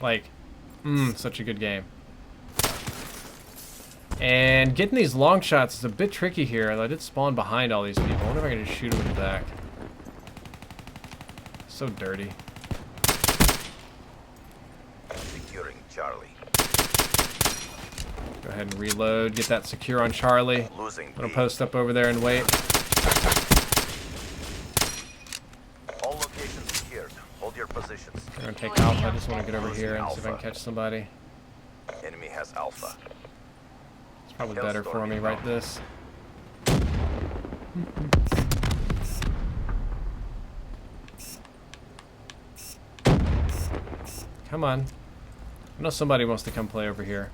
[SPEAKER 1] Like, such a good game. And getting these long shots is a bit tricky here. I did spawn behind all these people. I wonder if I can just shoot them in the back. So dirty.
[SPEAKER 4] Securing Charlie.
[SPEAKER 1] Go ahead and reload. Get that secure on Charlie.
[SPEAKER 4] Losing
[SPEAKER 1] I'm gonna post up over there and wait.
[SPEAKER 4] All locations secured. Hold your positions.
[SPEAKER 1] I'm gonna take Alpha. I just want to get over here and see if I can catch somebody.
[SPEAKER 4] Enemy has Alpha.
[SPEAKER 1] It's probably better for me right this. Come on. I know somebody wants to come play over here.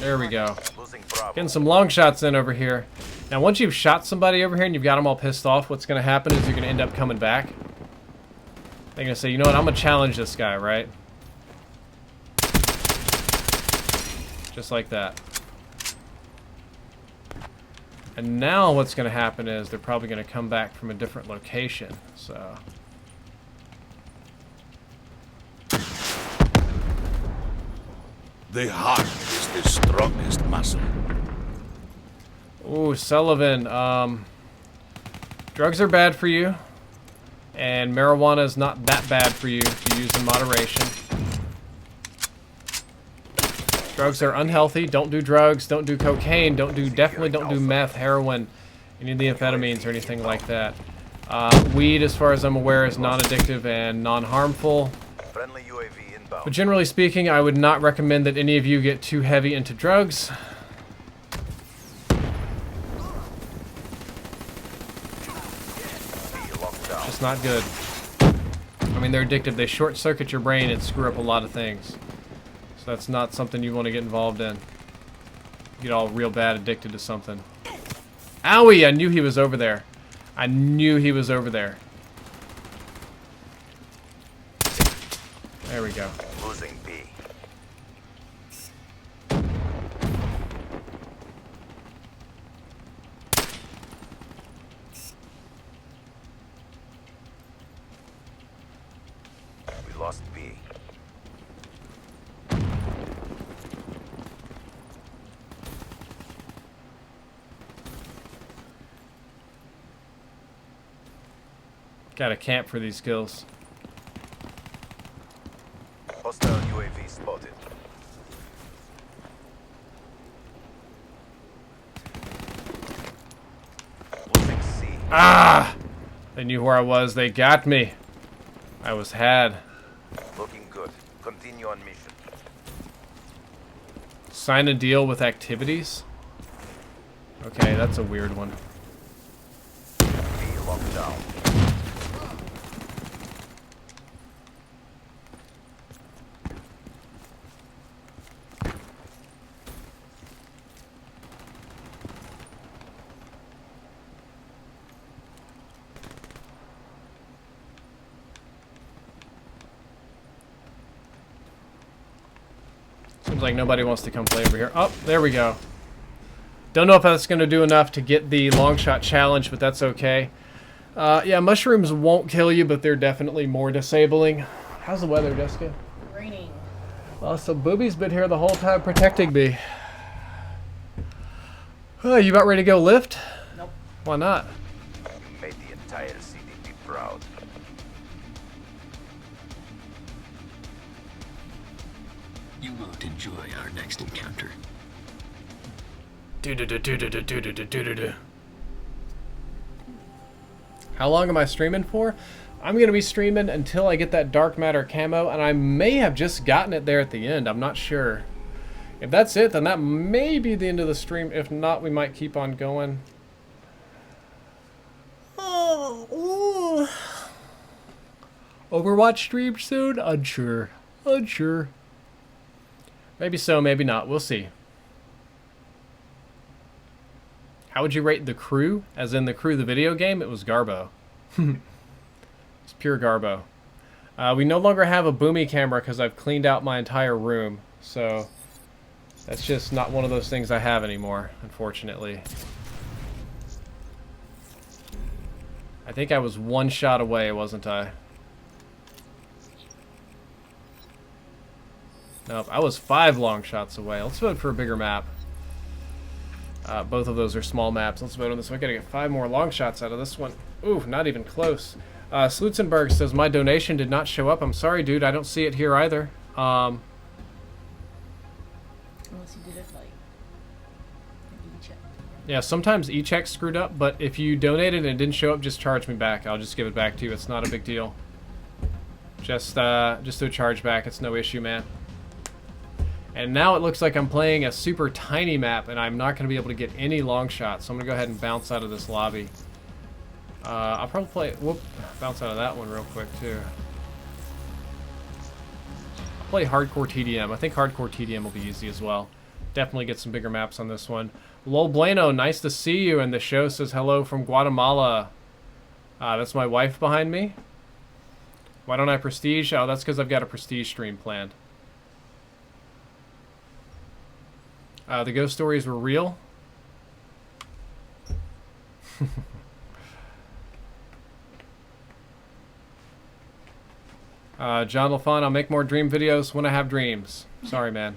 [SPEAKER 1] There we go. Getting some long shots in over here. Now, once you've shot somebody over here and you've got them all pissed off, what's going to happen is you're going to end up coming back. They're going to say, you know what, I'm going to challenge this guy, right? Just like that. And now what's going to happen is they're probably going to come back from a different location, so...
[SPEAKER 3] The heart is the strongest muscle.
[SPEAKER 1] Ooh, Sullivan. Drugs are bad for you, and marijuana is not that bad for you to use in moderation. Drugs are unhealthy. Don't do drugs. Don't do cocaine. Definitely don't do meth, heroin, any of the amphetamines or anything like that. Weed, as far as I'm aware, is non-addictive and non-harmful.
[SPEAKER 4] Friendly UAV inbound.
[SPEAKER 1] But generally speaking, I would not recommend that any of you get too heavy into drugs. Just not good. I mean, they're addictive. They short-circuit your brain and screw up a lot of things. So that's not something you want to get involved in. You get all real bad addicted to something. Owie! I knew he was over there. I knew he was over there. There we go.
[SPEAKER 4] Losing B. We lost B.
[SPEAKER 1] Got a camp for these kills.
[SPEAKER 4] Hostile UAV spotted. Losing C.
[SPEAKER 1] Ah! They knew where I was. They got me. I was had.
[SPEAKER 4] Looking good. Continue on mission.
[SPEAKER 1] Sign a deal with activities? Okay, that's a weird one.
[SPEAKER 4] B locked down.
[SPEAKER 1] Seems like nobody wants to come play over here. Oh, there we go. Don't know if that's going to do enough to get the long shot challenge, but that's okay. Yeah, mushrooms won't kill you, but they're definitely more disabling. How's the weather, Jessica?
[SPEAKER 5] Raining.
[SPEAKER 1] Well, so Booby's been here the whole time protecting me. Oh, you about ready to go lift?
[SPEAKER 5] Nope.
[SPEAKER 1] Why not?
[SPEAKER 4] You made the entire CDP proud.
[SPEAKER 8] You won't enjoy our next encounter.
[SPEAKER 1] How long am I streaming for? I'm going to be streaming until I get that dark matter camo, and I may have just gotten it there at the end. I'm not sure. If that's it, then that may be the end of the stream. If not, we might keep on going. Overwatch stream soon? Unsure. Unsure. Maybe so, maybe not. We'll see. How would you rate The Crew? As in The Crew, the video game? It was Garbo. It's pure Garbo. We no longer have a boomy camera because I've cleaned out my entire room. So that's just not one of those things I have anymore, unfortunately. I think I was one shot away, wasn't I? Nope, I was 5 long shots away. Let's vote for a bigger map. Both of those are small maps. Let's vote on this one. I gotta get 5 more long shots out of this one. Ooh, not even close. Slutzenberg says, my donation did not show up. I'm sorry, dude. I don't see it here either.
[SPEAKER 5] Unless you did it like e-check.
[SPEAKER 1] Yeah, sometimes e-check screwed up, but if you donated and it didn't show up, just charge me back. I'll just give it back to you. It's not a big deal. Just do a charge back. It's no issue, man. And now it looks like I'm playing a super tiny map, and I'm not going to be able to get any long shots. So I'm going to go ahead and bounce out of this lobby. I'll probably bounce out of that one real quick, too. I'll play Hardcore TDM. I think Hardcore TDM will be easy as well. Definitely get some bigger maps on this one. Lol Bueno, nice to see you. And the show says hello from Guatemala. That's my wife behind me. Why don't I prestige? Oh, that's because I've got a prestige stream planned. The ghost stories were real. John LaFon, I'll make more dream videos when I have dreams. Sorry, man.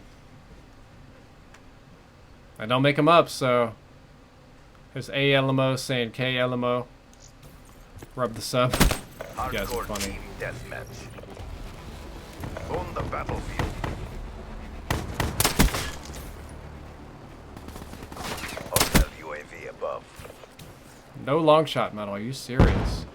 [SPEAKER 1] I don't make them up, so... There's A-LMO saying K-LMO. Rub the sub. You guys are funny.
[SPEAKER 7] Deathmatch. On the battlefield. Hostile UAV above.
[SPEAKER 1] No long shot medal. Are you serious?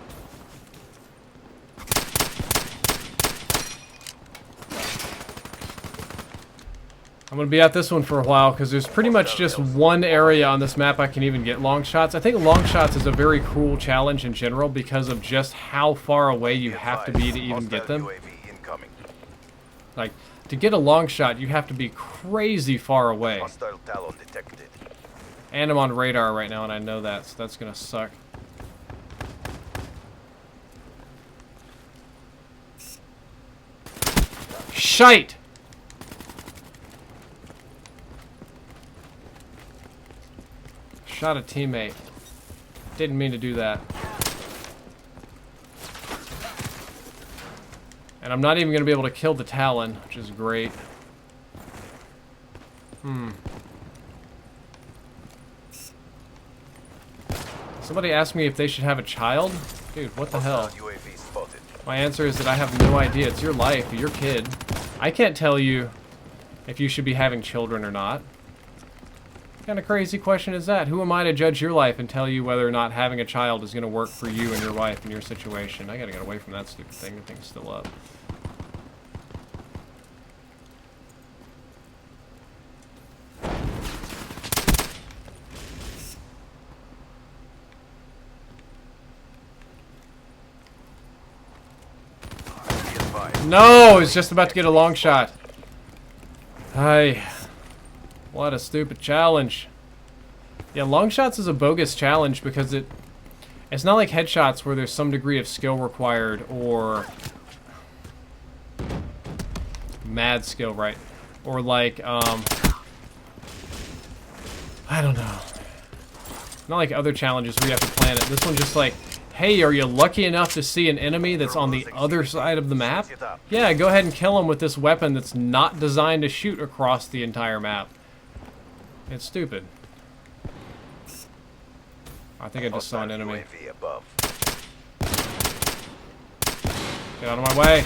[SPEAKER 1] I'm going to be at this one for a while because there's pretty much just one area on this map I can even get long shots. I think long shots is a very cruel challenge in general because of just how far away you have to be to even get them. Like, to get a long shot, you have to be crazy far away. And I'm on radar right now, and I know that, so that's going to suck. Shite! Shot a teammate. Didn't mean to do that. And I'm not even going to be able to kill the Talon, which is great. Somebody asked me if they should have a child. Dude, what the hell? My answer is that I have no idea. It's your life, your kid. I can't tell you if you should be having children or not. What kind of crazy question is that? Who am I to judge your life and tell you whether or not having a child is going to work for you and your wife and your situation? I gotta get away from that stupid thing. The thing's still up. No, it's just about to get a long shot. Hi. What a stupid challenge. Yeah, long shots is a bogus challenge because it's not like headshots where there's some degree of skill required or mad skill, right? Or like, I don't know. Not like other challenges where you have to plan it. This one's just like, hey, are you lucky enough to see an enemy that's on the other side of the map? Yeah, go ahead and kill him with this weapon that's not designed to shoot across the entire map. It's stupid. I think I just saw an enemy. Get out of my way.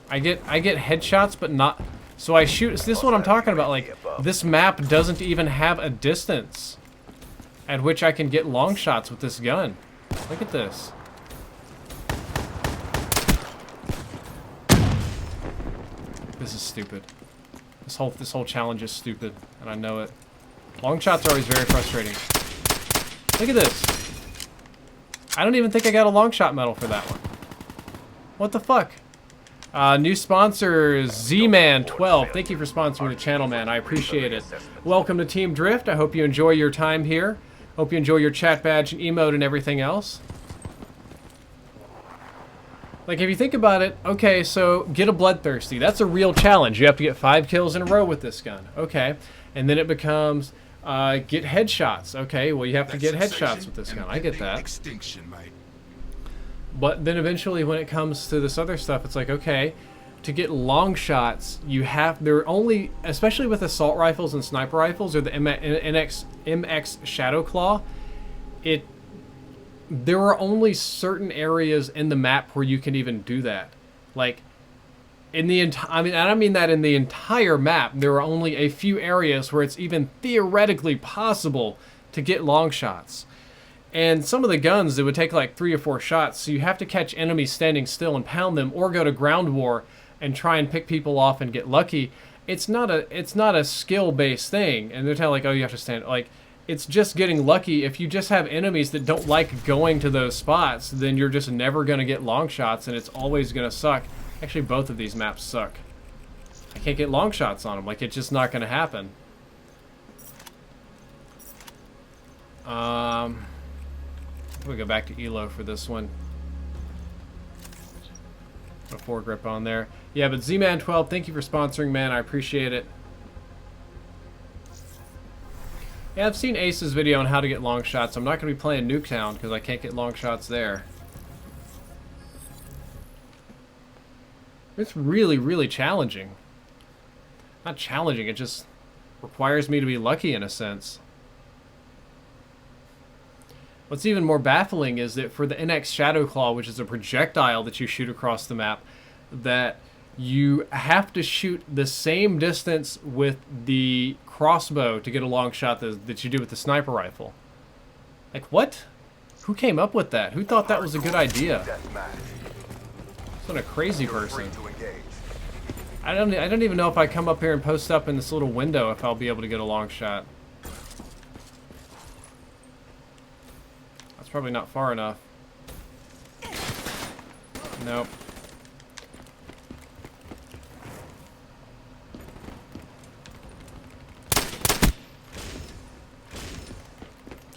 [SPEAKER 1] I get headshots, but not... So I shoot... So this is what I'm talking about. Like, this map doesn't even have a distance at which I can get long shots with this gun. Look at this. This is stupid. This whole challenge is stupid, and I know it. Long shots are always very frustrating. Look at this. I don't even think I got a long shot medal for that one. What the fuck? New sponsor, Z-Man12. Thank you for sponsoring the channel, man. I appreciate it. Welcome to Team Drift. I hope you enjoy your time here. Hope you enjoy your chat badge and emote and everything else. Like, if you think about it, okay, so get a Bloodthirsty. That's a real challenge. You have to get 5 kills in a row with this gun. Okay. And then it becomes, get headshots. Okay, well, you have to get headshots with this gun. I get that.
[SPEAKER 9] Extinction, mate.
[SPEAKER 1] But then eventually when it comes to this other stuff, it's like, okay, to get long shots, you have, there are only, especially with assault rifles and sniper rifles or the MX Shadow Claw, there are only certain areas in the map where you can even do that. Like, in the entire, I mean, I don't mean that in the entire map, there are only a few areas where it's even theoretically possible to get long shots. And some of the guns, it would take like 3 or 4 shots, so you have to catch enemies standing still and pound them, or go to ground war and try and pick people off and get lucky. It's not a skill-based thing, and they're telling like, oh, you have to stand, like, it's just getting lucky. If you just have enemies that don't like going to those spots, then you're just never going to get long shots, and it's always going to suck. Actually, both of these maps suck. I can't get long shots on them, like, it's just not going to happen. We go back to ELO for this one. A foregrip on there. Yeah, but Z-Man12, thank you for sponsoring, man. I appreciate it. Yeah, I've seen Ace's video on how to get long shots. I'm not going to be playing Nuketown because I can't get long shots there. It's really, really challenging. Not challenging, it just requires me to be lucky in a sense. What's even more baffling is that for the NX Shadow Claw, which is a projectile that you shoot across the map, that you have to shoot the same distance with the crossbow to get a long shot that you do with the sniper rifle. Like, what? Who came up with that? Who thought that was a good idea? What a crazy person. I don't even know if I come up here and post up in this little window if I'll be able to get a long shot. That's probably not far enough. Nope.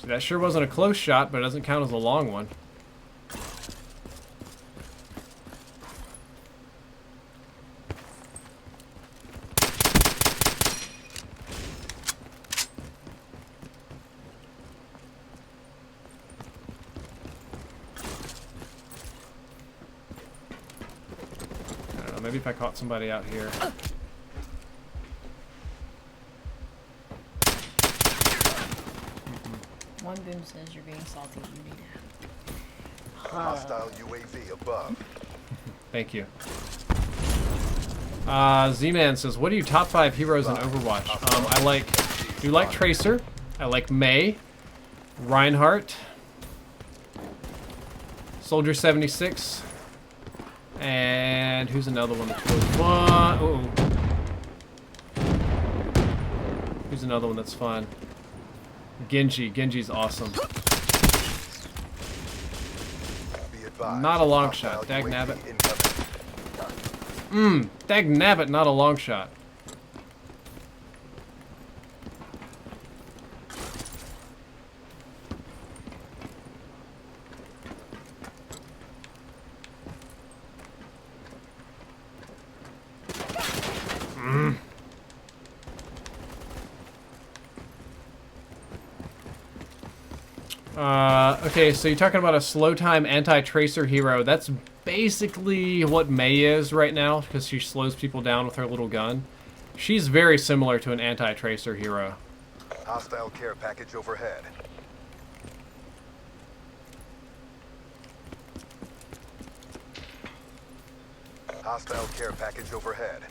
[SPEAKER 1] See, that sure wasn't a close shot, but it doesn't count as a long one. Maybe if I caught somebody out here.
[SPEAKER 10] One boom says you're being salty. You need to.
[SPEAKER 7] Hostile UAV above.
[SPEAKER 1] Thank you. Z-Man says, what are your top 5 heroes in Overwatch? I do like Tracer. I like Mei. Reinhardt. Soldier 76. And who's another one that's really fun? Who's another one that's fun? Genji. Genji's awesome. Not a long shot. Dagnabbit. Dagnabbit, not a long shot. Okay, so you're talking about a slow time anti-tracer hero. That's basically what Mei is right now, because she slows people down with her little gun. She's very similar to an anti-tracer hero.
[SPEAKER 7] Hostile care package overhead. Hostile care package overhead.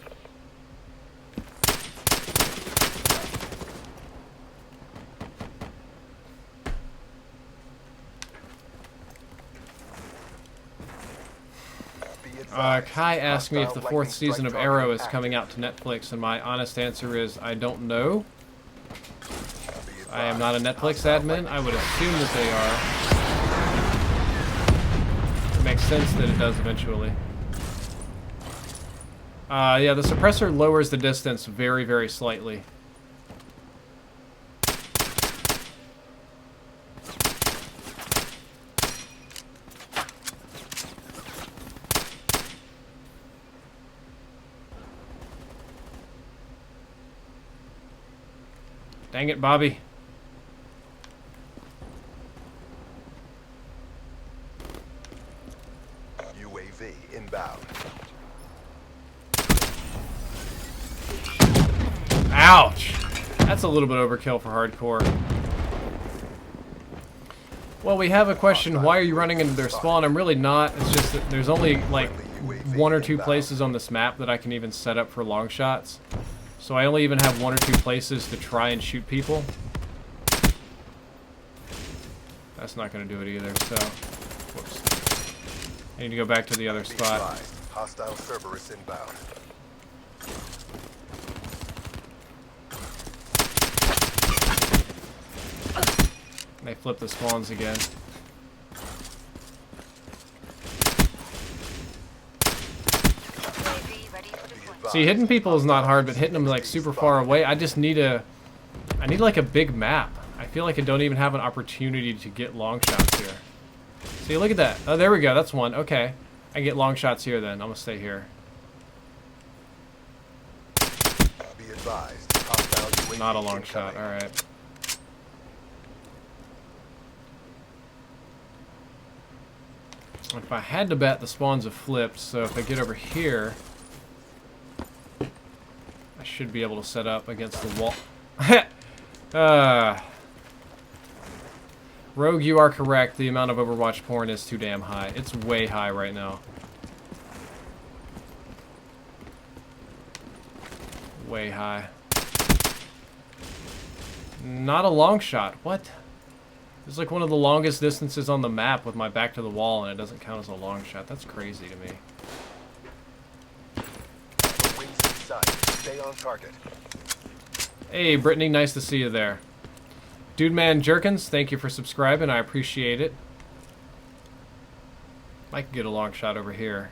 [SPEAKER 1] Kai asked me if the 4th season of Arrow is coming out to Netflix, and my honest answer is I don't know. I am not a Netflix admin. I would assume that they are. It makes sense that it does eventually. Yeah, the suppressor lowers the distance very, very slightly. Dang it, Bobby.
[SPEAKER 7] UAV inbound.
[SPEAKER 1] Ouch! That's a little bit overkill for hardcore. Well, we have a question. Why are you running into their spawn? I'm really not. It's just that there's only like 1 or 2 places on this map that I can even set up for long shots. So I only even have 1 or 2 places to try and shoot people. That's not going to do it either, so... Whoops. I need to go back to the other spot.
[SPEAKER 7] Hostile Cerberus inbound.
[SPEAKER 1] They flip the spawns again. See, hitting people is not hard, but hitting them like super far away, I just need I need like a big map. I feel like I don't even have an opportunity to get long shots here. See, look at that. Oh, there we go. That's one. Okay. I get long shots here then. I'm gonna stay here.
[SPEAKER 7] Be advised. Hostile UAV
[SPEAKER 1] Not a long shot. All right. If I had to bet, the spawns have flipped, so if I get over here, I should be able to set up against the wall. Rogue, you are correct. The amount of Overwatch porn is too damn high. It's way high right now. Way high. Not a long shot. What? It's like one of the longest distances on the map with my back to the wall, and it doesn't count as a long shot. That's crazy to me.
[SPEAKER 7] Wings in sight. Stay on target.
[SPEAKER 1] Hey, Brittany, nice to see you there. Dude Man Jerkins, thank you for subscribing. I appreciate it. I could get a long shot over here.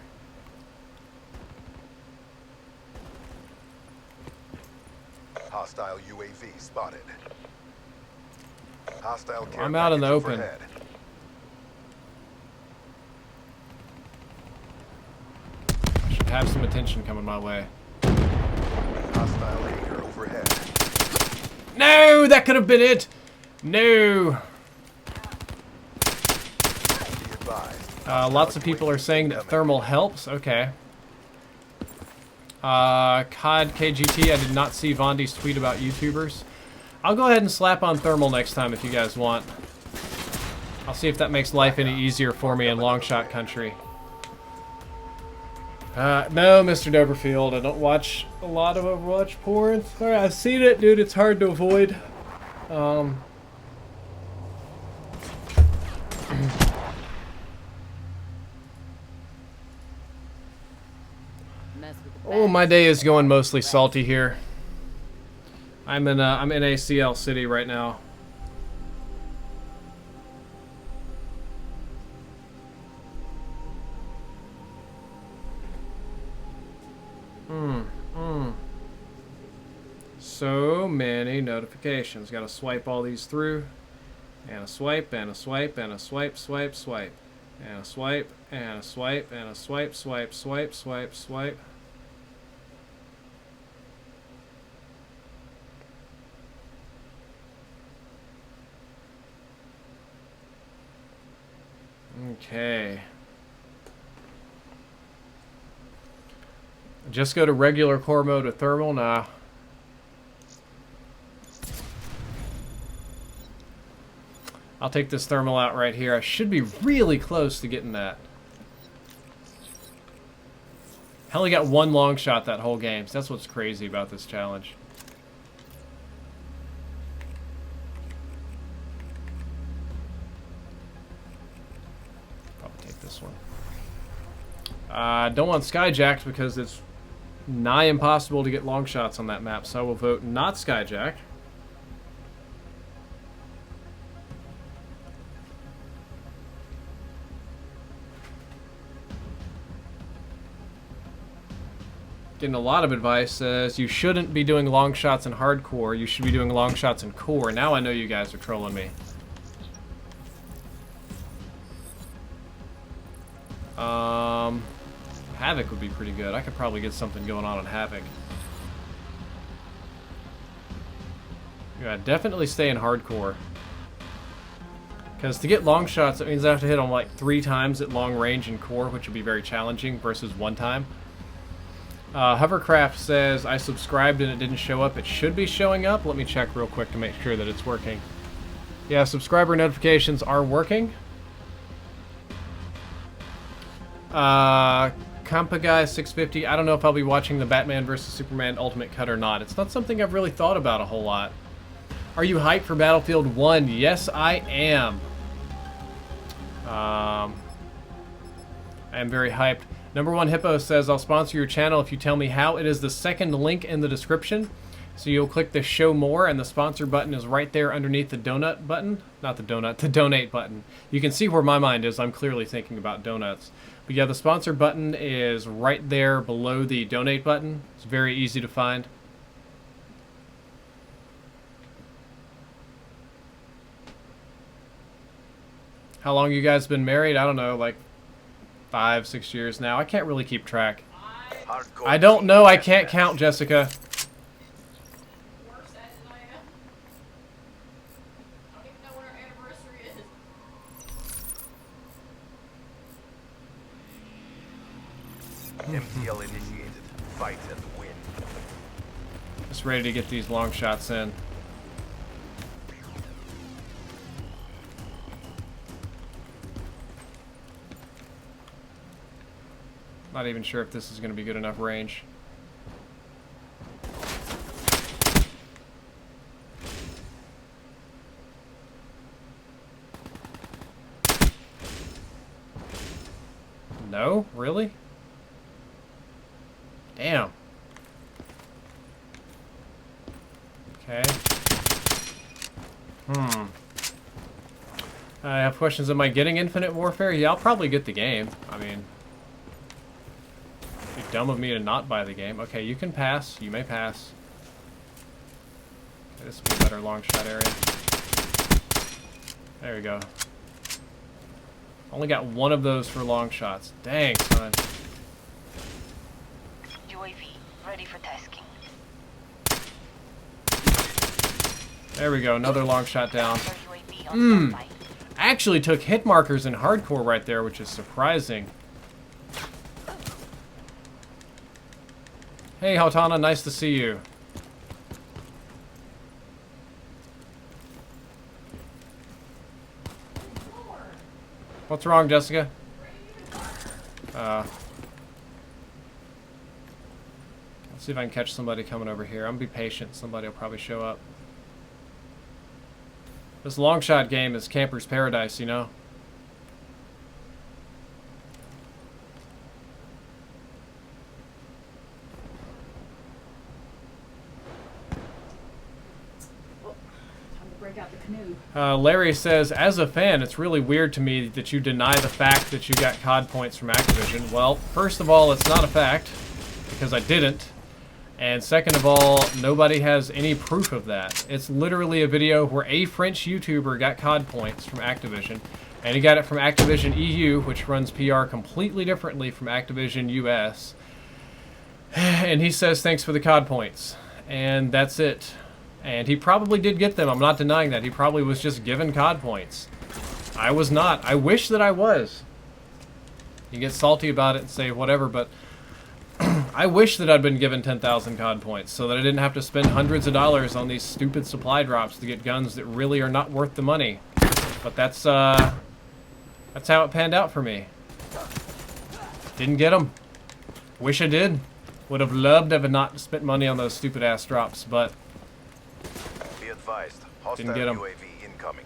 [SPEAKER 7] Hostile UAV spotted. Hostile care
[SPEAKER 1] I'm out in the
[SPEAKER 7] package
[SPEAKER 1] open.
[SPEAKER 7] overhead.
[SPEAKER 1] I should have some attention coming my way.
[SPEAKER 7] Hostile Hager overhead.
[SPEAKER 1] No, that could have been it. No.
[SPEAKER 7] Be advised.
[SPEAKER 1] Lots of people are saying that thermal helps. Okay. COD KGT, I did not see Vondi's tweet about YouTubers. I'll go ahead and slap on thermal next time if you guys want. I'll see if that makes life any easier for me in long shot country. No, Mr. Doverfield, I don't watch a lot of Overwatch porn. Sorry, I've seen it, dude. It's hard to avoid. Oh, my day is going mostly salty here. I'm in ACL City right now. So many notifications. Got to swipe all these through. And a swipe, and a swipe, and a swipe, swipe, swipe. And a swipe, and a swipe, and a swipe, swipe, swipe, swipe, swipe. Okay. Just go to regular core mode with thermal? Nah. I'll take this thermal out right here. I should be really close to getting that. I only got one long shot that whole game, so that's what's crazy about this challenge. Probably take this one. Don't want skyjacked because it's nigh impossible to get long shots on that map, so I will vote not skyjack. getting a lot of advice. Says you shouldn't be doing long shots in hardcore. You should be doing long shots in core. Now I know you guys are trolling me. Havoc would be pretty good. I could probably get something going on Havoc. Yeah, definitely stay in hardcore. Because to get long shots, it means I have to hit them like 3 times at long range in core, which would be very challenging, versus 1 time. Hovercraft says, I subscribed and it didn't show up. It should be showing up. Let me check real quick to make sure that it's working. Yeah, subscriber notifications are working. Compa Guy 650, I don't know if I'll be watching the Batman vs. Superman Ultimate Cut or not. It's not something I've really thought about a whole lot. Are you hyped for Battlefield 1? Yes, I am. I am very hyped. Number 1 Hippo says, I'll sponsor your channel if you tell me how. It is the second link in the description. So you'll click the show more and the sponsor button is right there underneath the donut button. Not the donut, the donate button. You can see where my mind is. I'm clearly thinking about donuts. But yeah, the sponsor button is right there below the donate button. It's very easy to find. How long you guys been married? I don't know, like 5, 6 years now. I can't really keep track. I don't know. I can't count, Jessica.
[SPEAKER 4] MTL initiated. Fight and win.
[SPEAKER 1] Just ready to get these long shots in. Not even sure if this is going to be good enough range. No? Really? Damn. Okay. I have questions. Am I getting Infinite Warfare? Yeah, I'll probably get the game. I mean, it'd be dumb of me to not buy the game. Okay, you can pass. You may pass. Okay, this will be a better long shot area. There we go. Only got 1 of those for long shots. Dang, son.
[SPEAKER 6] UAV ready for tasking.
[SPEAKER 1] There we go. Another long shot down. Actually took hit markers in hardcore right there, which is surprising. Hey, Hautana, nice to see you. What's wrong, Jessica? Let's see if I can catch somebody coming over here. I'm gonna be patient. Somebody will probably show up. This long shot game is camper's paradise, you know?
[SPEAKER 5] Break out the canoe.
[SPEAKER 1] Larry says, as a fan, it's really weird to me that you deny the fact that you got COD points from Activision. Well, first of all, it's not a fact, because I didn't. And second of all, nobody has any proof of that. It's literally a video where a French YouTuber got COD points from Activision, and he got it from Activision EU, which runs PR completely differently from Activision US. And he says, thanks for the COD points. And that's it. And he probably did get them. I'm not denying that. He probably was just given COD points. I was not. I wish that I was. You get salty about it and say whatever, but I wish that I'd been given 10,000 COD points so that I didn't have to spend hundreds of dollars on these stupid supply drops to get guns that really are not worth the money. But that's how it panned out for me. Didn't get them. Wish I did. Would have loved to have not spent money on those stupid ass drops, but
[SPEAKER 4] Be advised. Hostile
[SPEAKER 1] didn't get 'em.
[SPEAKER 4] UAV incoming.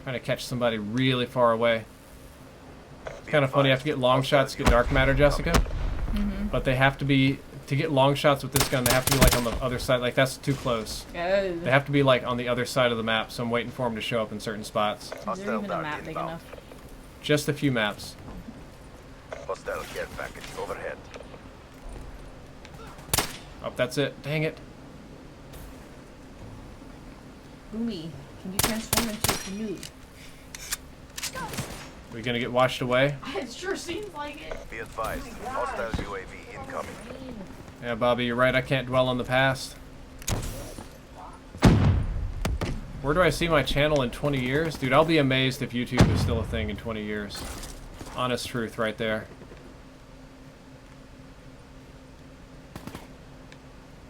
[SPEAKER 1] trying to catch somebody really far away. Kind of funny, I have to get long shots to get dark matter, Jessica. But they have to be, to get long shots with this gun, they have to be like on the other side. Like, that's too close. They have to be like on the other side of the map, so I'm waiting for them to show up in certain spots.
[SPEAKER 10] Is there even a map big enough?
[SPEAKER 1] Just a few maps.
[SPEAKER 4] Hostile care package overhead.
[SPEAKER 1] Oh, that's it. Dang it.
[SPEAKER 10] Boomy, can you transform into a canoe?
[SPEAKER 1] We gonna get washed away?
[SPEAKER 5] It sure seems like it.
[SPEAKER 4] Be advised, hostile UAV incoming.
[SPEAKER 1] Yeah, Bobby, you're right. I can't dwell on the past. Where do I see my channel in 20 years? Dude, I'll be amazed if YouTube is still a thing in 20 years. Honest truth right there.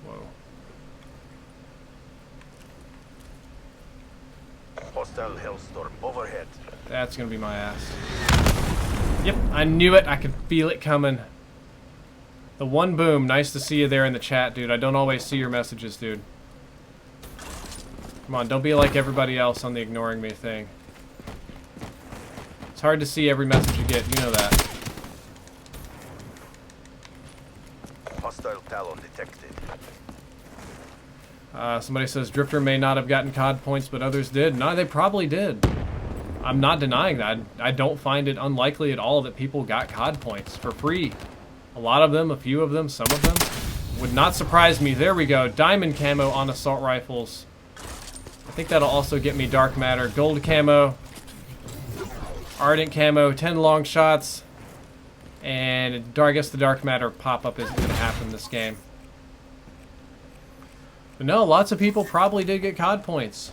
[SPEAKER 1] Whoa.
[SPEAKER 4] Hostile Hellstorm overhead.
[SPEAKER 1] That's gonna be my ass. Yep, I knew it. I could feel it coming. The one boom. Nice to see you there in the chat, dude. I don't always see your messages, dude. Come on, don't be like everybody else on the ignoring me thing. It's hard to see every message you get. You know that.
[SPEAKER 4] Hostile Talon detected.
[SPEAKER 1] Somebody says Drifter may not have gotten COD points, but others did. No, they probably did. I'm not denying that. I don't find it unlikely at all that people got COD points for free. A lot of them, a few of them, some of them. Would not surprise me. There we go. Diamond camo on assault rifles. I think that'll also get me dark matter. Gold camo. Ardent camo. 10 long shots. And I guess the dark matter pop-up isn't going to happen this game. But no, lots of people probably did get COD points.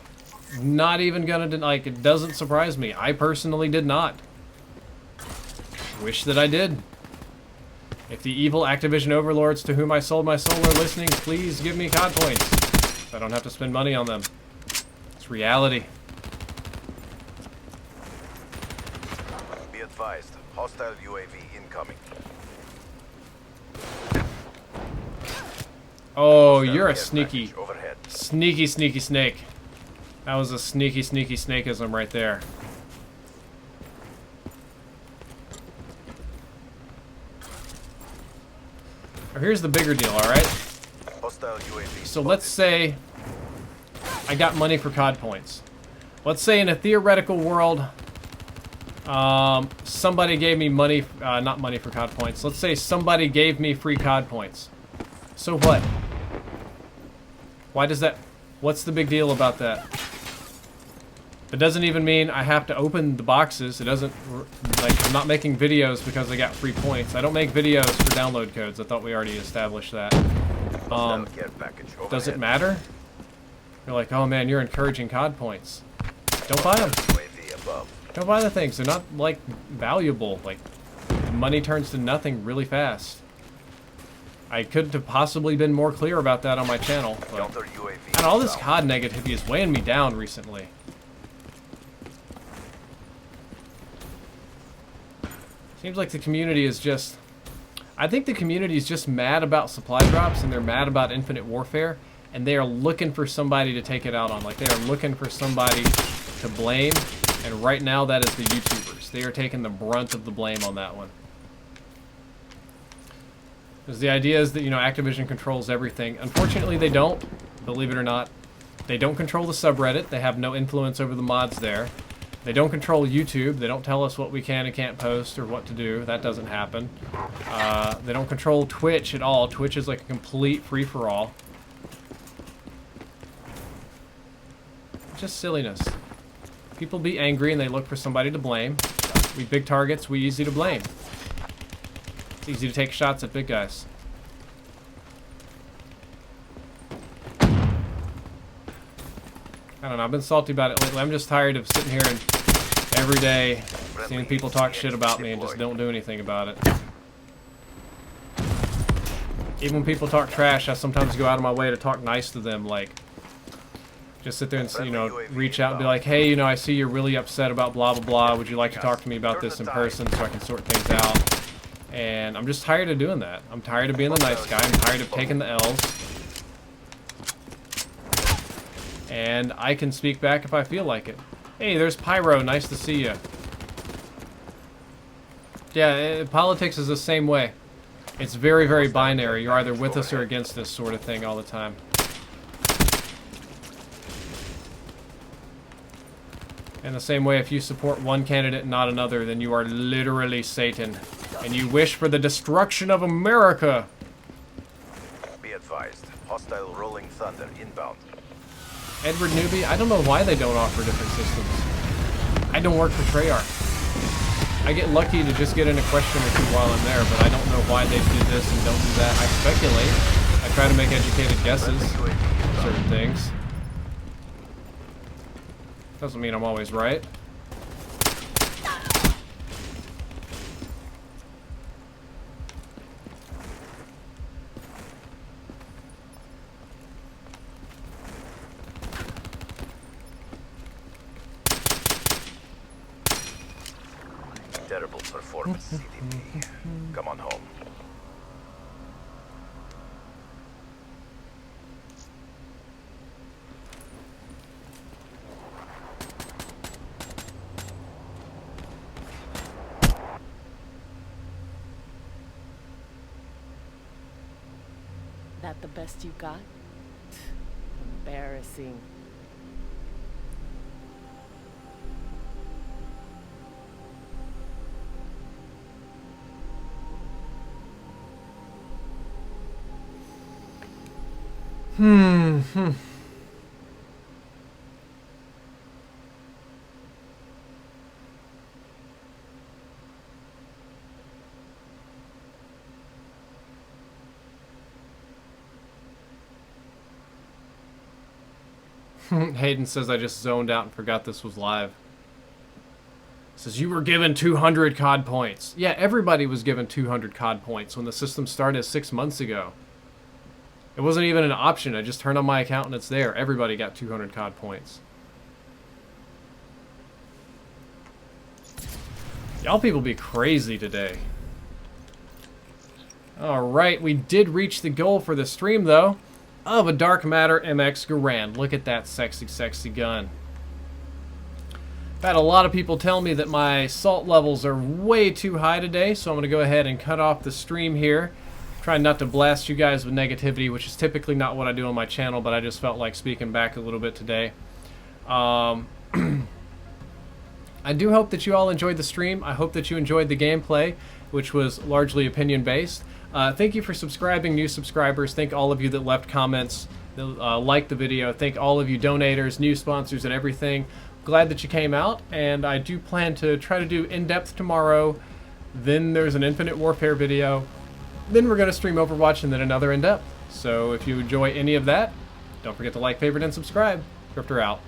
[SPEAKER 1] Not even gonna like, it doesn't surprise me. I personally did not. Wish that I did. If the evil Activision overlords to whom I sold my soul are listening, please give me COD points, so I don't have to spend money on them. It's reality.
[SPEAKER 4] Be advised, hostile UAV incoming.
[SPEAKER 1] Oh, you're a sneaky,
[SPEAKER 4] Overhead.
[SPEAKER 1] sneaky snake. That was a sneaky snakeism right there. Here's the bigger deal, alright?
[SPEAKER 4] Hostile UAV.
[SPEAKER 1] So let's say I got money for COD points. Let's say in a theoretical world, somebody gave me money, not money for COD points. Let's say somebody gave me free COD points. So what? Why does that... What's the big deal about that? It doesn't even mean I have to open the boxes. It doesn't... Like, I'm not making videos because I got free points. I don't make videos for download codes. I thought we already established that. Does it matter? You're like, oh man, you're encouraging COD points. Don't buy them. Don't buy the things. They're not, like, valuable. Like, money turns to nothing really fast. I could have possibly been more clear about that on my channel. But, and all this COD negativity is weighing me down recently. Seems like the community is just... I think the community is just mad about supply drops, and they're mad about infinite warfare, and they are looking for somebody to take it out on. Like, they are looking for somebody to blame, and right now that is the YouTubers. They are taking the brunt of the blame on that one. Because the idea is that, you know, Activision controls everything. Unfortunately, they don't, believe it or not. They don't control the subreddit. They have no influence over the mods there. They don't control YouTube. They don't tell us what we can and can't post or what to do. That doesn't happen. They don't control Twitch at all. Twitch is like a complete free-for-all. Just silliness. People be angry and they look for somebody to blame. We big targets, we easy to blame. It's easy to take shots at big guys. I don't know, I've been salty about it lately. I'm just tired of sitting here and every day seeing people talk shit about me and just don't do anything about it. Even when people talk trash, I sometimes go out of my way to talk nice to them, like, just sit there and, you know, reach out and be like, hey, you know, I see you're really upset about blah, blah, blah. Would you like to talk to me about this in person so I can sort things out? And I'm just tired of doing that. I'm tired of being the nice guy. I'm tired of taking the L's. And I can speak back if I feel like it. Hey, there's Pyro. Nice to see you. Yeah, politics is the same way. It's very, very binary. You're either with us or against us sort of thing all the time. In the same way, if you support one candidate and not another, then you are literally Satan. and you wish for the destruction of America.
[SPEAKER 7] Be advised. Hostile rolling thunder inbound.
[SPEAKER 1] Edward Newby, I don't know why they don't offer different systems. I don't work for Treyarch. I get lucky to just get in a question or two while I'm there, but I don't know why they do this and don't do that. I speculate. I try to make educated guesses on certain things. Doesn't mean I'm always right.
[SPEAKER 7] Terrible performance, CDP. Come on home.
[SPEAKER 9] That the best you got? Embarrassing.
[SPEAKER 1] Hayden says I just zoned out and forgot this was live. Says you were given 200 COD points. Yeah, everybody was given 200 COD points when the system started 6 months ago. It wasn't even an option. I just turned on my account and it's there. Everybody got 200 COD points. Y'all people be crazy today. Alright, we did reach the goal for the stream though. Of a Dark Matter MX Garand. Look at that sexy, sexy gun. I've had a lot of people tell me that my salt levels are way too high today, so I'm going to go ahead and cut off the stream here. Trying not to blast you guys with negativity, which is typically not what I do on my channel, but I just felt like speaking back a little bit today. I do hope that you all enjoyed the stream. I hope that you enjoyed the gameplay, which was largely opinion-based. Thank you for subscribing, new subscribers. Thank all of you that left comments, that liked the video. Thank all of you donators, new sponsors, and everything. Glad that you came out, and I do plan to try to do in-depth tomorrow. Then there's an Infinite Warfare video. Then we're going to stream Overwatch, and then another in-depth. So if you enjoy any of that, don't forget to like, favorite, and subscribe. Grifter out.